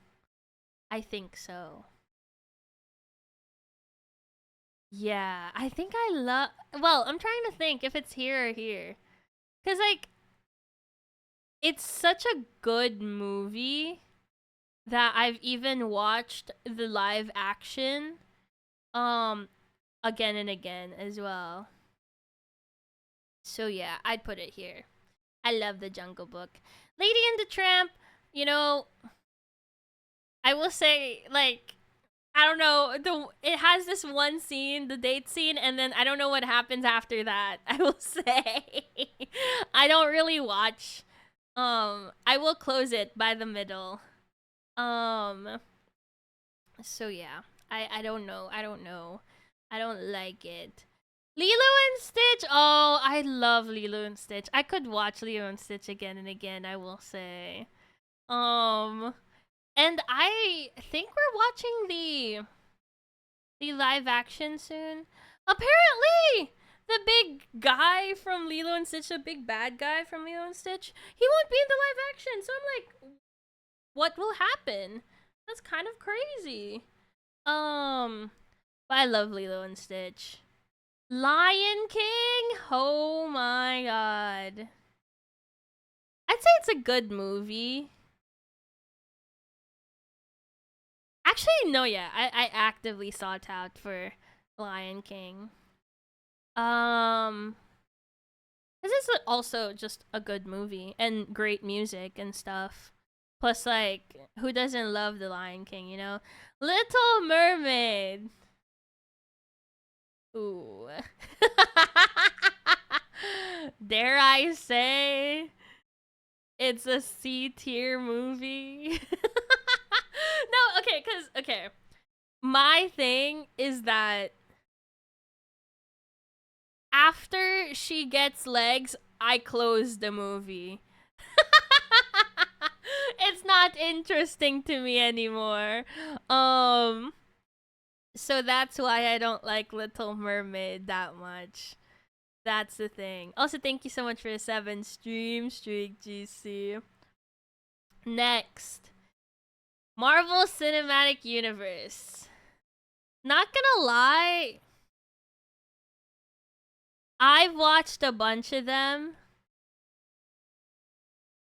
I think so. Yeah, I think I love. Well, I'm trying to think if it's here or here. Because, like, it's such a good movie that I've even watched the live action um again and again as well. So yeah, I'd put it here. I love The Jungle Book. Lady and the Tramp, you know, I will say like I don't know, it has this one scene, the date scene, and then I don't know what happens after that. I will say. I don't really watch. I will close it by the middle. Um so yeah. I don't know. I don't know. I don't like it. Lilo and Stitch. Oh, I love Lilo and Stitch. I could watch Lilo and Stitch again and again, I will say. Um and I think we're watching the live action soon. Apparently, the big guy from Lilo and Stitch, the big bad guy from Lilo and Stitch, he won't be in the live action. So I'm like, what will happen? That's kind of crazy. But I love Lilo and Stitch. Lion King? Oh my god. I'd say it's a good movie. Actually, no, yeah. I actively sought out for Lion King. Um, this is also just a good movie and great music and stuff. Plus, like, who doesn't love The Lion King, you know? Little Mermaid. Ooh. Dare I say it's a C tier movie? No, okay, because, okay. My thing is that after she gets legs, I close the movie. It's not interesting to me anymore. Um so that's why I don't like Little Mermaid that much. That's the thing. Also, thank you so much for the 7 stream streak, GC. Next, Marvel Cinematic Universe. Not gonna lie, I've watched a bunch of them.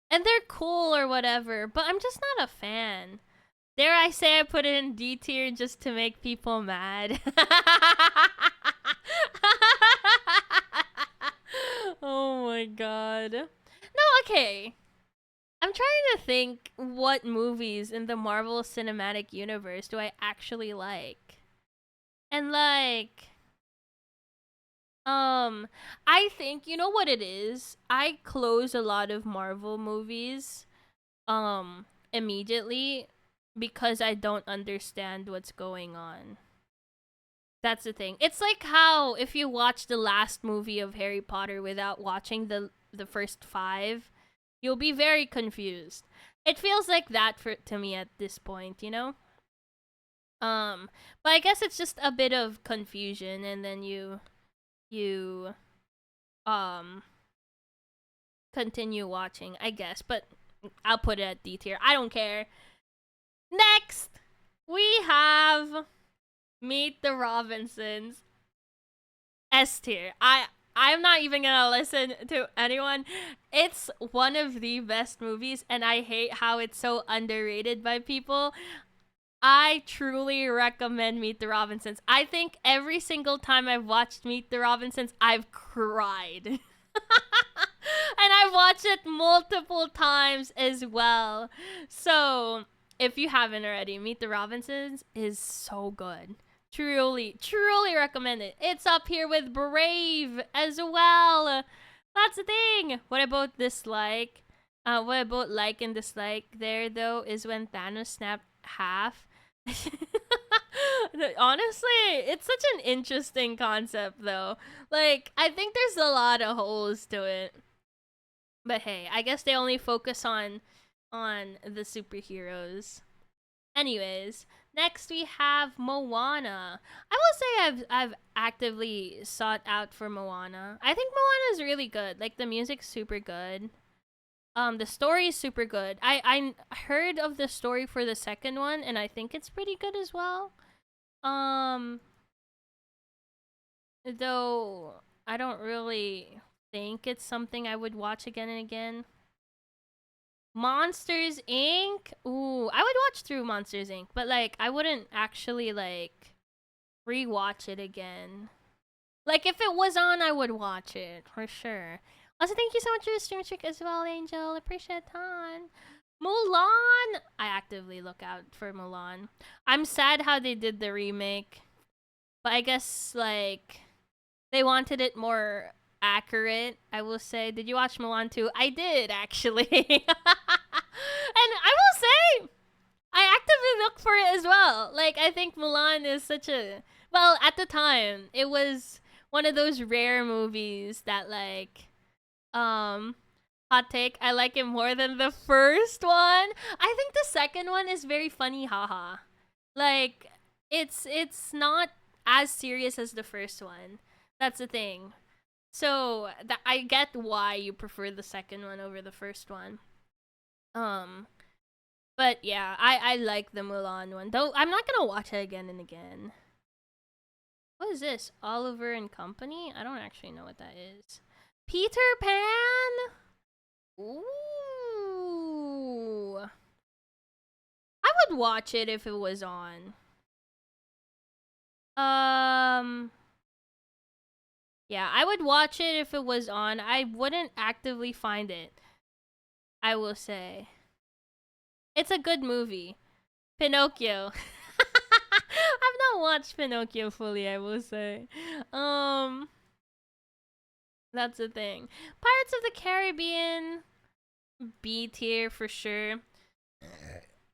And they're cool or whatever, but I'm just not a fan. Dare I say I put it in D tier just to make people mad? Oh my god. No, okay. I'm trying to think what movies in the Marvel Cinematic Universe do I actually like. And like I think you know what it is? I close a lot of Marvel movies immediately because I don't understand what's going on. That's the thing. It's like how if you watch the last movie of Harry Potter without watching the first 5, you'll be very confused. It feels like that for to me at this point, you know? But I guess it's just a bit of confusion and then you um continue watching, I guess, but I'll put it at D tier. I don't care. Next, we have Meet the Robinsons. S tier. I'm not even gonna listen to anyone. It's one of the best movies, and I hate how it's so underrated by people. I truly recommend Meet the Robinsons. I think every single time I've watched Meet the Robinsons, I've cried. And I've watched it multiple times as well. So, if you haven't already, Meet the Robinsons is so good. Truly recommend it. It's up here with Brave as well. That's the thing. What about dislike? What about like and dislike there though is when Thanos snapped half. Honestly, it's such an interesting concept though. Like, I think there's a lot of holes to it. But hey, I guess they only focus on the superheroes. Anyways, next we have Moana. I will say I've actively sought out for Moana. I think Moana is really good. Like the music's super good. The story is super good. I heard of the story for the second one and I think it's pretty good as well. Um though I don't really think it's something I would watch again and again. Monsters Inc. Ooh, I would watch through Monsters Inc. But like, I wouldn't actually like rewatch it again. Like, if it was on, I would watch it for sure. Also, thank you so much for the stream trick as well, Angel. Appreciate it, ton. Mulan. I actively look out for Mulan. I'm sad how they did the remake, but I guess like they wanted it more accurate, I will say. Did you watch Mulan 2? I did, actually. And I will say, I actively look for it as well. Like, I think Mulan is such a. Well, at the time, it was one of those rare movies that, like, hot take, I like it more than the first one. I think the second one is very funny, haha. Like, it's not as serious as the first one. That's the thing. So I get why you prefer the second one over the first one. But yeah, I like the Mulan one. Though I'm not gonna watch it again and again. What is this? Oliver and Company? I don't actually know what that is. Peter Pan? Ooh. I would watch it if it was on. Yeah, I would watch it if it was on. I wouldn't actively find it. I will say. It's a good movie. Pinocchio. I've not watched Pinocchio fully, I will say. That's the thing. Pirates of the Caribbean, B tier for sure.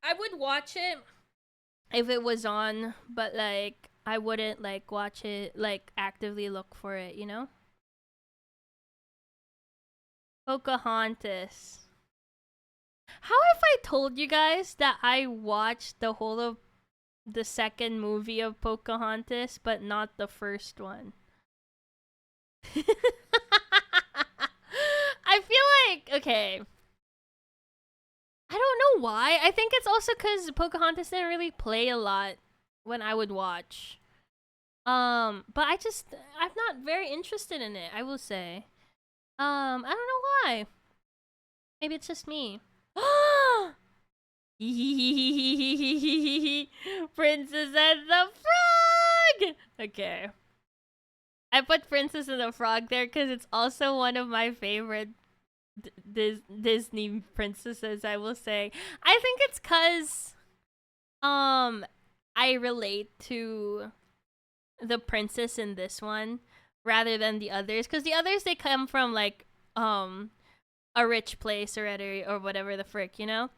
I would watch it if it was on, but like I wouldn't like watch it like actively look for it, you know? Pocahontas. How if I told you guys that I watched the whole of the second movie of Pocahontas, but not the first one? I feel like, okay, I don't know why. I think it's also because Pocahontas didn't really play a lot when I would watch. But I'm not very interested in it, I will say. I don't know why. Maybe it's just me. Princess and the Frog! Okay. I put Princess and the Frog there because it's also one of my favorite Disney princesses, I will say. I think it's because I relate to the princess in this one rather than the others, because the others, they come from like a rich place already or whatever the frick, you know?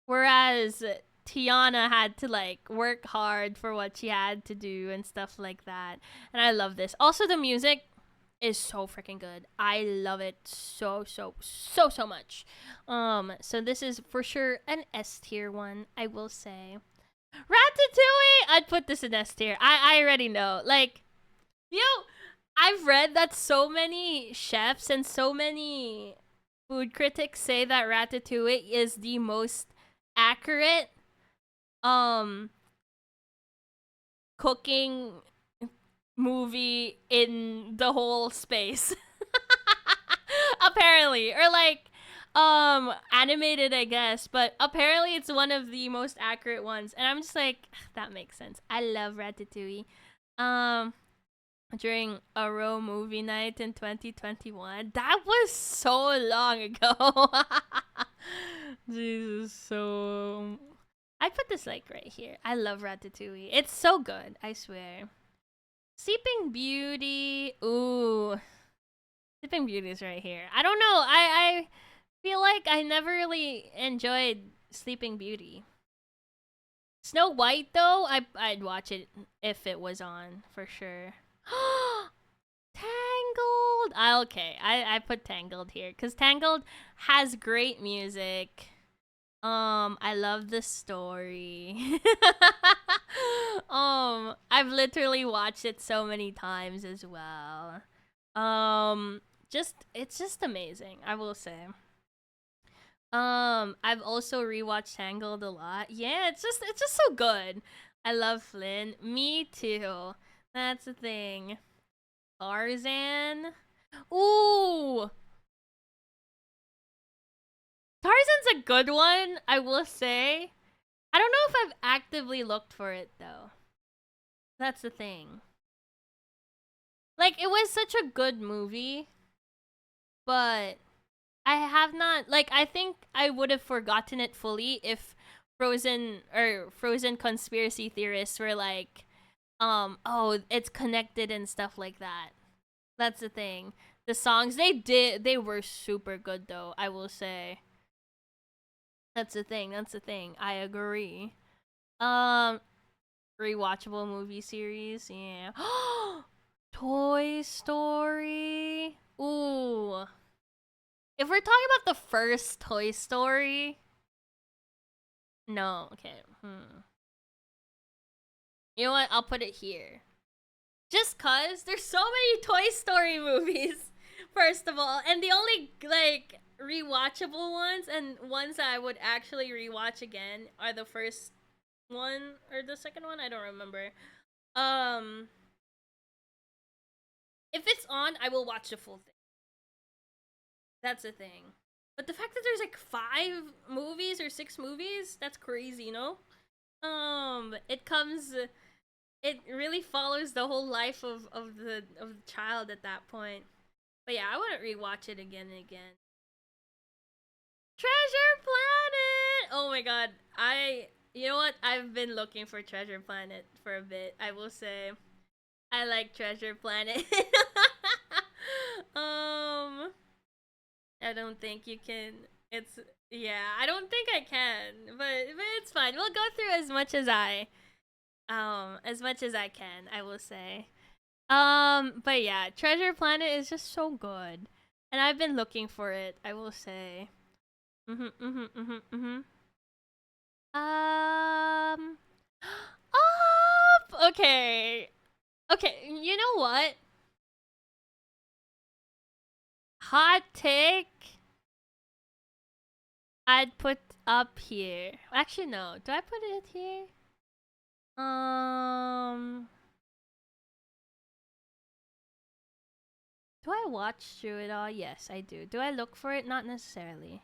Whereas Tiana had to like work hard for what she had to do and stuff like that. And I love this. Also, the music is so freaking good. I love it so much. So this is for sure an S tier one, I will say. Ratatouille! I'd put this in S tier. I already know. Like, you know, I've read that so many chefs and so many food critics say that Ratatouille is the most accurate cooking movie in the whole space. Apparently, or like animated, I guess, but apparently it's one of the most accurate ones, and I'm just like, that makes sense. I love Ratatouille. um During a Row movie night in 2021, that was so long ago. Jesus. So I put this like right here. I love Ratatouille. It's so good, I swear. Sleeping Beauty. Ooh. Sleeping Beauty is right here. I don't know. I feel like I never really enjoyed Sleeping Beauty. Snow White, though, I'd watch it if it was on for sure. Tangled. Okay, I put Tangled here because Tangled has great music. I love the story. I've literally watched it so many times as well. It's just amazing, I will say. I've also rewatched Tangled a lot. Yeah, it's just so good. I love Flynn. Me too. That's the thing. Tarzan. Ooh, Tarzan's a good one, I will say. I don't know if I've actively looked for it though. That's the thing. Like, it was such a good movie, but I have not, like, I think I would have forgotten it fully if Frozen conspiracy theorists were like, oh, it's connected and stuff like that. That's the thing. The songs they were super good though, I will say. That's the thing. That's the thing. I agree. Um, Rewatchable movie series. Yeah. Toy Story. Ooh. If we're talking about the first Toy Story, no. Okay. You know what? I'll put it here. Just cause there's so many Toy Story movies. First of all, and the only like rewatchable ones and ones that I would actually rewatch again are the first one or the second one. I don't remember. Um, if it's on, I will watch the full thing. That's the thing. But the fact that there's like 5 movies or 6 movies, that's crazy, you know? It comes it really follows the whole life of the child at that point. But yeah, I wouldn't rewatch it again and again. Treasure Planet. Oh my god. You know what? I've been looking for Treasure Planet for a bit. I will say I like Treasure Planet. um I don't think you can. It's yeah, I don't think I can, but it's fine. We'll go through as much as I can, I will say. But yeah, Treasure Planet is just so good. And I've been looking for it, I will say. Um Up! Okay. Okay, you know what? Hot take I'd put up here. Actually no. Do I put it here? Um Do I watch through it all? Yes, I do. Do I look for it? Not necessarily.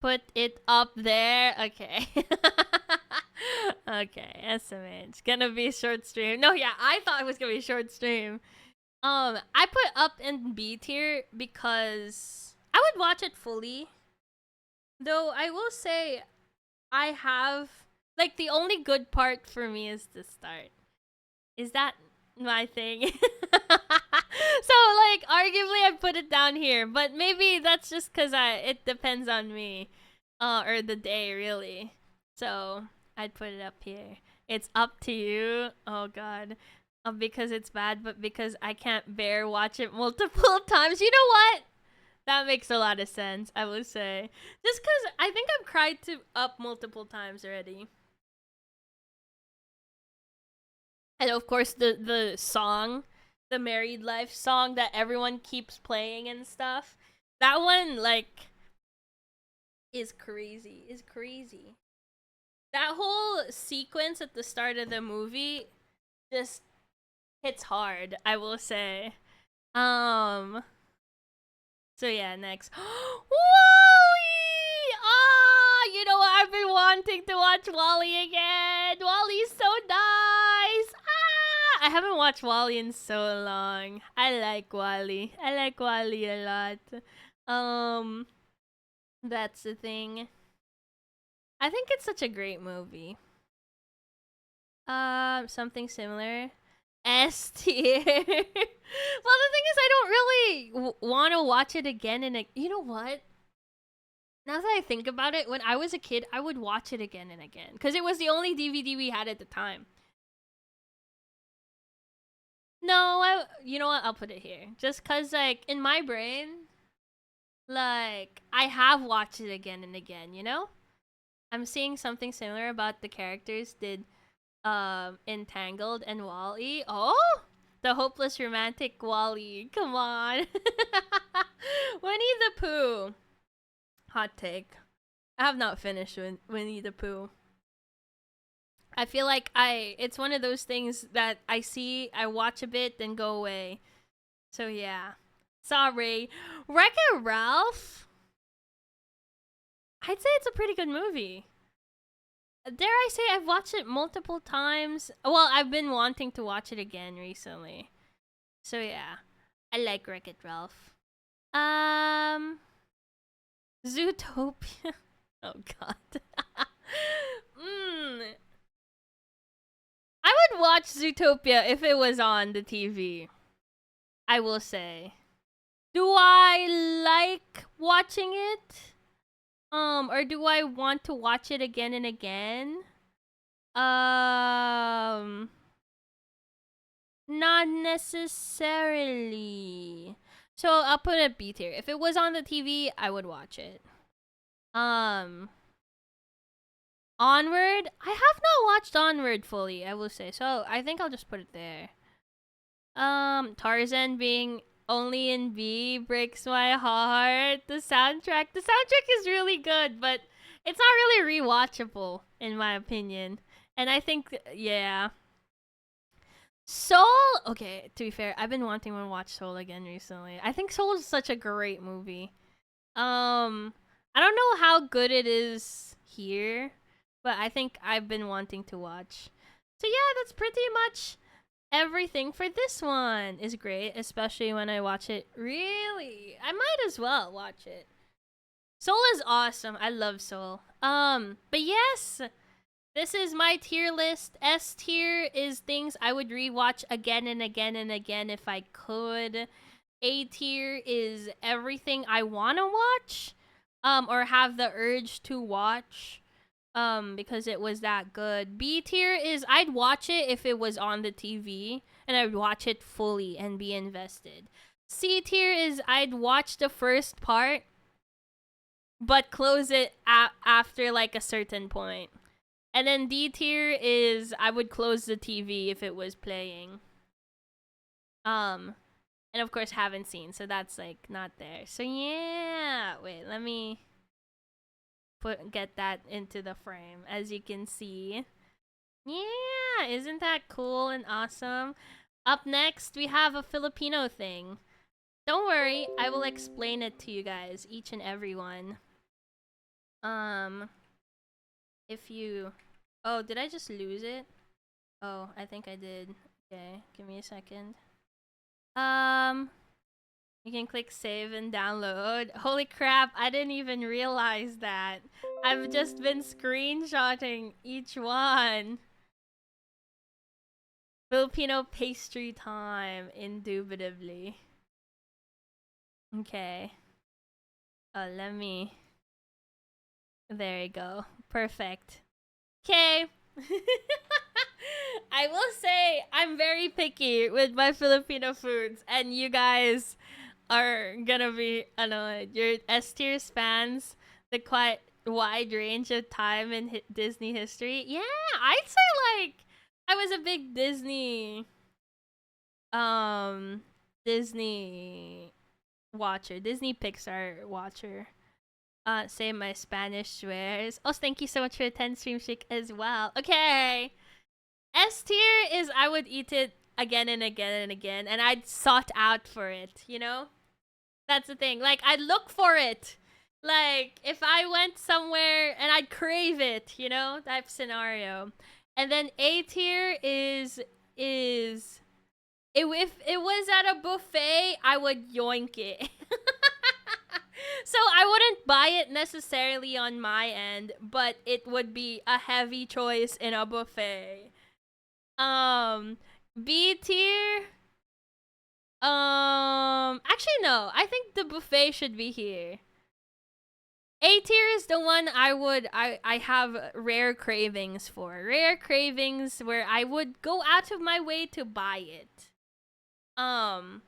Put it up there. Okay. Okay, estimate. It's gonna be short stream. No, yeah, I thought it was gonna be short stream. I put up in B tier because I would watch it fully. Though I will say I have like the only good part for me is the start. Is that my thing? So like arguably I'd put it down here, but maybe that's just cause it depends on me. Or the day really. So I'd put it up here. It's up to you. Oh god. Because it's bad, but because I can't bear watch it multiple times. You know what? That makes a lot of sense, I would say. Just because I think I've cried to up multiple times already. And of course, the song, the Married Life song that everyone keeps playing and stuff. That one, like, is crazy. Is crazy. That whole sequence at the start of the movie just hits hard, I will say. So yeah, next. Wally! Ah, you know what? I've been wanting to watch Wally again. Wally's so nice. Ah, I haven't watched Wally in so long. I like Wally. I like Wally a lot. That's the thing. I think it's such a great movie. Something similar. S tier. Well, the thing is, I don't really want to watch it again. And you know what? Now that I think about it, when I was a kid, I would watch it again and again because it was the only DVD we had at the time. No, you know what? I'll put it here just because, like, in my brain, like, I have watched it again and again. You know, I'm seeing something similar about the characters did Entangled and Wall-E. Oh, the hopeless romantic Wall-E. Come on. Winnie the Pooh. Hot take. I have not finished Winnie the Pooh. I feel like it's one of those things that I see, I watch a bit, then go away. So yeah. Sorry. Wreck-It Ralph? I'd say it's a pretty good movie. Dare I say I've watched it multiple times. Well, I've been wanting to watch it again recently. So yeah. I like Wreck-It Ralph. Zootopia. Oh god. I would watch Zootopia if it was on the TV. I will say. Do I like watching it? Or do I want to watch it again and again? Not necessarily. So I'll put a B tier. If it was on the TV, I would watch it. Onward? I have not watched Onward fully, I will say. So I think I'll just put it there. Tarzan being only in B breaks my heart. The soundtrack is really good, but it's not really rewatchable in my opinion. And I think yeah. Soul, okay, to be fair, I've been wanting to watch Soul again recently. I think Soul is such a great movie. I don't know how good it is here, but I think I've been wanting to watch. So yeah, that's pretty much everything for this one. Is great, especially when I watch it. Really, I might as well watch it. Soul is awesome. I love Soul. But yes, this is my tier list. S tier is things I would rewatch again and again and again if I could. A tier is everything I want to watch, or have the urge to watch, because it was that good. B tier is I'd watch it if it was on the TV, and I'd watch it fully and be invested. C tier is I'd watch the first part, but close it after like a certain point. And then D tier is I would close the TV if it was playing. And of course haven't seen, so that's like not there. So yeah, wait, let me get that into the frame. As you can see, yeah, isn't that cool and awesome? Up next, we have a Filipino thing. Don't worry, I will explain it to you guys, each and every one. If you... Oh, did I just lose it? Oh, I think I did. Okay, give me a second. You can click save and download. Holy crap, I didn't even realize that. I've just been screenshotting each one. Filipino pastry time, indubitably. Okay. Oh, let me... There you go. Perfect. Okay. I will say I'm very picky with my Filipino foods, and you guys are gonna be annoyed. Your S tier spans the quite wide range of time in Disney history. Yeah, I'd say like I was a big Disney watcher, Disney Pixar watcher. Say my Spanish swears. Oh, thank you so much for the 10 stream chick as well. Okay. S tier is I would eat it again and again and again, and I'd sought out for it, you know? That's the thing. Like, I'd look for it. Like, if I went somewhere and I'd crave it, you know? Type scenario. And then A tier is if it was at a buffet, I would yoink it. So I wouldn't buy it necessarily on my end, but it would be a heavy choice in a buffet. B tier. Actually no. I think the buffet should be here. A tier is the one I have rare cravings for. Rare cravings where I would go out of my way to buy it. And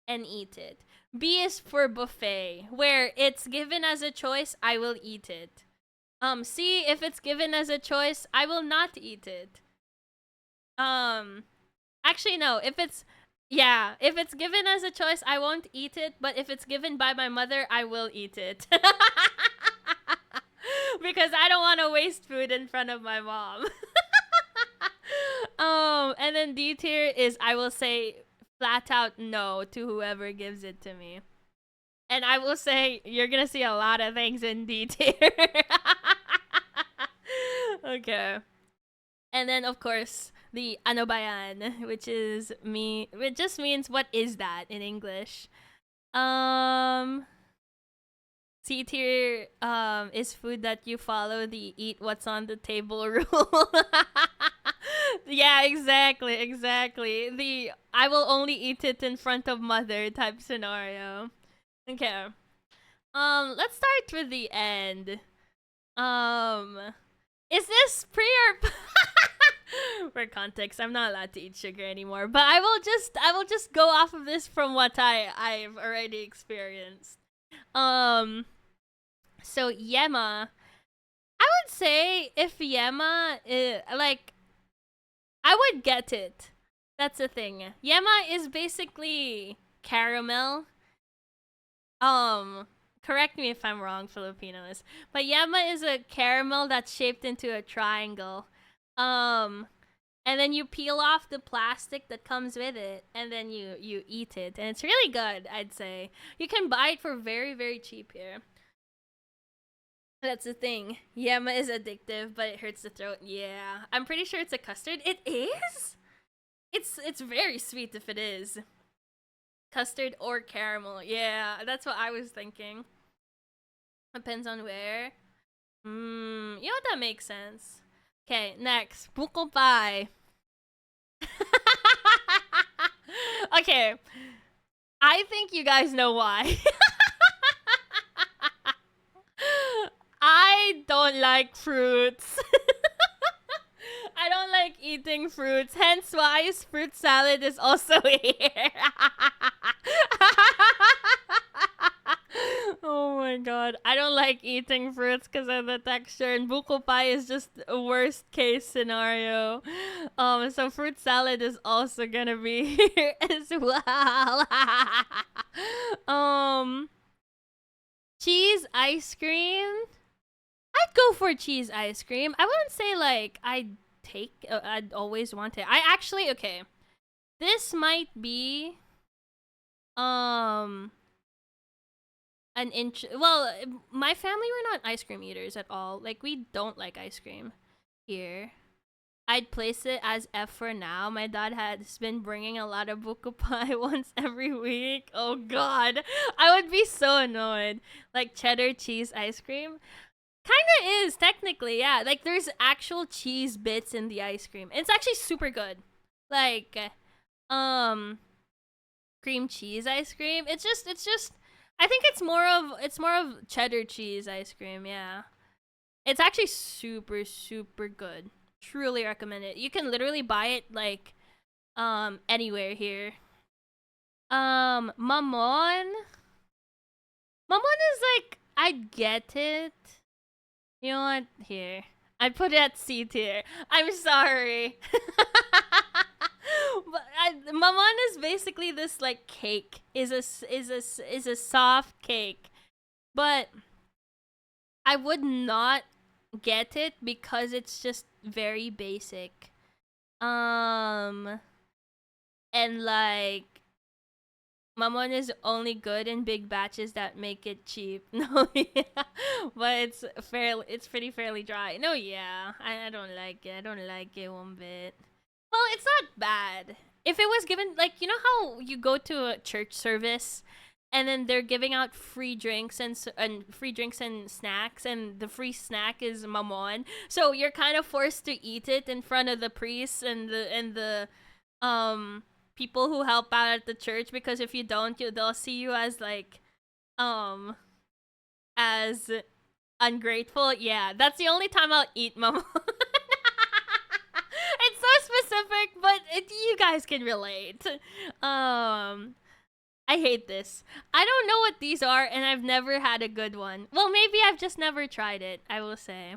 eat it. B is for buffet, where it's given as a choice, I will eat it. C, if it's given as a choice, I will not eat it. Actually no, if it's given as a choice, I won't eat it, but if it's given by my mother, I will eat it. Because I don't want to waste food in front of my mom. And then D tier is I will say flat out no to whoever gives it to me. And I will say you're gonna see a lot of things in D tier. Okay. And then of course the ano ba yan, which just means what is that in English. C tier is food that you follow the eat what's on the table rule. Yeah, exactly. The I will only eat it in front of mother type scenario. Okay. Let's start with the end. Is this pre or for context, I'm not allowed to eat sugar anymore, but I will just go off of this from what I've already experienced. So Yema, I would say if Yema is, like, I would get it. That's the thing. Yema is basically caramel. Correct me if I'm wrong, Filipinos, but Yema is a caramel that's shaped into a triangle. And then you peel off the plastic that comes with it, and then you eat it, and it's really good. I'd say you can buy it for very, very cheap here. That's the thing. Yema is addictive, but it hurts the throat. Yeah, I'm pretty sure it's a custard. It is. It's very sweet if it is custard or caramel. Yeah, that's what I was thinking. Depends on where. You know what, that makes sense. Okay, next, buko pie. Okay, I think you guys know why. I don't like fruits. I don't like eating fruits, hence why fruit salad is also here. Oh my god. I don't like eating fruits because of the texture, and buko pie is just a worst case scenario. So fruit salad is also gonna be here as well. um, cheese ice cream. I'd go for cheese ice cream. I wouldn't say like I'd always want it. I actually okay. This might be um an inch. Well, my family were not ice cream eaters at all. Like we don't like ice cream here. I'd place it as F for now. My dad has been bringing a lot of buko pie once every week. Oh god, I would be so annoyed. Like cheddar cheese ice cream. Kinda is technically, yeah. Like there's actual cheese bits in the ice cream. It's actually super good. Like, um, cream cheese ice cream. It's just. I think it's more of cheddar cheese ice cream. Yeah, it's actually super super good. Truly recommend it. You can literally buy it like anywhere here. Mamon. Mamon is like I get it. You know what? Here. I put it at C tier. I'm sorry. But mamon is basically this like cake. Is a soft cake. But I would not get it because it's just very basic. Um and like Mamon is only good in big batches that make it cheap. No, yeah. But it's pretty fairly dry. No, yeah. I don't like it. I don't like it one bit. Well, it's not bad. If it was given like you know how you go to a church service and then they're giving out free drinks and free drinks and snacks and the free snack is mamon. So you're kind of forced to eat it in front of the priests and the um people who help out at the church because if you don't, they'll see you as like um as ungrateful. Yeah, that's the only time I'll eat mamon. It's so specific, but you guys can relate. I hate this. I don't know what these are, and I've never had a good one. Well, maybe I've just never tried it, I will say.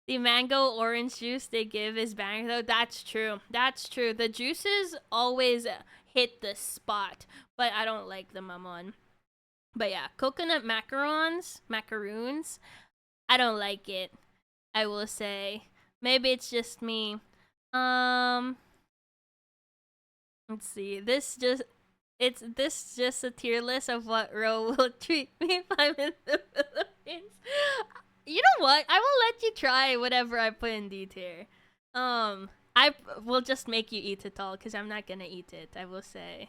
The mango orange juice they give is banger, though. That's true. That's true. The juices always hit the spot, but I don't like the mamon. But yeah, coconut macaroons, I don't like it, I will say. Maybe it's just me. Um, let's see. This just a tier list of what Ro will treat me if I'm in the Philippines. You know what? I will let you try whatever I put in D tier. I will just make you eat it all because I'm not gonna eat it. I will say.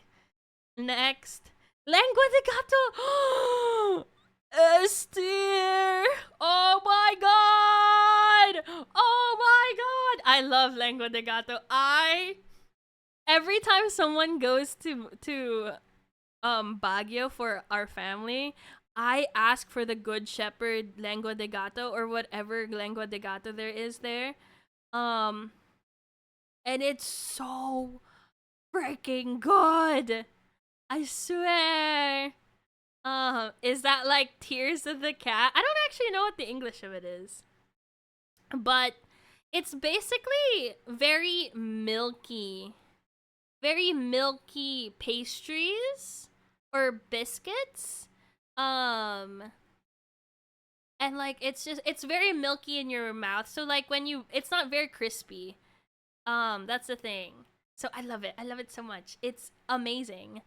Next, lengua de gato. S tier. Oh my god. Oh my god. I love lengua de gato. Every time someone goes to Baguio for our family, I ask for the Good Shepherd lengua de gato or whatever lengua de gato there is there. Um and it's so freaking good. I swear. Is that like Tears of the Cat? I don't actually know what the English of it is. But it's basically very milky pastries or biscuits. Um and like it's very milky in your mouth. So like when you it's not very crispy. That's the thing. So I love it. I love it so much. It's amazing.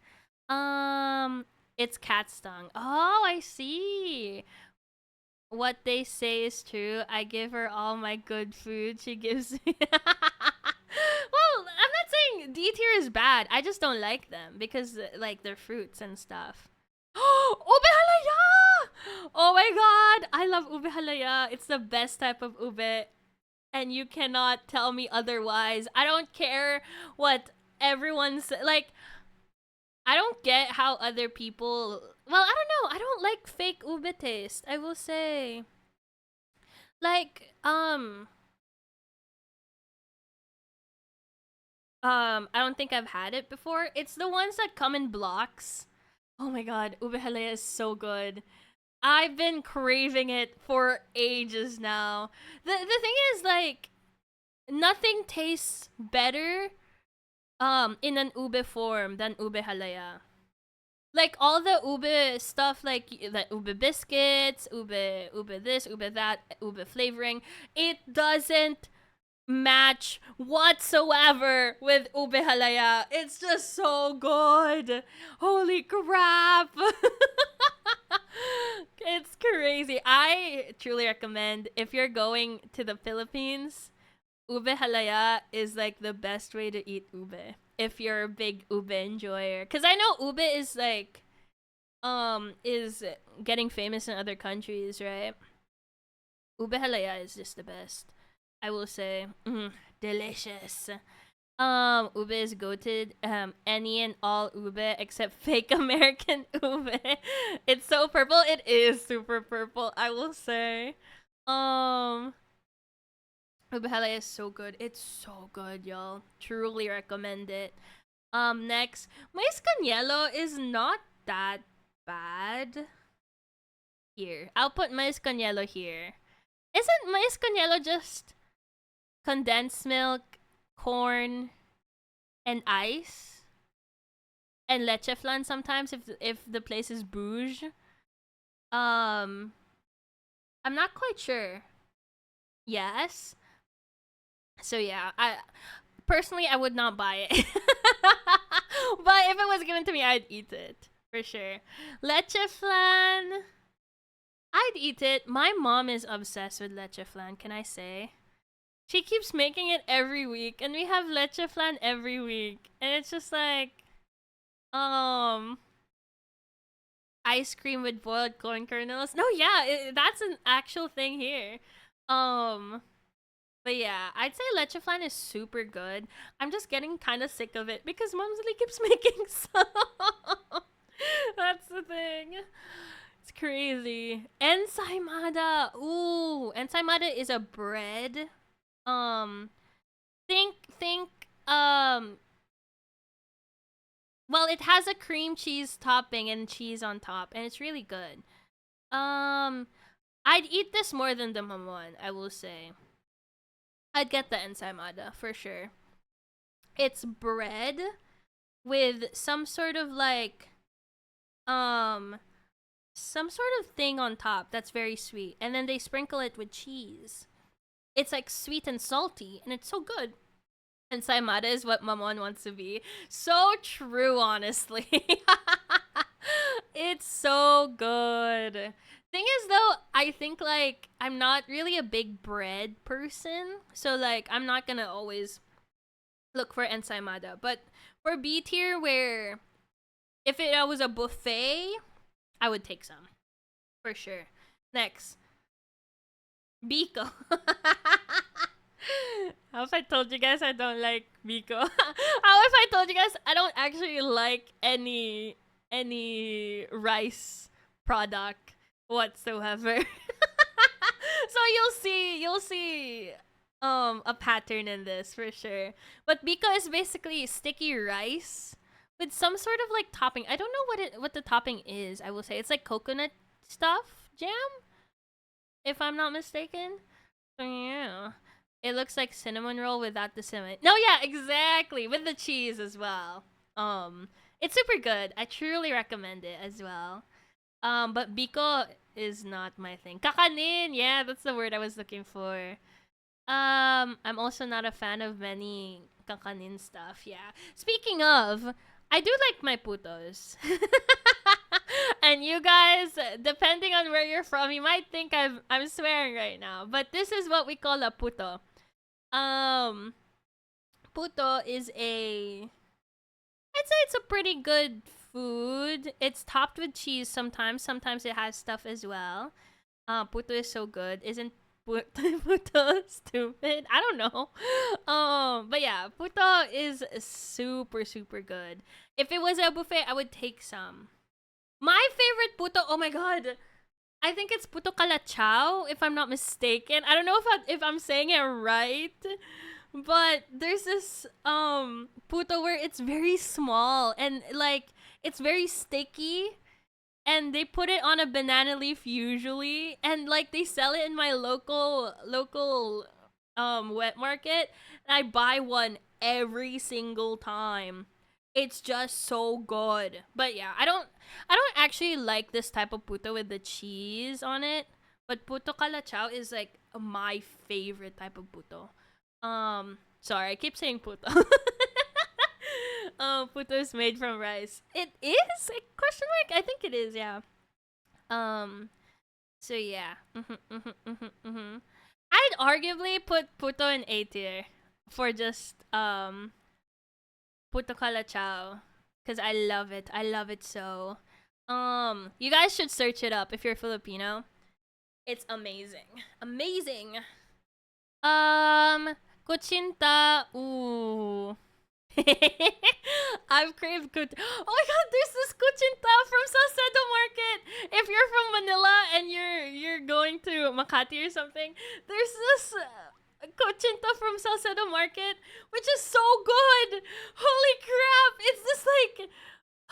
It's cat stung. Oh, I see. What they say is true. I give her all my good food. She gives me. Well, I'm not saying D tier is bad. I just don't like them because like they're fruits and stuff. Ube halaya! Oh my god, I love ube halaya. It's the best type of ube, and you cannot tell me otherwise. I don't care what everyone's like. I don't get how other people. Well, I don't know. I don't like fake ube taste. I will say, like, I don't think I've had it before. It's the ones that come in blocks. Oh my god, ube halaya is so good. I've been craving it for ages now. The thing is, like, nothing tastes better in an ube form than ube halaya. Like all the ube stuff, like the ube biscuits, ube this, ube that, ube flavoring, it doesn't match whatsoever with ube halaya. It's just so good. Holy crap. It's crazy. I truly recommend, if you're going to the Philippines, ube halaya is like the best way to eat ube if you're a big ube enjoyer. Cause I know ube is like is getting famous in other countries, right? Ube halaya is just the best. I will say, delicious. Ube is goated. Any and all ube except fake American ube. It's so purple. It is super purple. I will say. Ube halaya is so good. It's so good, y'all. Truly recommend it. Next, mais canyelo is not that bad. Here, I'll put mais canyelo here. Isn't mais canyelo just condensed milk, corn, and ice, and leche flan sometimes if the place is bouge? I'm not quite sure. Yes. So yeah, I personally I would not buy it. But if it was given to me, I'd eat it for sure. Leche flan, I'd eat it. My mom is obsessed with leche flan, can I say? She keeps making it every week, and we have leche flan every week. And it's just like, ice cream with boiled corn kernels. No, yeah, that's an actual thing here. But yeah, I'd say leche flan is super good. I'm just getting kind of sick of it because Momsley keeps making some. That's the thing. It's crazy. Ensaimada. Ooh, ensaimada is a bread. Um, think. Well, it has a cream cheese topping and cheese on top, and it's really good. I'd eat this more than the mamon, I will say. I'd get the ensaimada for sure. It's bread with some sort of like some sort of thing on top that's very sweet, and then they sprinkle it with cheese. It's like sweet and salty, and it's so good. Ensaimada is what mamon wants to be. So true, honestly. It's so good. Thing is though, I think like I'm not really a big bread person, so like I'm not gonna always look for ensaimada. But for B tier, where if it was a buffet, I would take some for sure. Next, Biko. How if I told you guys I don't like Biko? How if I told you guys I don't actually like any rice product whatsoever? So you'll see a pattern in this for sure. But Biko is basically sticky rice with some sort of like topping. I don't know what the topping is. I will say it's like coconut stuff jam, if I'm not mistaken. So yeah. It looks like cinnamon roll without the cinnamon. No, yeah, exactly. With the cheese as well. It's super good. I truly recommend it as well. But Biko is not my thing. Kakanin, yeah, that's the word I was looking for. I'm also not a fan of many kakanin stuff, yeah. Speaking of, I do like my putos. And you guys, depending on where you're from, you might think I'm swearing right now. But this is what we call a puto. Puto is I'd say it's a pretty good food. It's topped with cheese sometimes. Sometimes it has stuff as well. Puto is so good. Isn't puto stupid? I don't know. But yeah, puto is super, super good. If it was a buffet, I would take some. My favorite puto, oh my god. I think it's puto calachao, if I'm not mistaken. I don't know if I'm saying it right. But there's this puto where it's very small and like it's very sticky and they put it on a banana leaf usually, and like they sell it in my local wet market, and I buy one every single time. It's just so good. But yeah, I don't actually like this type of puto with the cheese on it. But puto calachao is like my favorite type of puto. Sorry, I keep saying puto. Puto is made from rice. It is? A question mark? I think it is. Yeah. Um. So yeah. I'd arguably put puto in A tier for just puto calachao because I love it. I love it so. You guys should search it up if you're Filipino. It's amazing. Amazing. Kuchinta. Ooh. I've craved Oh my god, there's this kuchinta from Salcedo Market. If you're from Manila and you're going to Makati or something, there's this kuchinta from Salcedo Market, which is so good. Holy crap! It's just like,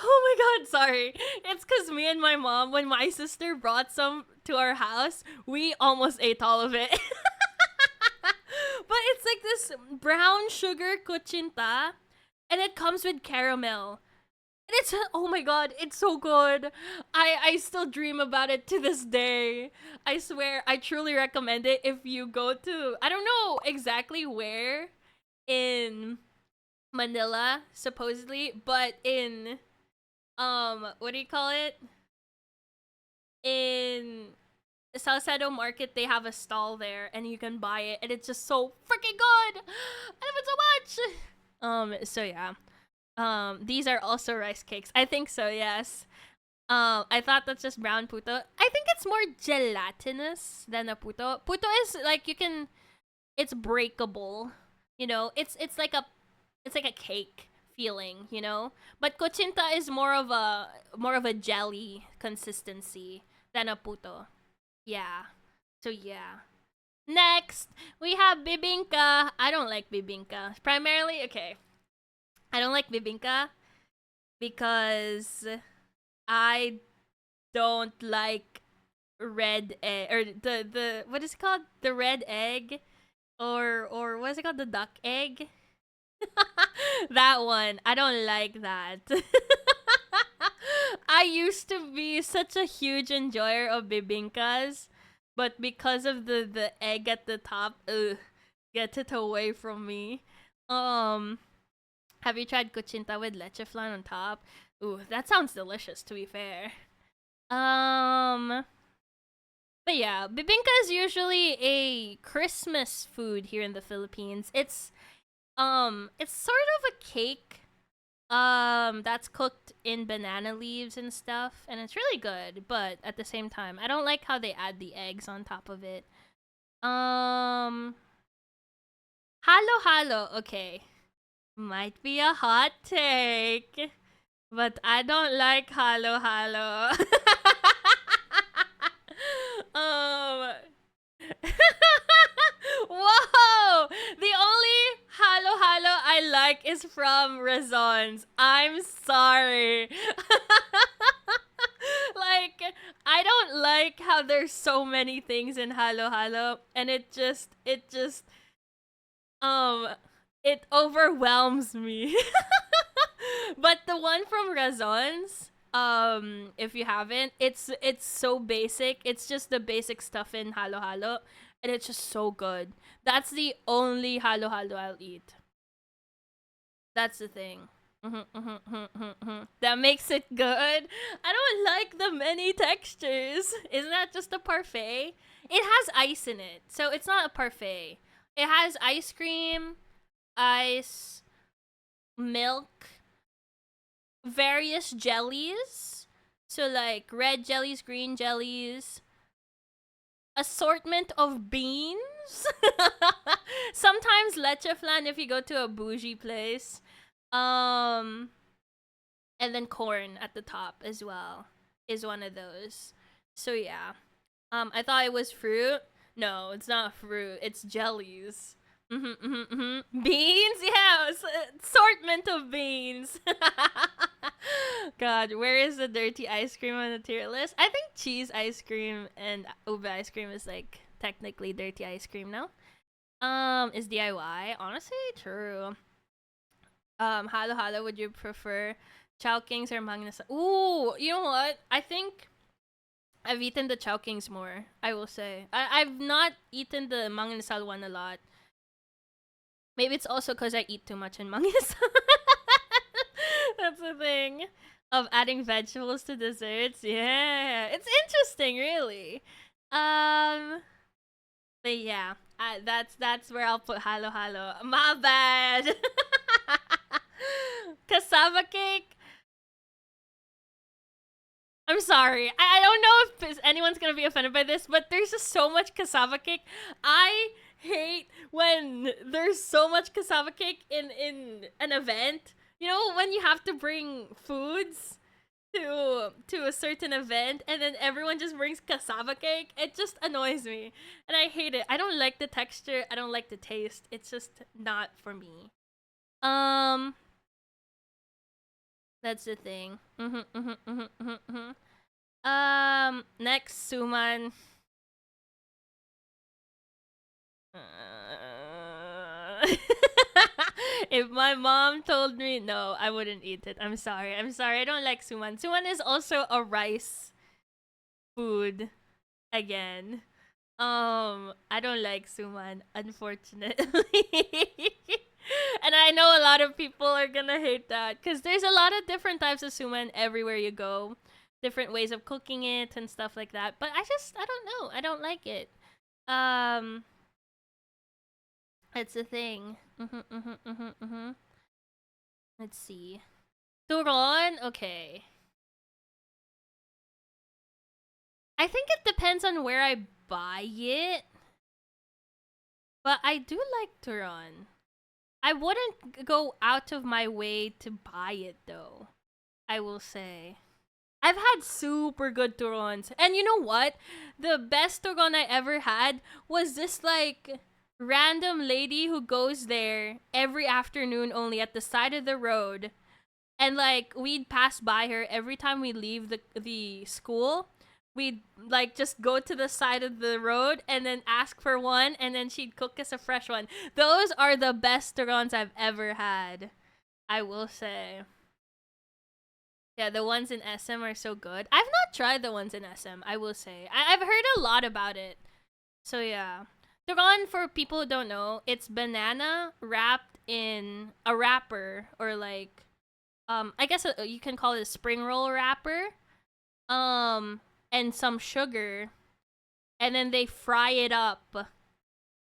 oh my god, sorry. It's because me and my mom, when my sister brought some to our house, we almost ate all of it. But it's like this brown sugar kuchinta, and it comes with caramel. And it's, oh my god, it's so good. I still dream about it to this day. I swear, I truly recommend it if you go to, I don't know exactly where in Manila, supposedly, but in, what do you call it? In Salcedo Market, they have a stall there, and you can buy it, and it's just so freaking good. I love it so much. So yeah. These are also rice cakes. I think so. Yes. I thought that's just brown puto. I think it's more gelatinous than a puto. Puto is like you can. It's breakable. You know, it's like a cake feeling. You know, but cochinta is more of a jelly consistency than a puto. Yeah. So yeah. Next, we have bibingka. I don't like bibingka. Primarily, okay. I don't like bibingka because I don't like red egg or the what is it called? The red egg or what is it called? The duck egg? That one. I don't like that. I used to be such a huge enjoyer of bibingkas, but because of the egg at the top, get it away from me. Um, have you tried cochinta with leche flan on top? Ooh, that sounds delicious. To be fair. Um, but yeah, bibingka is usually a Christmas food here in the Philippines. It's sort of a cake that's cooked in banana leaves and stuff, and it's really good, but at the same time I don't like how they add the eggs on top of it. um Halo halo, okay, might be a hot take, but I don't like halo halo. um Whoa! The only halo halo I like is from Razons. I'm sorry. Like, I don't like how there's so many things in halo halo, and it just um it overwhelms me. But the one from Razons, if you haven't, it's so basic. It's just the basic stuff in halo halo, and it's just so good. That's the only halo halo I'll eat. That's the thing. That makes it good. I don't like the many textures. Isn't that just a parfait? It has ice in it, so it's not a parfait. It has ice cream, ice, milk, various jellies. So like red jellies, green jellies, assortment of beans. Sometimes leche flan if you go to a bougie place. Um and then corn at the top as well is one of those. So yeah. I thought it was fruit. No, it's not fruit. It's jellies. Beans? Yeah, assortment of beans. God, where is the dirty ice cream on the tier list? I think cheese ice cream and ube ice cream is like technically dirty ice cream now. Is DIY honestly true. Halo Halo, would you prefer Chowkings or Magnus? Ooh, you know what? I think I've eaten the Chowkings more. I will say I've not eaten the Manginasal one a lot. Maybe it's also because I eat too much in Manginasal. That's the thing of adding vegetables to desserts. Yeah, it's interesting, really. Um, but yeah, that's where I'll put Halo Halo. My bad. Cassava cake. I'm sorry. I don't know if anyone's gonna be offended by this, but there's just so much cassava cake. I hate when there's so much cassava cake in an event. You know, when you have to bring foods to a certain event and then everyone just brings cassava cake. It just annoys me. And I hate it. I don't like the texture. I don't like the taste. It's just not for me. Um that's the thing. Next, Suman. If my mom told me no, I wouldn't eat it. I'm sorry. I'm sorry. I don't like suman. Suman is also a rice food again. I don't like suman, unfortunately. And I know a lot of people are gonna hate that because there's a lot of different types of suman everywhere you go, different ways of cooking it and stuff like that. But I don't know. I don't like it. Um, it's a thing. Let's see. Turon? Okay. I think it depends on where I buy it. But I do like Turon. I wouldn't go out of my way to buy it though. I will say. I've had super good turons. And you know what? The best turon I ever had was this like random lady who goes there every afternoon only at the side of the road. And like we'd pass by her every time we leave the school. We'd like just go to the side of the road and then ask for one and then she'd cook us a fresh one. Those are the best turons I've ever had. I will say. Yeah, the ones in SM are so good. I've not tried the ones in SM, I will say. I've heard a lot about it. So yeah. Turon, for people who don't know, it's banana wrapped in a wrapper or like I guess you can call it a spring roll wrapper. And some sugar and then they fry it up.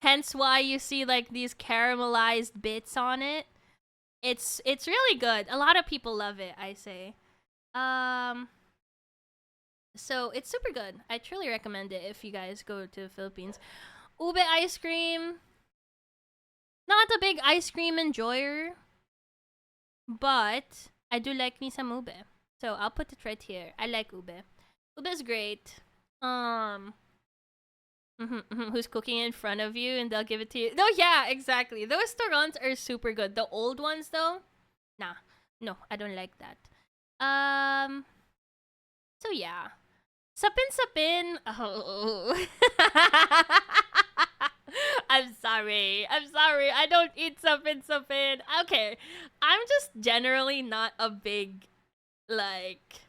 Hence why you see like these caramelized bits on it. It's really good. A lot of people love it, I say. So it's super good. I truly recommend it if you guys go to the Philippines. Ube ice cream. Not a big ice cream enjoyer, but I do like me some ube. So I'll put it right here. I like ube. Ube is great. Who's cooking in front of you and they'll give it to you. No, yeah, exactly. Those turons are super good. The old ones though, nah. No, I don't like that. So yeah. Sapin. Oh. I'm sorry. I don't eat sapin. Okay. I'm just generally not a big like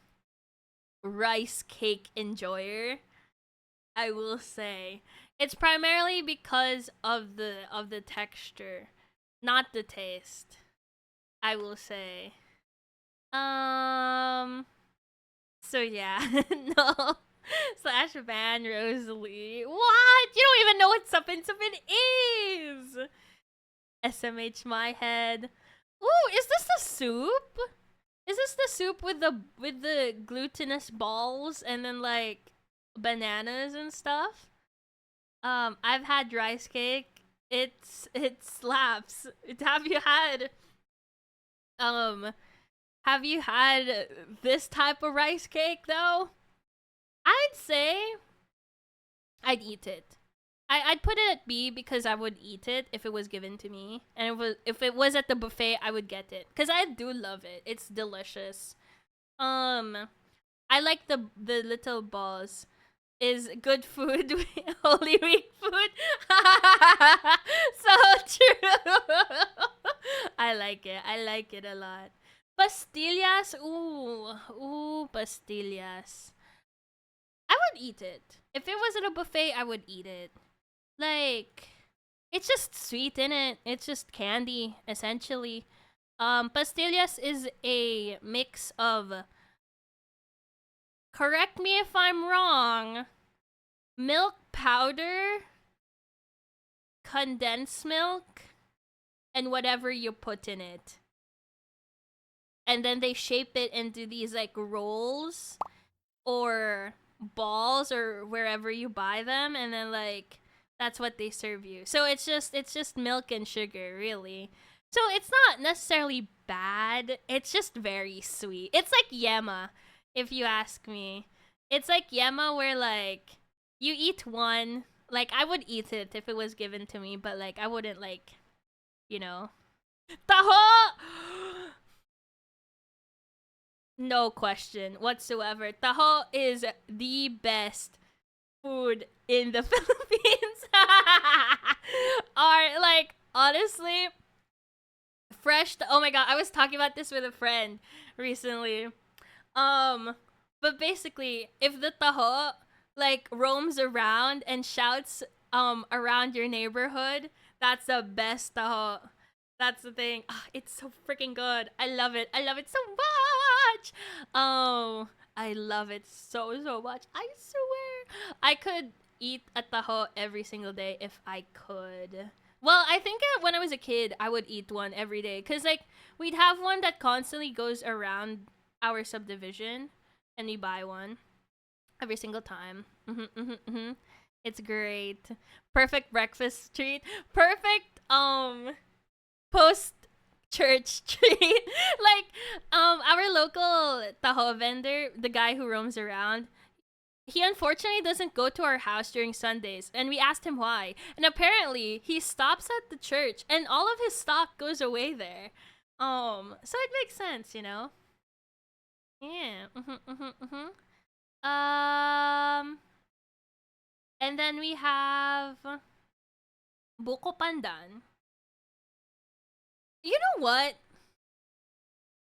rice cake enjoyer. I will say. It's primarily because of the texture, not the taste. I will say. So yeah, no. Slash ban Roesalie. What? You don't even know what Suppin is. SMH my head. Ooh, is this the soup? Is this the soup with the glutinous balls and then like bananas and stuff? I've had rice cake. It slaps. Have you had this type of rice cake though? I'd say I'd eat it. I'd put it at B because I would eat it if it was given to me, and if it was at the buffet, I would get it because I do love it. It's delicious. I like the little balls. Is good food Holy Week food? So true. I like it. I like it a lot. Pastillas, ooh, pastillas. I would eat it. If it was at a buffet, I would eat it. Like, it's just sweet in it. It's just candy, essentially. Pastillas is a mix of, correct me if I'm wrong, milk powder, condensed milk, and whatever you put in it. And then they shape it into these like rolls or balls or wherever you buy them, and then like that's what they serve you. So it's just milk and sugar, really. So it's not necessarily bad. It's just very sweet. It's like yema, if you ask me. It's like yema where like you eat one, like I would eat it if it was given to me, but like I wouldn't like, you know. Taho! No question whatsoever. Taho is the best food in the Philippines. Are like honestly fresh. Oh my god, I was talking about this with a friend recently. But basically, if the taho like roams around and shouts around your neighborhood, that's the best taho. That's the thing. Ah, it's so freaking good. I love it. I love it so much. Oh, I love it so much. I swear. I could eat a taho every single day if I could. Well, I think when I was a kid, I would eat one every day cuz like we'd have one that constantly goes around our subdivision and we buy one every single time. It's great. Perfect breakfast treat. Perfect post church treat. Like our local taho vendor, the guy who roams around, he unfortunately doesn't go to our house during Sundays, and we asked him why. And apparently, he stops at the church, and all of his stock goes away there. So it makes sense, you know. Yeah. And then we have buko pandan. You know what?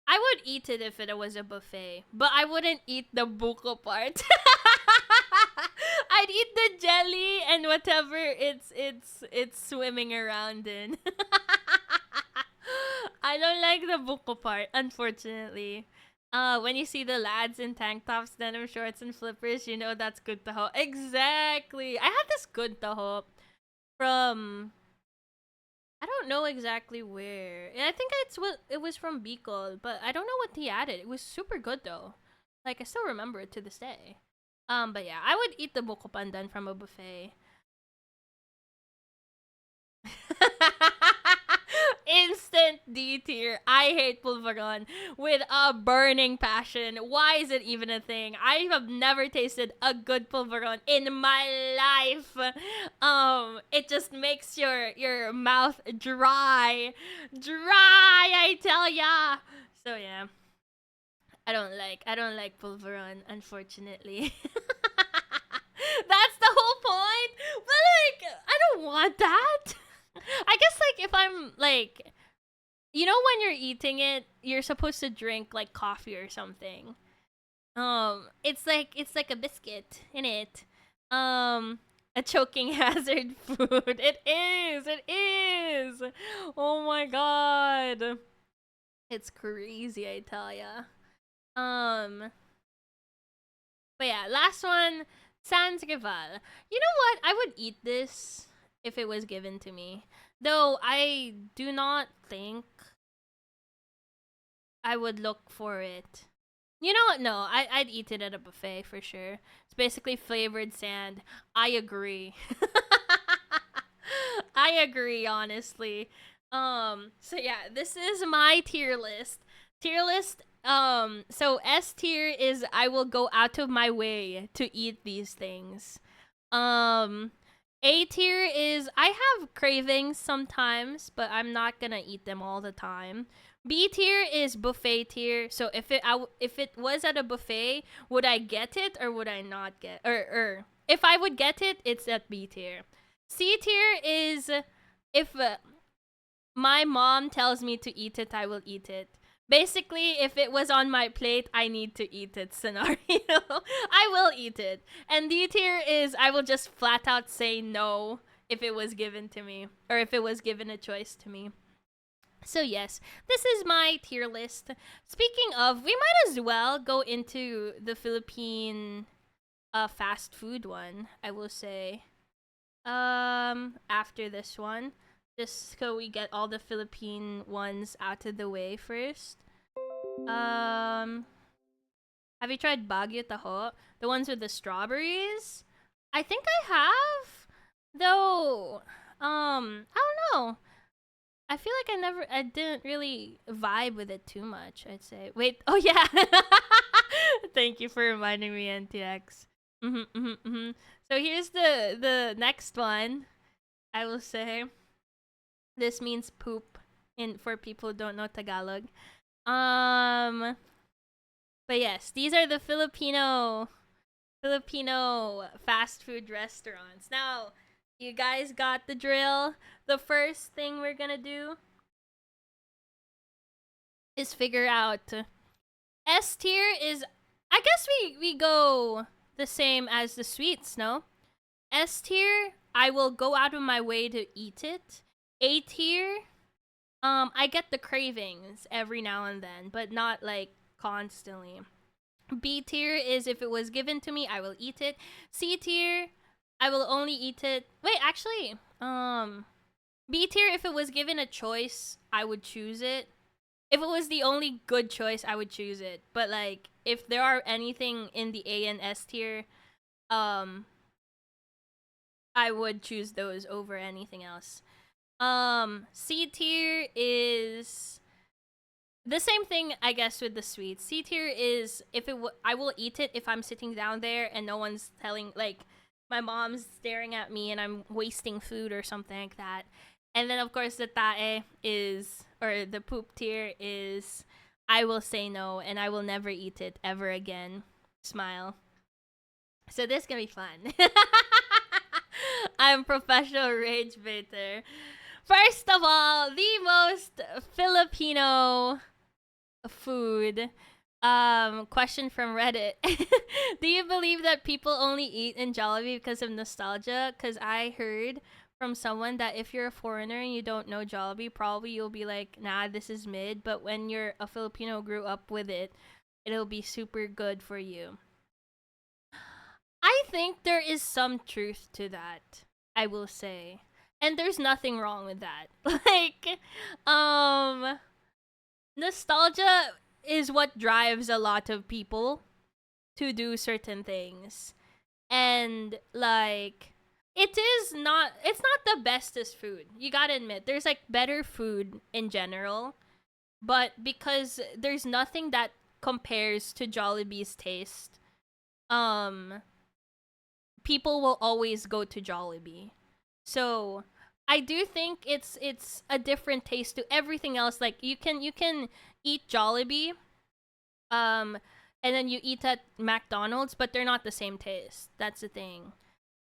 I would eat it if it was a buffet, but I wouldn't eat the buko part. I'd eat the jelly and whatever it's swimming around in. I don't like the buko part, unfortunately. When you see the lads in tank tops, denim shorts, and flippers, you know that's good taho. Exactly. I had this good taho from, I don't know exactly where. I think it was from Bicol, but I don't know what he added. It was super good though. Like I still remember it to this day. But yeah, I would eat the buko pandan from a buffet. Instant D tier. I hate pulveron with a burning passion. Why is it even a thing? I have never tasted a good pulveron in my life. It just makes your mouth dry, I tell ya. So yeah, I don't like pulveron, unfortunately. That's the whole point. But like, I don't want that. I guess like if I'm like, you know, when you're eating it, you're supposed to drink like coffee or something. It's like a biscuit in it. A choking hazard food. It is. It is. Oh my god. It's crazy, I tell ya. Um, but yeah, last one, Sans Rival. You know what? I would eat this if it was given to me. Though I do not think I would look for it. You know what? No, I'd eat it at a buffet for sure. It's basically flavored sand. I agree. I agree, honestly. So yeah, this is my tier list. Tier list. So S tier is I will go out of my way to eat these things. Um, A tier is I have cravings sometimes, but I'm not gonna eat them all the time. B tier is buffet tier. So if it was at a buffet, would I get it or would I not get? Or if I would get it, it's at B tier. C tier is if my mom tells me to eat it, I will eat it. Basically, if it was on my plate, I need to eat it scenario. I will eat it. And D tier is I will just flat out say no if it was given to me or if it was given a choice to me. So yes, this is my tier list. Speaking of, we might as well go into the Philippine fast food one, I will say. After this one, just so we get all the Philippine ones out of the way first. Have you tried Baguio Taho? The ones with the strawberries? I think I have, though. I don't know. I feel like I didn't really vibe with it too much, I'd say. Wait, oh yeah. Thank you for reminding me, NTX. So here's the next one. I will say this means poop in for people who don't know Tagalog. But yes, these are the Filipino fast food restaurants. Now, you guys got the drill. The first thing we're gonna do is figure out S tier is, I guess we go the same as the sweets, no? S tier, I will go out of my way to eat it. A tier, I get the cravings every now and then, but not like constantly. B tier is if it was given to me, I will eat it. C tier, I will only eat it. Wait, actually, B tier, if it was given a choice, I would choose it. If it was the only good choice, I would choose it. But like, if there are anything in the A and S tier, I would choose those over anything else. C tier is the same thing, I guess, with the sweets. C tier is if I will eat it if I'm sitting down there and no one's telling, like, my mom's staring at me and I'm wasting food or something like that. And then of course the tae is, or the poop tier is, I will say no and I will never eat it ever again. Smile. So this can be fun. I'm professional rage baiter. First of all, the most Filipino food. Question from Reddit. Do you believe that people only eat in Jollibee because of nostalgia? Because I heard from someone that if you're a foreigner and you don't know Jollibee, probably you'll be like, nah, this is mid. But when you're a Filipino, grew up with it, it'll be super good for you. I think there is some truth to that, I will say. And there's nothing wrong with that. Like, nostalgia is what drives a lot of people to do certain things. And like, it's not the bestest food. You gotta admit, there's like better food in general. But because there's nothing that compares to Jollibee's taste, people will always go to Jollibee. So I do think it's a different taste to everything else. Like you can eat Jollibee, and then you eat at McDonald's, but they're not the same taste. That's the thing.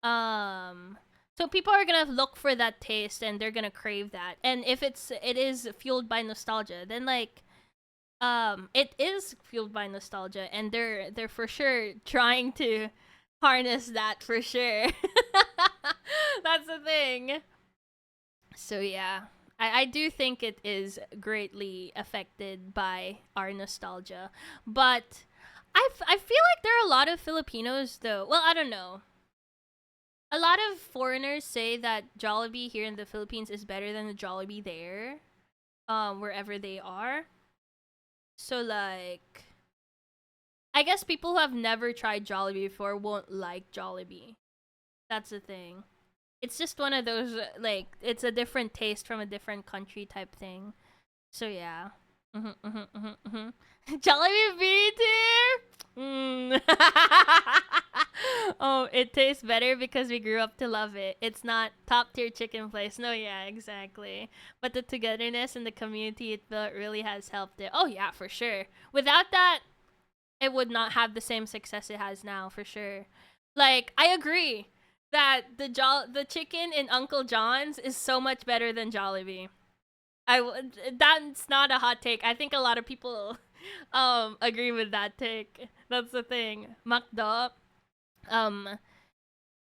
So people are gonna look for that taste and they're gonna crave that. And if it is fueled by nostalgia, then like it is fueled by nostalgia, and they're for sure trying to harness that for sure. That's the thing. So yeah, I do think it is greatly affected by our nostalgia, but I feel like there are a lot of Filipinos though. Well, I don't know. A lot of foreigners say that Jollibee here in the Philippines is better than the Jollibee there, wherever they are. So like, I guess people who have never tried Jollibee before won't like Jollibee. That's the thing. It's just one of those, like, it's a different taste from a different country type thing. So yeah. Jollibee B tier? Mm. Oh, it tastes better because we grew up to love it. It's not top tier chicken place. No, yeah, exactly. But the togetherness and the community it built really has helped it. Oh yeah, for sure. Without that, it would not have the same success it has now, for sure. Like, I agree that the chicken in Uncle John's is so much better than Jollibee. That's not a hot take. I think a lot of people agree with that take. That's the thing. McDo, um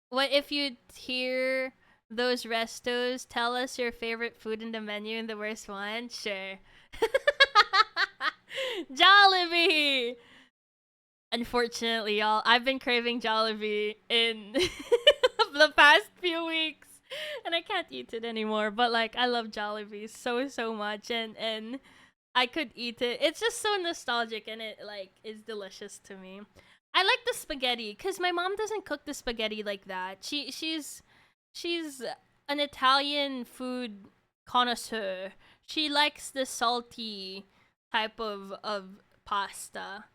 what if you hear those restos tell us your favorite food in the menu and the worst one? Sure. Jollibee. Unfortunately, y'all, I've been craving Jollibee in the past few weeks, and I can't eat it anymore. But like, I love Jollibee so much, and I could eat it. It's just so nostalgic, and it like is delicious to me. I like the spaghetti because my mom doesn't cook the spaghetti like that. She's an Italian food connoisseur. She likes the salty type of pasta.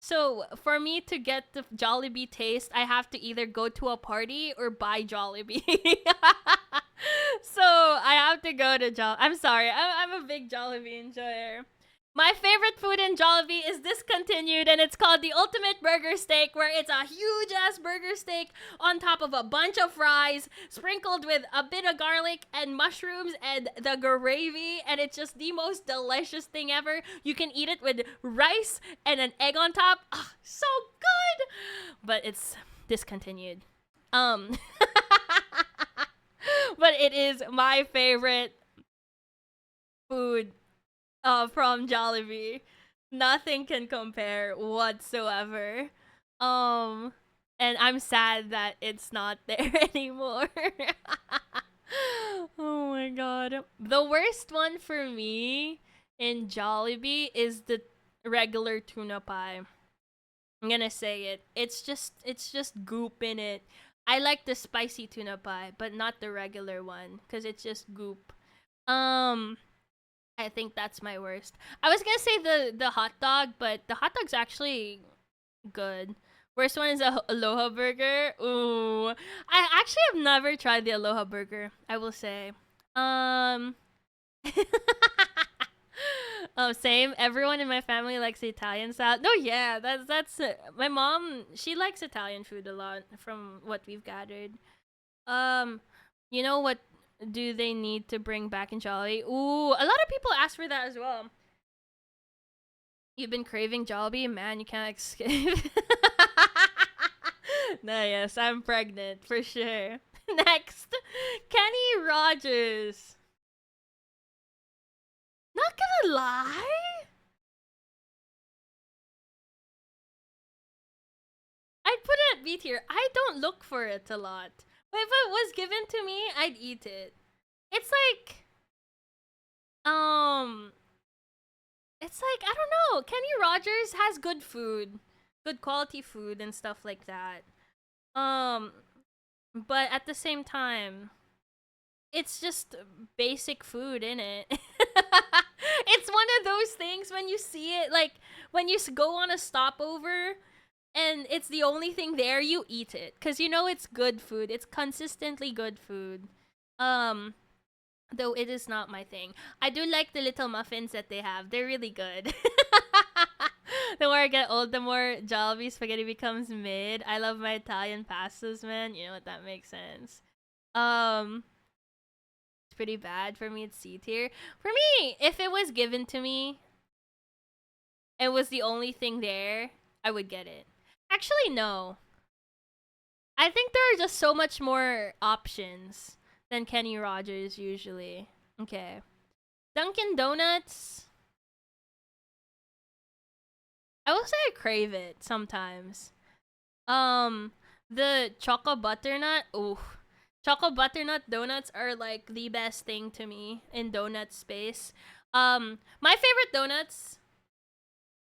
So for me to get the Jollibee taste, I have to either go to a party or buy Jollibee. So I have to go to I'm sorry, I'm a big Jollibee enjoyer. My favorite food in Jollibee is discontinued, and it's called the Ultimate Burger Steak, where it's a huge ass burger steak on top of a bunch of fries, sprinkled with a bit of garlic and mushrooms and the gravy, and it's just the most delicious thing ever. You can eat it with rice and an egg on top. Ah, so good! But it's discontinued. Um, but it is my favorite food from Jollibee. Nothing can compare whatsoever. Um and I'm sad that it's not there anymore. Oh my god. The worst one for me in Jollibee is the regular tuna pie. I'm gonna say it. It's just goop in it. I like the spicy tuna pie, but not the regular one because it's just goop. Um I think that's my worst. I was gonna say the hot dog, but the hot dog's actually good. Worst one is a Aloha burger. Ooh, I actually have never tried the Aloha burger. I will say. Um. Oh, same. Everyone in my family likes the Italian style. No, yeah, that's my mom. She likes Italian food a lot, from what we've gathered. Um, you know what do they need to bring back in Jolly? Ooh, a lot of people ask for that as well. You've been craving Jollibee, man. You can't escape. No, yes, I'm pregnant for sure. Next, Kenny Rogers. Not gonna lie, I'd put it at B tier. I don't look for it a lot, but if it was given to me, I'd eat it. It's like, um, it's like I don't know. Kenny Rogers has good food, good quality food and stuff like that. Um, but at the same time, it's just basic food in it. It's one of those things when you see it, like when you go on a stopover and it's the only thing there, you eat it because you know it's good food. It's consistently good food. Um, though it is not my thing. I do like the little muffins that they have. They're really good. The more I get old, the more Jollibee spaghetti becomes mid. I love my Italian pastas, man. You know what, that makes sense. Um, it's pretty bad for me. It's C tier. For me, if it was given to me, it was the only thing there, I would get it. Actually, no. I think there are just so much more options than Kenny Rogers usually. Okay. Dunkin' Donuts. I will say I crave it sometimes. Um, the choco butternut. Ooh, choco butternut donuts are like the best thing to me in donut space. My favorite donuts.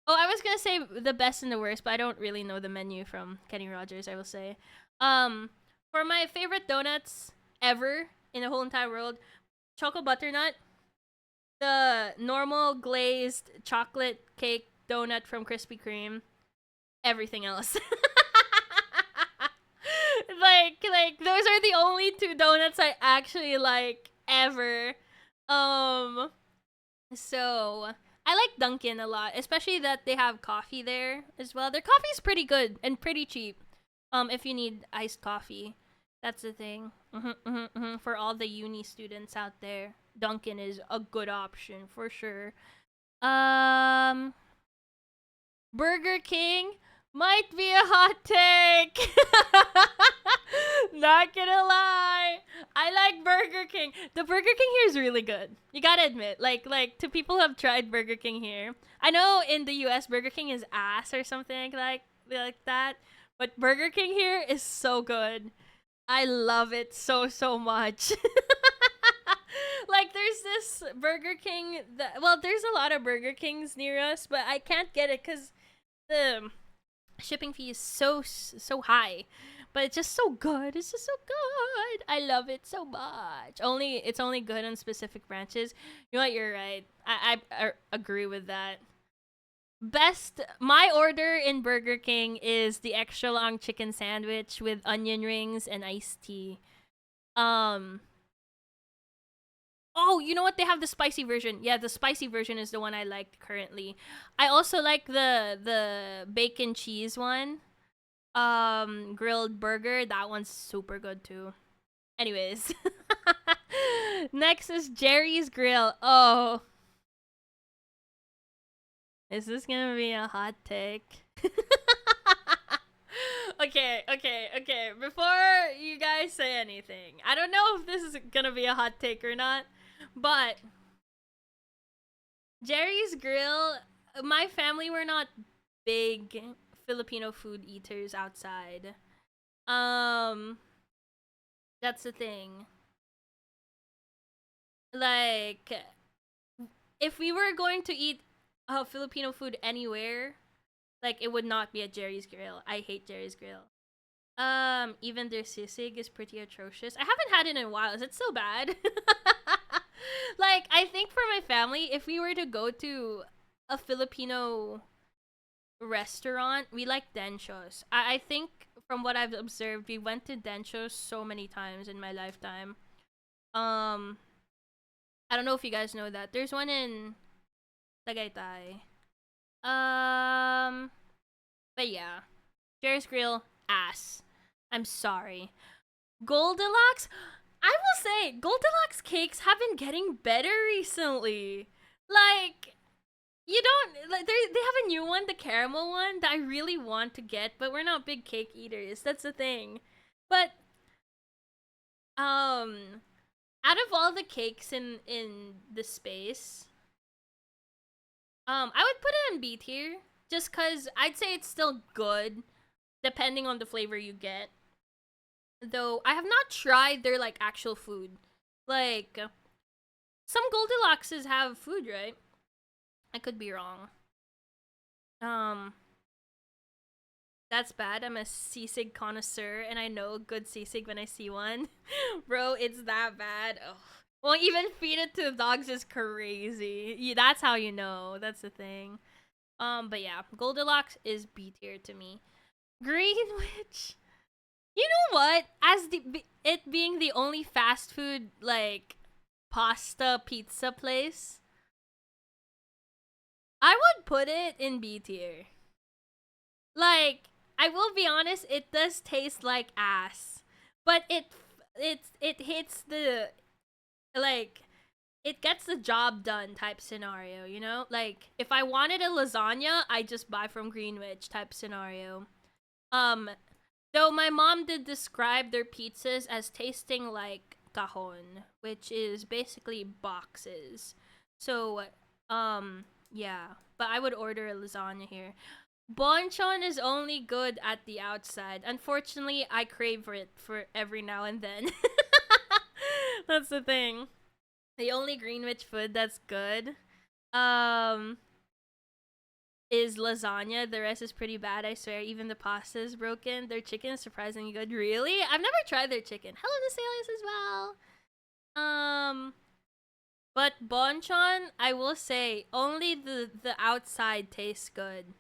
Oh, I was gonna say the best and the worst, but I don't really know the menu from Kenny Rogers. I will say, um, for my favorite donuts ever in the whole entire world, choco butternut, the normal glazed chocolate cake donut from Krispy Kreme, everything else. Like those are the only two donuts I actually like ever. Um so I like Dunkin' a lot, especially that they have coffee there as well. Their coffee is pretty good and pretty cheap. If you need iced coffee, that's the thing. For all the uni students out there, Dunkin' is a good option for sure. Um, Burger King might be a hot take. Not gonna lie, I like Burger King. The Burger King here is really good. You gotta admit, like to people who have tried Burger King here. I know in the U.S. Burger King is ass or something like that, but Burger King here is so good. I love it so much. Like there's this Burger King that, well, there's a lot of Burger Kings near us, but I can't get it because the shipping fee is so high. But it's just so good. It's just so good. I love it so much. It's only good on specific branches. You know what? You're right. I agree with that. Best my order in Burger King is the extra long chicken sandwich with onion rings and iced tea. Um Oh, you know what? They have the spicy version. Yeah, the spicy version is the one I like currently. I also like the bacon cheese one. Grilled burger. That one's super good too. Anyways. Next is Jerry's Grill. Oh. Is this gonna be a hot take? Okay. Before you guys say anything, I don't know if this is gonna be a hot take or not, but Jerry's Grill, my family were not big Filipino food eaters outside. Um, that's the thing. Like, if we were going to eat Filipino food anywhere, like it would not be at Jerry's Grill. I hate Jerry's Grill. Even their sisig is pretty atrocious. I haven't had it in a while. Is it so bad? Like, I think for my family, if we were to go to a Filipino restaurant, we like Dencho's. I think from what I've observed, we went to Dencho's so many times in my lifetime. Um, I don't know if you guys know that. There's one in Tagaytay. Um, but yeah, Jerry's Grill, ass. I'm sorry. Goldilocks? I will say, Goldilocks cakes have been getting better recently. Like, you don't, like, they have a new one, the caramel one, that I really want to get, but we're not big cake eaters. That's the thing. But, out of all the cakes in the space, I would put it in B tier, just cause I'd say it's still good, depending on the flavor you get. Though I have not tried their like actual food. Like some Goldilockses have food, right? I could be wrong. Um that's bad. I'm a sisig connoisseur and I know good sisig when I see one. Bro, it's that bad. Ugh. Well, even feed it to dogs is crazy. Yeah, that's how you know. That's the thing. But yeah, Goldilocks is B tier to me. Greenwich. You know what? As it being the only fast food like pasta pizza place, I would put it in B tier. Like, I will be honest, it does taste like ass, but it hits the like it gets the job done type scenario, you know? Like if I wanted a lasagna, I just buy from Greenwich type scenario. Um Though my mom did describe their pizzas as tasting like cajon, which is basically boxes. So, yeah. But I would order a lasagna here. Bonchon is only good at the outside. Unfortunately, I crave for it for every now and then. That's the thing. The only Greenwich food that's good, um, is lasagna. The rest is pretty bad, I swear. Even the pasta is broken. Their chicken is surprisingly good. Really? I've never tried their chicken. Hello to Salius as well. But Bonchon, I will say, only the outside tastes good.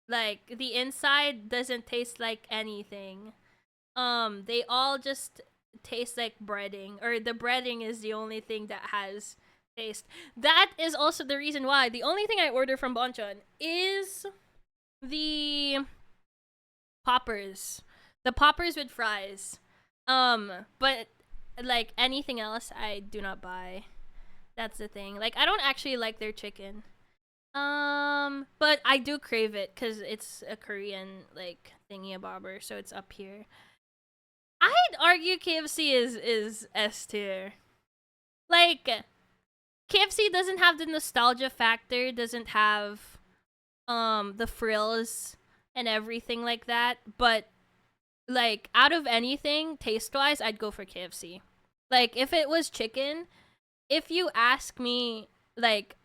Like the inside doesn't taste like anything. They all just taste like breading, or the breading is the only thing that has taste. That is also the reason why the only thing I order from Bonchon is the poppers. The poppers with fries. But like anything else I do not buy. That's the thing. Like I don't actually like their chicken. But I do crave it because it's a Korean like thingy a bobber, so it's up here. I'd argue KFC is S tier. Like KFC doesn't have the nostalgia factor, doesn't have the frills and everything like that, but like out of anything taste wise, I'd go for KFC. Like if it was chicken, if you ask me, like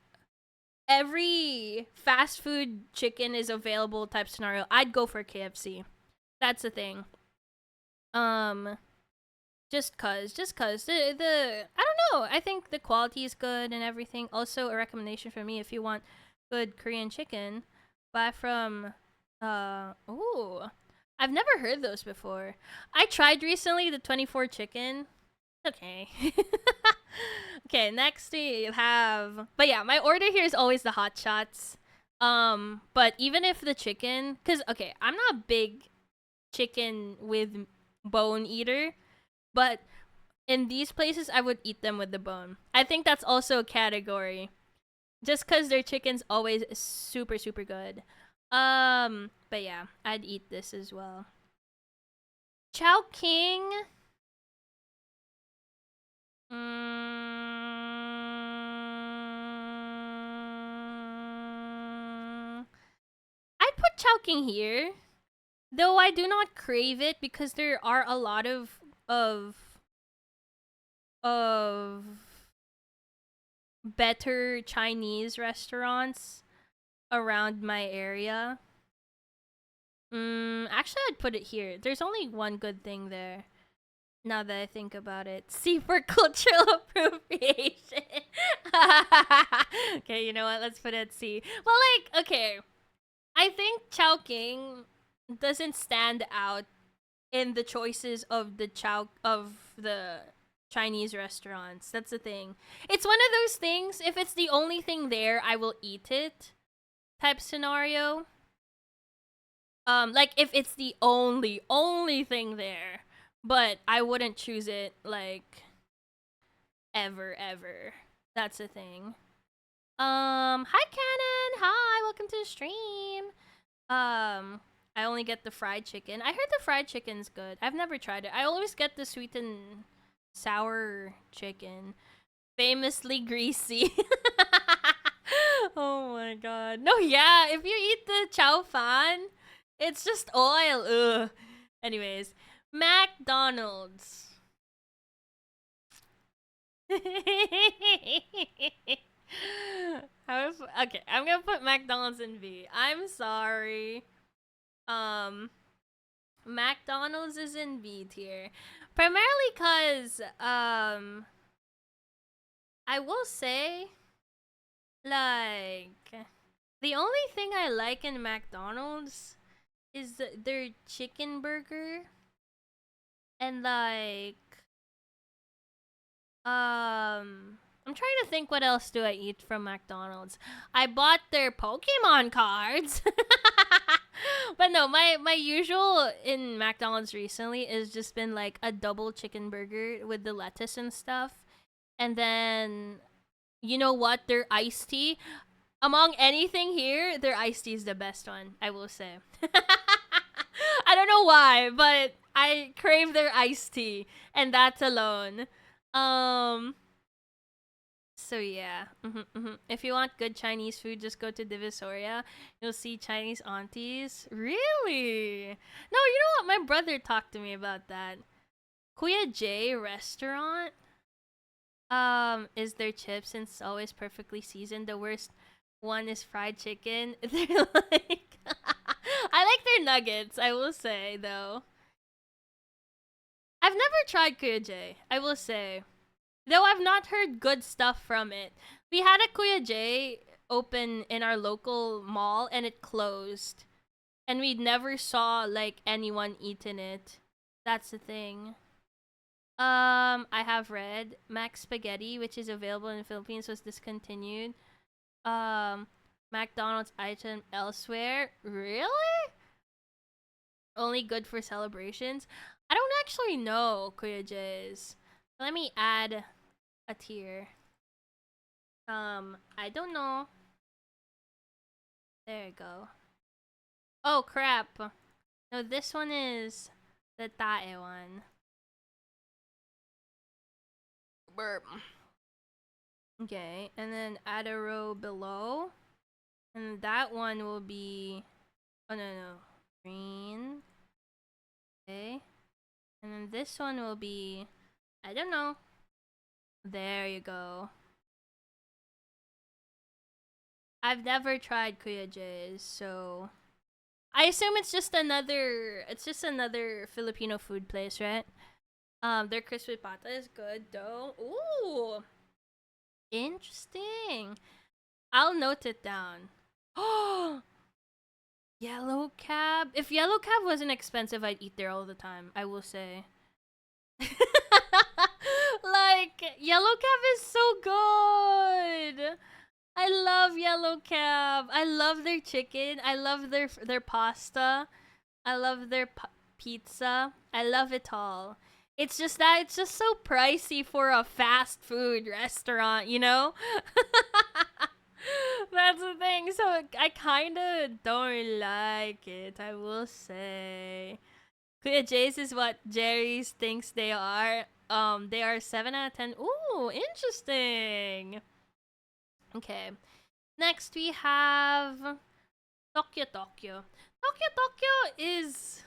every fast food chicken is available type scenario, I'd go for KFC. That's the thing. Um, just cause the I don't know. I think the quality is good and everything. Also, a recommendation for me if you want good Korean chicken, buy from ooh. I've never heard those before. I tried recently the 24 chicken. Okay. Okay, next we have, but yeah, my order here is always the hot shots. But even if the chicken, cause okay, I'm not a big chicken with bone eater, but in these places I would eat them with the bone. I think that's also a category. Just cause their chicken's always super super good. But yeah, I'd eat this as well. Chow King. I'd put Chowking here, though I do not crave it because there are a lot of better Chinese restaurants around my area. Actually, I'd put it here. There's only one good thing there. Now that I think about it, C for cultural appropriation. Okay, you know what? Let's put it at C. Well, like, okay, I think Chowking doesn't stand out in the choices of the Chinese restaurants. That's the thing. It's one of those things. If it's the only thing there, I will eat it. Type scenario. Like if it's the only thing there, but I wouldn't choose it like ever. That's the thing. Hi Cannon. Hi, welcome to the stream. I only get the fried chicken. I heard the fried chicken's good. I've never tried it. I always get the sweet and sour chicken. Famously greasy. Oh my god. No, yeah, if you eat the chow fan, it's just oil. Ugh. Anyways, McDonald's. Okay, I'm gonna put McDonald's in B. I'm sorry. Um, McDonald's is in B tier, primarily cause I will say, like, the only thing I like in McDonald's is their chicken burger, and like, I'm trying to think what else do I eat from McDonald's. I bought their Pokemon cards. But no, my usual in McDonald's recently has just been like a double chicken burger with the lettuce and stuff. And then you know what? Their iced tea. Among anything here, their iced tea is the best one, I will say. I don't know why, but I crave their iced tea, and that's alone. Um so yeah, if you want good Chinese food, just go to Divisoria. You'll see Chinese aunties. Really? No, you know what? My brother talked to me about that. Kuya J restaurant. Is their chips and it's always perfectly seasoned. The worst one is fried chicken. They're like, I like their nuggets. I will say though. I've never tried Kuya J. I will say. Though I've not heard good stuff from it. We had a Kuya J open in our local mall and it closed and we never saw like anyone eating it. That's the thing. I have read Mac Spaghetti, which is available in the Philippines, was discontinued. Um, McDonald's item elsewhere. Really? Only good for celebrations? I don't actually know, Kuya Jays. Let me add a tier. I don't know. There you go. Oh, crap. No, this one is the tae one. Burp. Okay, and then add a row below. And that one will be... Oh, no. Green. Okay. And then this one will be... I don't know. There you go. I've never tried Kuya J's, so... I assume it's just another Filipino food place, right? Their crispy pata is good though. Ooh, interesting. I'll note it down. Oh, Yellow Cab. If Yellow Cab wasn't expensive, I'd eat there all the time. I will say. Like Yellow Cab is so good. I love Yellow Cab. I love their chicken. I love their pasta. I love their pizza. I love it all. It's just that it's just so pricey for a fast food restaurant, you know? That's the thing. So I kind of don't like it, I will say. Kuya J's is what Jerry's thinks they are. They are 7 out of 10. Ooh, interesting. Okay. Next we have Tokyo Tokyo. Tokyo Tokyo is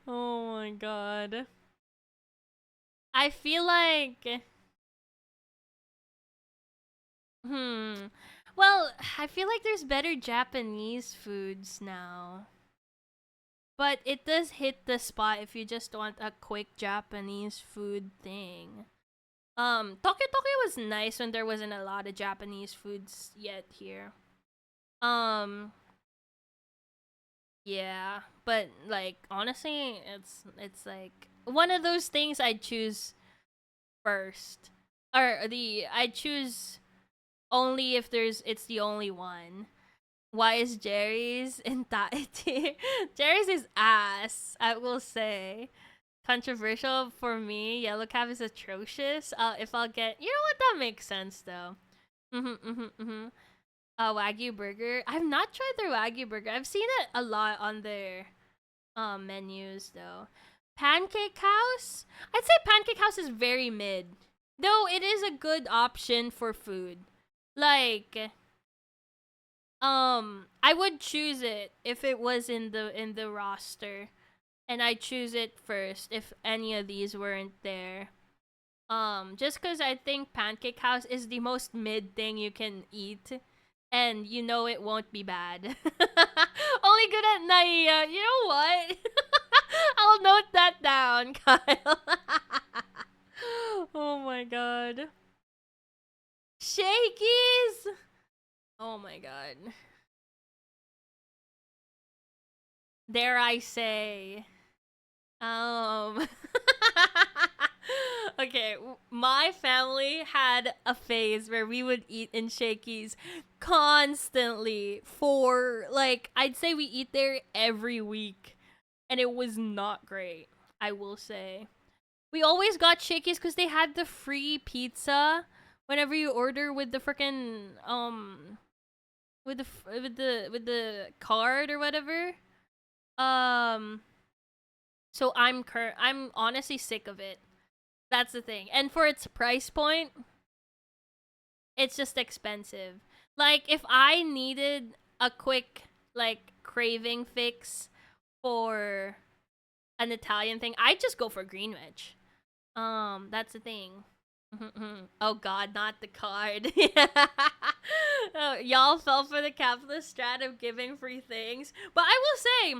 oh my god. I feel like well, I feel like there's better Japanese foods now. But it does hit the spot if you just want a quick Japanese food thing. Tokyo Tokyo was nice when there wasn't a lot of Japanese foods yet here. Yeah, but like honestly, it's like one of those things I choose first, or I choose only if it's the only one. Why is Jerry's in Tahiti? Jerry's is ass, I will say. Controversial for me. Yellow Cab is atrocious. If I'll get, you know what, that makes sense though. Wagyu burger. I've not tried their Wagyu burger. I've seen it a lot on their menus though. Pancake House. I'd say Pancake House is very mid, though it is a good option for food. Like, I would choose it if it was in the roster, and I choose it first if any of these weren't there. Just because I think Pancake House is the most mid thing you can eat, and you know it won't be bad. Only good at Naiya. You know what? I'll note that down, Kyle. Oh my god. Shakies! Oh my god. Dare I say. Okay, my family had a phase where we would eat in Shakey's constantly for, like, I'd say we eat there every week. And it was not great, I will say. We always got Shakey's because they had the free pizza whenever you order with the freaking, with the card or whatever. So I'm honestly sick of it. That's the thing. And for its price point, it's just expensive. Like if I needed a quick like craving fix for an Italian thing, I'd just go for Greenwich. That's the thing. Oh god, not the card. Oh, y'all fell for the capitalist strat of giving free things. But I will say,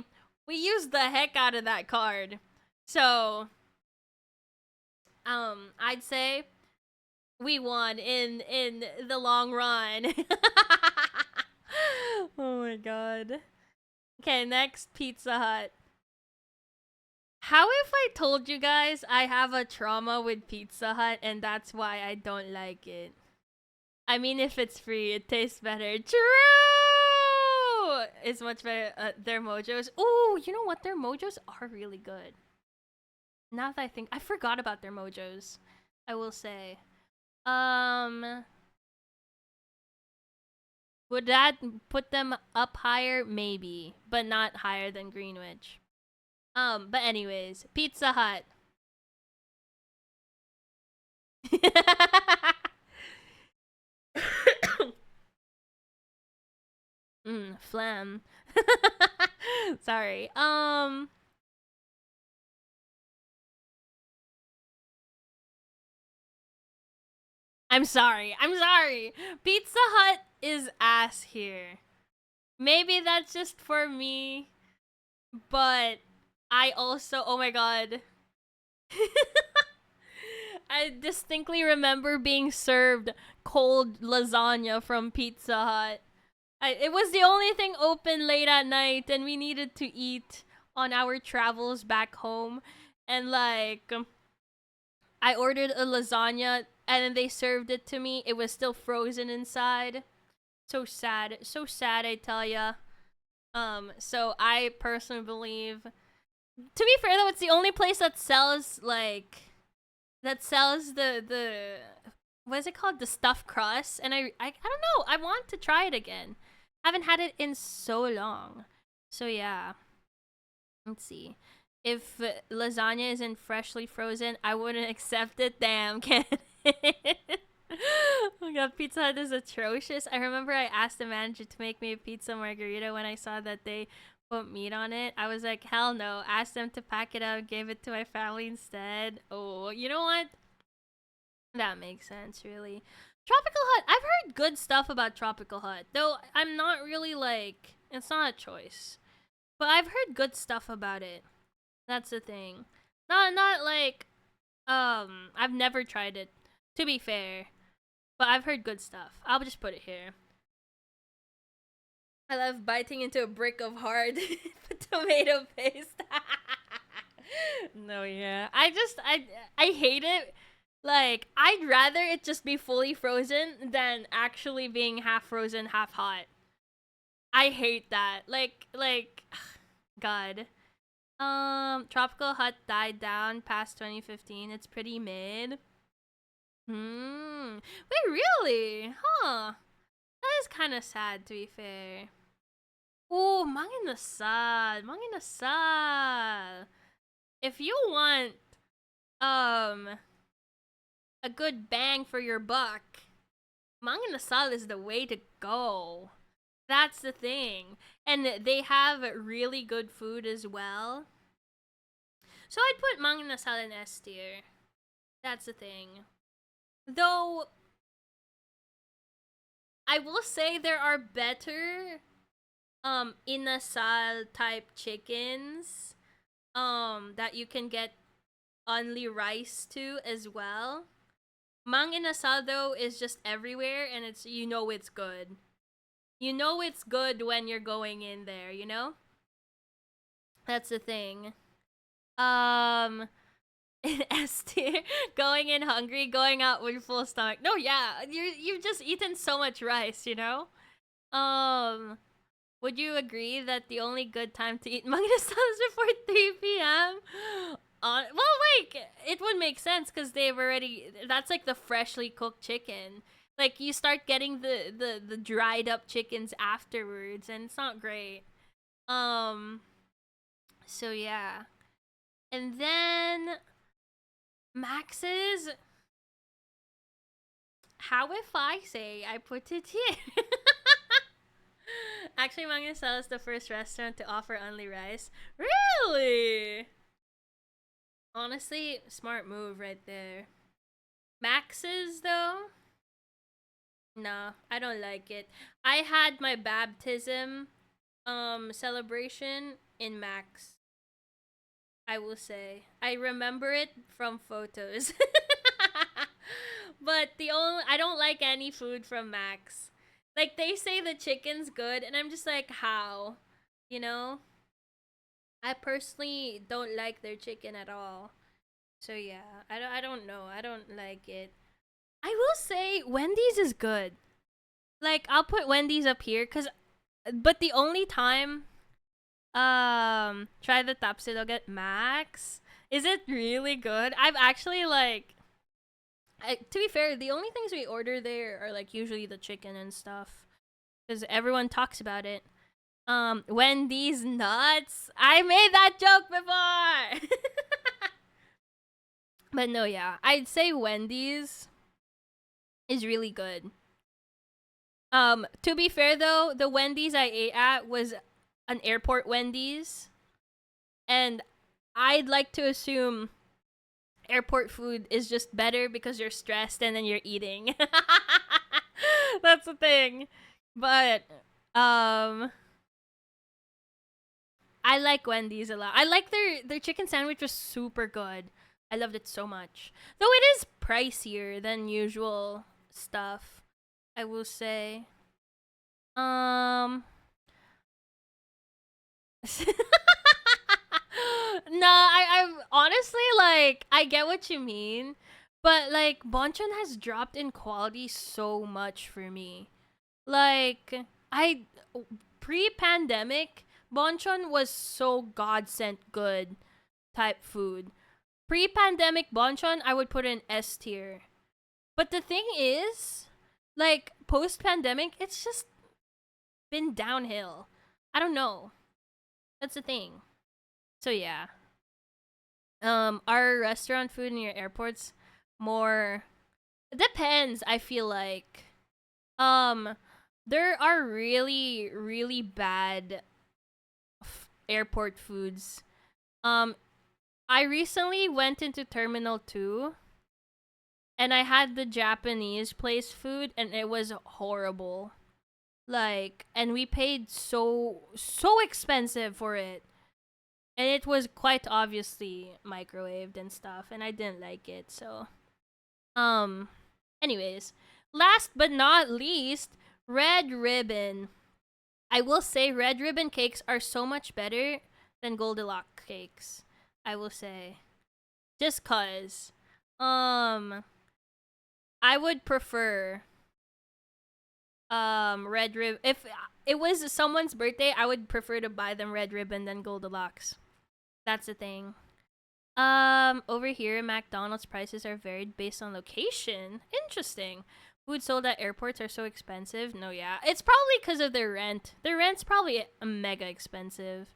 we used the heck out of that card. So, I'd say we won in the long run. Oh my god. Okay, next Pizza Hut. How if I told you guys I have a trauma with Pizza Hut and that's why I don't like it? I mean, if it's free, it tastes better. True! It's much better. Their mojos. Ooh, you know what? Their mojos are really good. Now that I think, I forgot about their mojos. I will say. Would that put them up higher? Maybe, but not higher than Greenwich. But anyways, Pizza Hut. Phlegm. Sorry. I'm sorry. I'm sorry. Pizza Hut is ass here. Maybe that's just for me, but I also, oh my god. I distinctly remember being served cold lasagna from Pizza Hut. It was the only thing open late at night, and we needed to eat on our travels back home. And like, I ordered a lasagna, and then they served it to me. It was still frozen inside. So sad, I tell ya. So I personally believe. To be fair though, it's the only place that sells the what is it called, the stuffed crust, and I don't know, I want to try it again. Haven't had it in so long. So yeah, let's see. If lasagna isn't freshly frozen, I wouldn't accept it. Damn, can Oh my god, Pizza Hut is atrocious. I remember I asked the manager to make me a pizza margarita when I saw that they put meat on it. I was like, hell no. Asked them to pack it up, gave it to my family instead. Oh, you know what? That makes sense, really. Tropical Hut. I've heard good stuff about Tropical Hut, though I'm not really like, it's not a choice. But I've heard good stuff about it. That's the thing. Not like I've never tried it, to be fair. But I've heard good stuff. I'll just put it here. I love biting into a brick of hard tomato paste. No, yeah. I hate it. Like, I'd rather it just be fully frozen than actually being half frozen, half hot. I hate that. Like God. Tropical Hut died down past 2015. It's pretty mid. Wait, really? Huh. That is kind of sad, to be fair. Oh, Mang Inasal. Mang Inasal. If you want, a good bang for your buck, Mang Inasal is the way to go. That's the thing. And they have really good food as well. So I'd put Mang Inasal in S tier. That's the thing. Though, I will say there are better inasal type chickens that you can get only rice to as well. Mang Inasal though is just everywhere, and it's, you know, it's good. You know it's good when you're going in there, you know? That's the thing. S tier, going in hungry, going out with full stomach. No, yeah, you've just eaten so much rice, you know? Would you agree that the only good time to eat manginasal is before 3 p.m.? Well, like, it would make sense because they've already, that's like the freshly cooked chicken. Like, you start getting the dried up chickens afterwards, and it's not great. So yeah. And then Max's, how if I say I put it here? Actually, Mang Inasal is the first restaurant to offer only rice. Really? Honestly, smart move right there. Max's, though? No, I don't like it. I had my baptism celebration in Max. I will say. I remember it from photos. But I don't like any food from Max. Like they say the chicken's good, and I'm just like, how? You know? I personally don't like their chicken at all. So yeah, I don't know. I don't like it. I will say Wendy's is good. Like I'll put Wendy's up here cuz but the only time try the tapsilog at Max, is it really good? I've actually like to be fair, the only things we order there are like usually the chicken and stuff cuz everyone talks about it. Wendy's nuts. I made that joke before. But no, yeah. I'd say Wendy's is really good. To be fair though, the Wendy's I ate at was an airport Wendy's, and I'd like to assume airport food is just better because you're stressed and then you're eating. That's the thing. But I like Wendy's a lot. I like their chicken sandwich was super good. I loved it so much. Though it is pricier than usual stuff, I will say. Um No, I'm honestly like I get what you mean, but like Bonchon has dropped in quality so much for me. Like I pre-pandemic, Bonchon was so god sent good type food. Pre-pandemic Bonchon, I would put in S tier. But the thing is, like post-pandemic, it's just been downhill. I don't know. That's the thing. So yeah. Are restaurant food in your airports more? It depends. I feel like, um, there are really really bad airport foods. Um, I recently went into Terminal 2 and I had the Japanese place food and it was horrible. Like, and we paid so expensive for it. And it was quite obviously microwaved and stuff and I didn't like it. So, um anyways, last but not least, Red Ribbon. I will say Red Ribbon cakes are so much better than Goldilocks cakes. I will say. Just cuz I would prefer Red Ribbon. If it was someone's birthday, I would prefer to buy them Red Ribbon than Goldilocks. That's the thing. Over here, McDonald's prices are varied based on location. Interesting. Food sold at airports are so expensive. No, yeah. It's probably because of their rent. Their rent's probably mega expensive.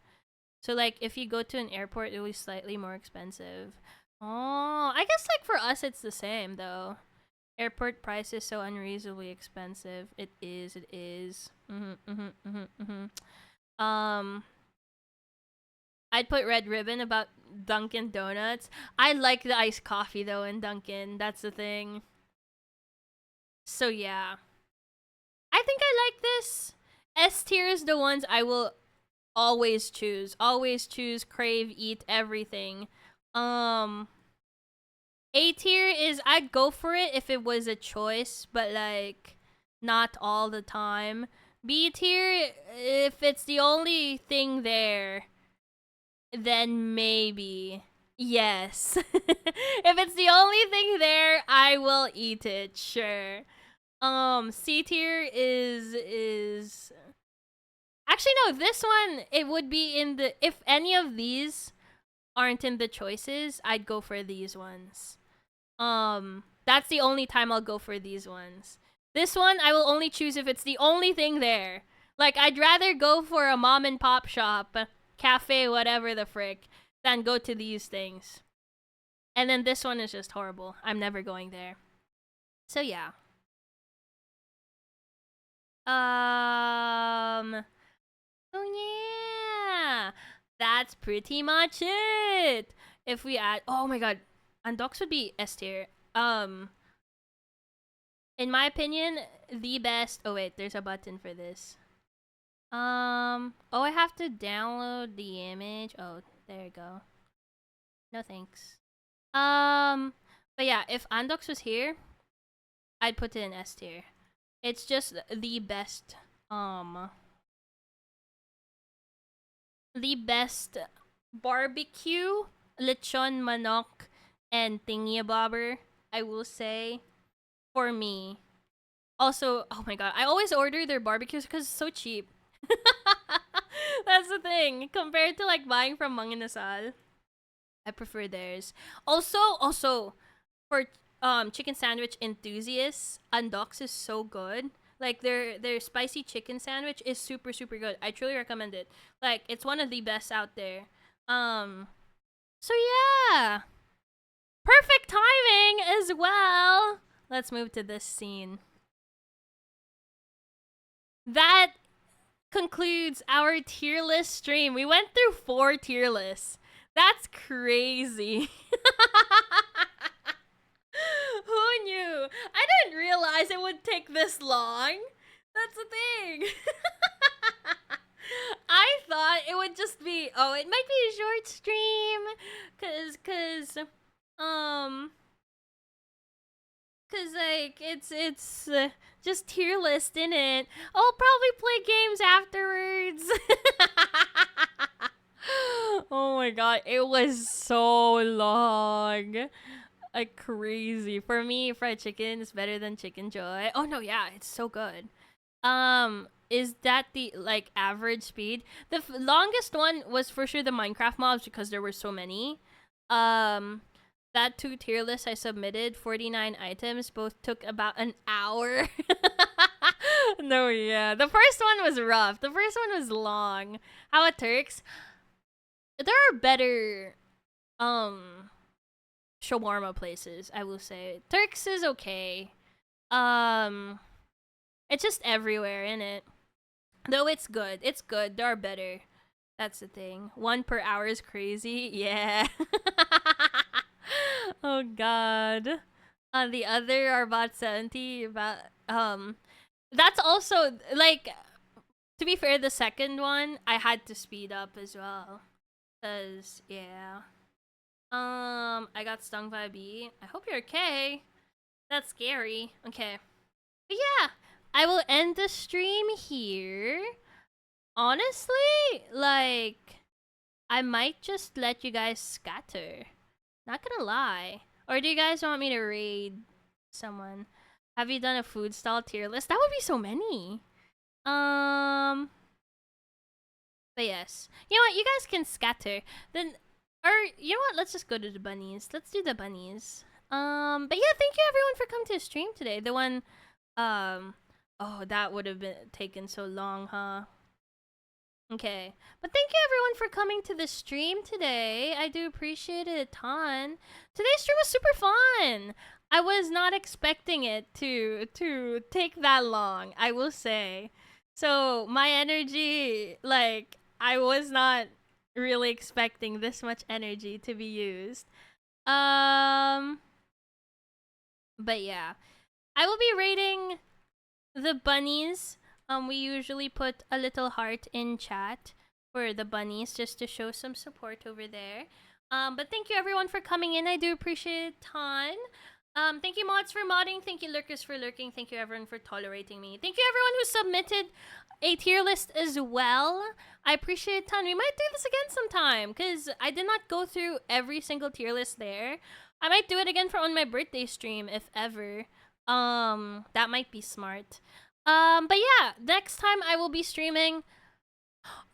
So, like, if you go to an airport, it'll be slightly more expensive. Oh, I guess, like, for us, it's the same, though. Airport price is so unreasonably expensive. It is, it is. I'd put Red Ribbon about Dunkin' Donuts. I like the iced coffee though in Dunkin'. That's the thing. So yeah. I think I like this. S tier is the ones I will always choose. Always choose, crave, eat, everything. A tier is I'd go for it if it was a choice, but like not all the time. B tier, if it's the only thing there, then maybe. Yes. If it's the only thing there, I will eat it, sure. C tier is actually no, this one it would be in the if any of these aren't in the choices, I'd go for these ones. That's the only time I'll go for these ones. This one I will only choose if it's the only thing there. Like I'd rather go for a mom and pop shop, cafe, whatever the frick, than go to these things. And then this one is just horrible. I'm never going there. So yeah. Oh yeah. That's pretty much it. If we add oh my god. Undocs would be S tier. In my opinion, the best oh wait, there's a button for this. Oh I have to download the image. Oh, there you go. No thanks. But yeah, if Andox was here, I'd put it in S tier. It's just the best barbecue, lechon manok, and thingy bobber, I will say, for me. Also, oh my god, I always order their barbecues because it's so cheap. That's the thing. Compared to like buying from Mang Inasal, I prefer theirs. Also for chicken sandwich enthusiasts, Undox is so good. Like their spicy chicken sandwich is super super good. I truly recommend it. Like it's one of the best out there. Um so yeah. Perfect timing as well. Let's move to this scene. That concludes our tier list stream. We went through 4 tier lists. That's crazy. Who knew? I didn't realize it would take this long. That's the thing. I thought it would just be, oh, it might be a short stream. Cause like it's just tier list in it. I'll probably play games afterwards. Oh my god, it was so long. Like crazy. For me, fried chicken is better than chicken joy. Oh no, yeah, it's so good. Is that the like average speed? The longest one was for sure the Minecraft mobs because there were so many. That 2 tier list I submitted, 49 items, both took about an hour. No, yeah. The first one was rough. The first one was long. How about Turks? There are better shawarma places, I will say. Turks is okay. It's just everywhere, innit? Though it's good. It's good. There are better. That's the thing. 1 per hour is crazy. Yeah. Oh god. On the other are about 70. That's also like, to be fair, the second one I had to speed up as well. Cause yeah. I got stung by a bee. I hope you're okay. That's scary. Okay. But yeah, I will end the stream here. Honestly, like, I might just let you guys scatter. Not gonna lie. Or do you guys want me to raid someone? Have you done a food stall tier list? That would be so many. But yes. You know what? You guys can scatter. Then, or you know what? Let's just go to the bunnies. Let's do the bunnies. But yeah, thank you everyone for coming to the stream today. The one, oh, that would have been taken so long, huh? Okay. But thank you everyone for coming to the stream today. I do appreciate it a ton. Today's stream was super fun. I was not expecting it to take that long, I will say. So, my energy, like, I was not really expecting this much energy to be used. But yeah. I will be rating the bunnies. We usually put a little heart in chat for the bunnies just to show some support over there. But thank you everyone for coming in. I do appreciate it a ton. Thank you mods for modding. Thank you lurkers for lurking. Thank you everyone for tolerating me. Thank you everyone who submitted a tier list as well. I appreciate it a ton. We might do this again sometime because I did not go through every single tier list there. I might do it again for on my birthday stream if ever. That might be smart. But yeah, next time I will be streaming.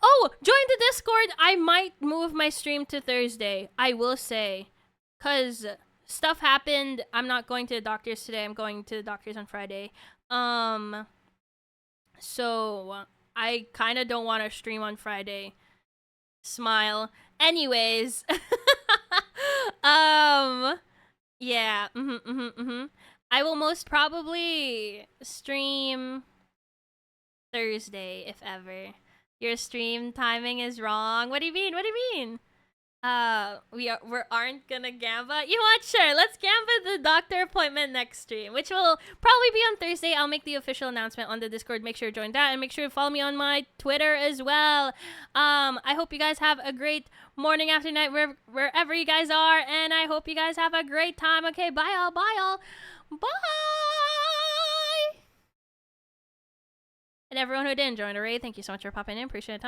Oh, join the Discord. I might move my stream to Thursday. I will say, cause stuff happened. I'm not going to the doctors today. I'm going to the doctors on Friday. So I kind of don't want to stream on Friday. Smile. Anyways, yeah. I will most probably stream Thursday, if ever. Your stream timing is wrong. What do you mean? What do you mean? We aren't gonna gamba. You know what? Sure, let's gamba the doctor appointment next stream, which will probably be on Thursday. I'll make the official announcement on the Discord. Make sure to join that and make sure to follow me on my Twitter as well. I hope you guys have a great morning, afternoon, night, wherever you guys are, and I hope you guys have a great time. Okay, bye all. Bye all. Bye. And everyone who didn't join the raid, thank you so much for popping in. Appreciate it.